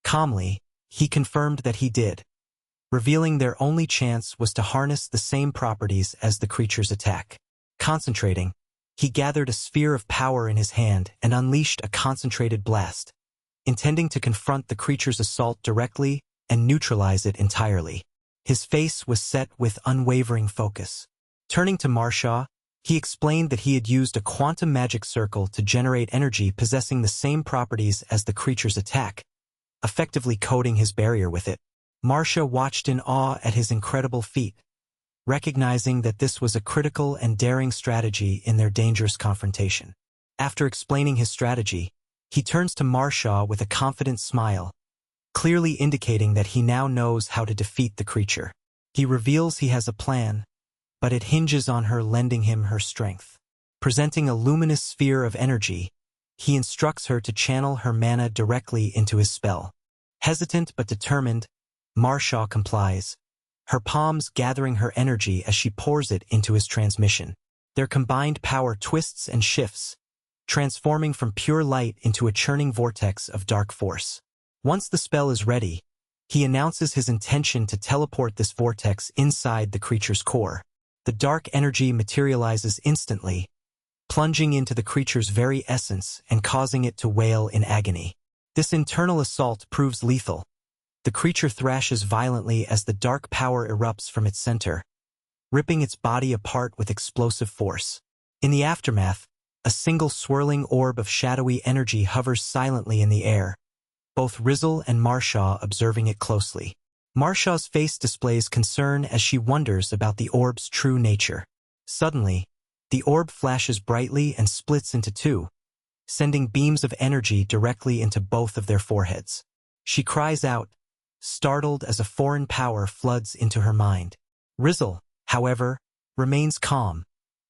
[SPEAKER 1] Calmly, he confirmed that he did, revealing their only chance was to harness the same properties as the creature's attack. Concentrating, he gathered a sphere of power in his hand and unleashed a concentrated blast, intending to confront the creature's assault directly and neutralize it entirely. His face was set with unwavering focus. Turning to Marcia, he explained that he had used a quantum magic circle to generate energy possessing the same properties as the creature's attack, effectively coating his barrier with it. Marcia watched in awe at his incredible feat, recognizing that this was a critical and daring strategy in their dangerous confrontation. After explaining his strategy, he turns to Marcia with a confident smile, clearly indicating that he now knows how to defeat the creature. He reveals he has a plan, but it hinges on her lending him her strength. Presenting a luminous sphere of energy, he instructs her to channel her mana directly into his spell. Hesitant but determined, Marcia complies, her palms gathering her energy as she pours it into his transmission. Their combined power twists and shifts, transforming from pure light into a churning vortex of dark force. Once the spell is ready, He announces his intention to teleport this vortex inside the creature's core. The dark energy materializes instantly, plunging into the creature's very essence and causing it to wail in agony. This internal assault proves lethal. The creature thrashes violently as the dark power erupts from its center, ripping its body apart with explosive force. In the aftermath, a single swirling orb of shadowy energy hovers silently in the air, both Rizzle and Marsha observing it closely. Marsha's face displays concern as she wonders about the orb's true nature. Suddenly, the orb flashes brightly and splits into two, sending beams of energy directly into both of their foreheads. She cries out, startled as a foreign power floods into her mind. Rizzle, however, remains calm,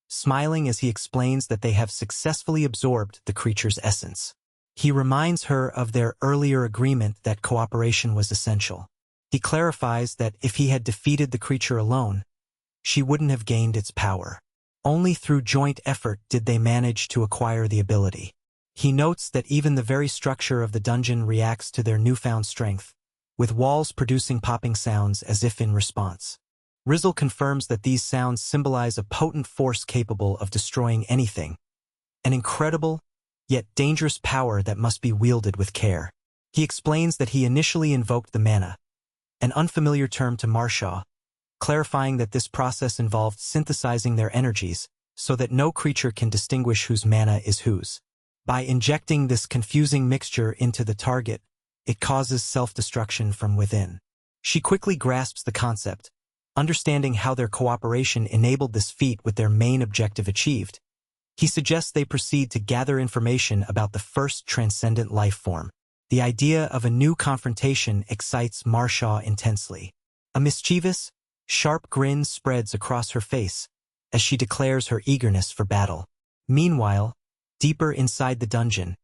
[SPEAKER 1] smiling as he explains that they have successfully absorbed the creature's essence. He reminds her of their earlier agreement that cooperation was essential. He clarifies that if he had defeated the creature alone, she wouldn't have gained its power. Only through joint effort did they manage to acquire the ability. He notes that even the very structure of the dungeon reacts to their newfound strength, with walls producing popping sounds as if in response. Rizzle confirms that these sounds symbolize a potent force capable of destroying anything, an incredible, yet dangerous power that must be wielded with care. He explains that he initially invoked the mana, an unfamiliar term to Marsha, clarifying that this process involved synthesizing their energies so that no creature can distinguish whose mana is whose. By injecting this confusing mixture into the target, it causes self-destruction from within. She quickly grasps the concept, understanding how their cooperation enabled this feat with their main objective achieved. He suggests they proceed to gather information about the first transcendent life form. The idea of a new confrontation excites Marsha intensely. A mischievous, sharp grin spreads across her face as she declares her eagerness for battle. Meanwhile, deeper inside the dungeon,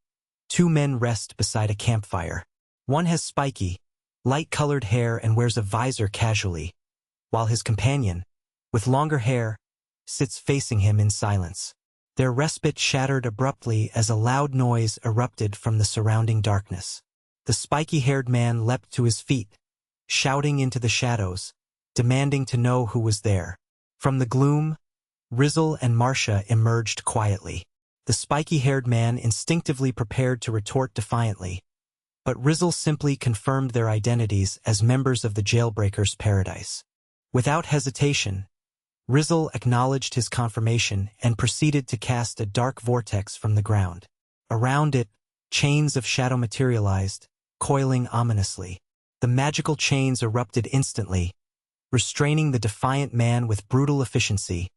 [SPEAKER 1] two men rest beside a campfire. One has spiky, light-colored hair and wears a visor casually, while his companion, with longer hair, sits facing him in silence. Their respite shattered abruptly as a loud noise erupted from the surrounding darkness. The spiky-haired man leapt to his feet, shouting into the shadows, demanding to know who was there. From the gloom, Rizzle and Marsha emerged quietly. The spiky-haired man instinctively prepared to retort defiantly, but Rizzle simply confirmed their identities as members of the Jailbreakers' Paradise. Without hesitation, Rizzle acknowledged his confirmation and proceeded to cast a dark vortex from the ground. Around it, chains of shadow materialized, coiling ominously. The magical chains erupted instantly, restraining the defiant man with brutal efficiency,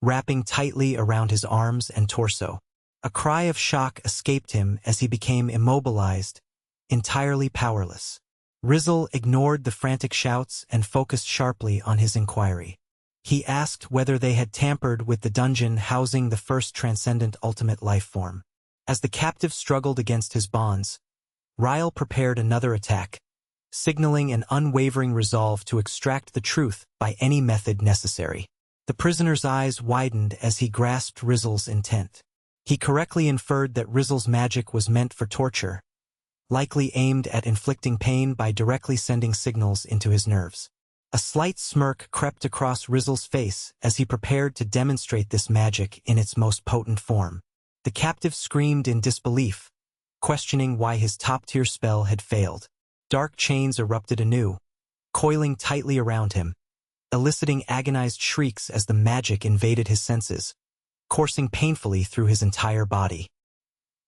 [SPEAKER 1] wrapping tightly around his arms and torso. A cry of shock escaped him as he became immobilized, entirely powerless. Rizzle ignored the frantic shouts and focused sharply on his inquiry. He asked whether they had tampered with the dungeon housing the first transcendent ultimate life form. As the captive struggled against his bonds, Ryle prepared another attack, signaling an unwavering resolve to extract the truth by any method necessary. The prisoner's eyes widened as he grasped Rizzle's intent. He correctly inferred that Rizzle's magic was meant for torture, likely aimed at inflicting pain by directly sending signals into his nerves. A slight smirk crept across Rizzle's face as he prepared to demonstrate this magic in its most potent form. The captive screamed in disbelief, questioning why his top-tier spell had failed. Dark chains erupted anew, coiling tightly around him, eliciting agonized shrieks as the magic invaded his senses, coursing painfully through his entire body.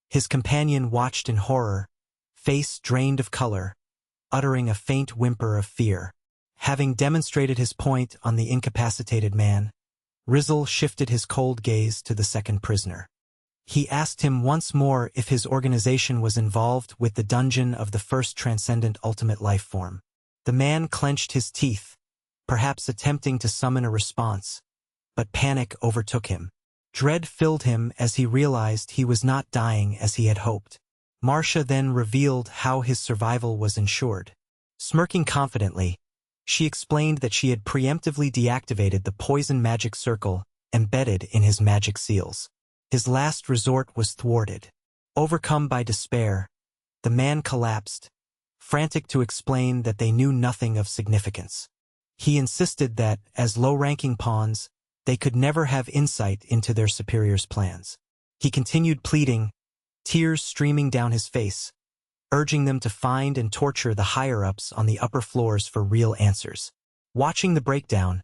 [SPEAKER 1] His companion watched in horror, face drained of color, uttering a faint whimper of fear. Having demonstrated his point on the incapacitated man, Rizzle shifted his cold gaze to the second prisoner. He asked him once more if his organization was involved with the dungeon of the first transcendent ultimate life form. The man clenched his teeth, perhaps attempting to summon a response, but panic overtook him. Dread filled him as he realized he was not dying as he had hoped. Marsha then revealed how his survival was ensured. Smirking confidently, she explained that she had preemptively deactivated the poison magic circle embedded in his magic seals. His last resort was thwarted. Overcome by despair, the man collapsed, frantic to explain that they knew nothing of significance. He insisted that, as low-ranking pawns, they could never have insight into their superiors' plans. He continued pleading, tears streaming down his face, urging them to find and torture the higher-ups on the upper floors for real answers. Watching the breakdown,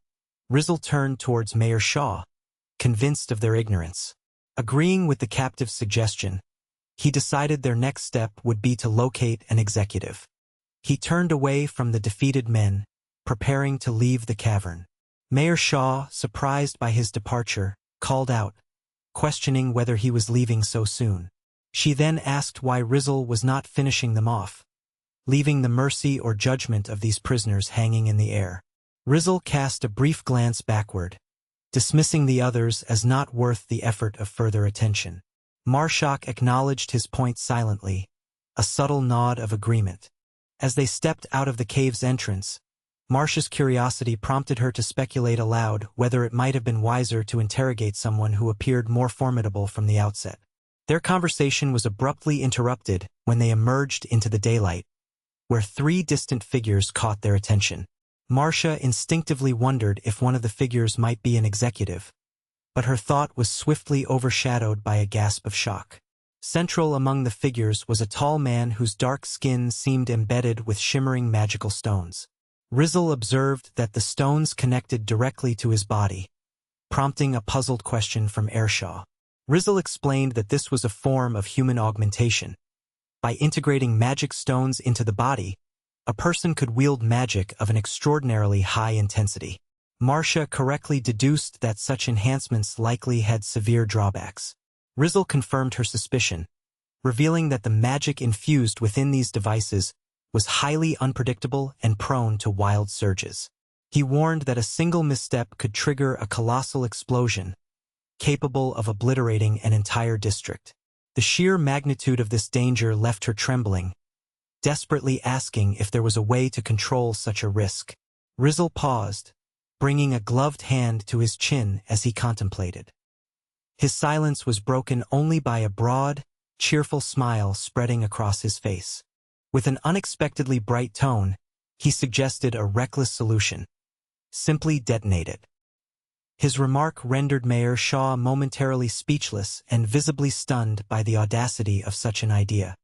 [SPEAKER 1] Rizal turned towards Mayor Shaw, convinced of their ignorance. Agreeing with the captive's suggestion, he decided their next step would be to locate an executive. He turned away from the defeated men, preparing to leave the cavern. Mayor Shaw, surprised by his departure, called out, questioning whether he was leaving so soon. She then asked why Rizal was not finishing them off, leaving the mercy or judgment of these prisoners hanging in the air. Rizal cast a brief glance backward, dismissing the others as not worth the effort of further attention. Marshak acknowledged his point silently, a subtle nod of agreement. As they stepped out of the cave's entrance, Marcia's curiosity prompted her to speculate aloud whether it might have been wiser to interrogate someone who appeared more formidable from the outset. Their conversation was abruptly interrupted when they emerged into the daylight, where three distant figures caught their attention. Marcia instinctively wondered if one of the figures might be an executive, but her thought was swiftly overshadowed by a gasp of shock. Central among the figures was a tall man whose dark skin seemed embedded with shimmering magical stones. Rizal observed that the stones connected directly to his body, prompting a puzzled question from Ershaw. Rizal explained that this was a form of human augmentation. By integrating magic stones into the body, a person could wield magic of an extraordinarily high intensity. Marcia correctly deduced that such enhancements likely had severe drawbacks. Rizal confirmed her suspicion, revealing that the magic infused within these devices was highly unpredictable and prone to wild surges. He warned that a single misstep could trigger a colossal explosion, capable of obliterating an entire district. The sheer magnitude of this danger left her trembling, desperately asking if there was a way to control such a risk. Rizal paused, bringing a gloved hand to his chin as he contemplated. His silence was broken only by a broad, cheerful smile spreading across his face. With an unexpectedly bright tone, he suggested a reckless solution. Simply detonate it. His remark rendered Mayor Shaw momentarily speechless and visibly stunned by the audacity of such an idea.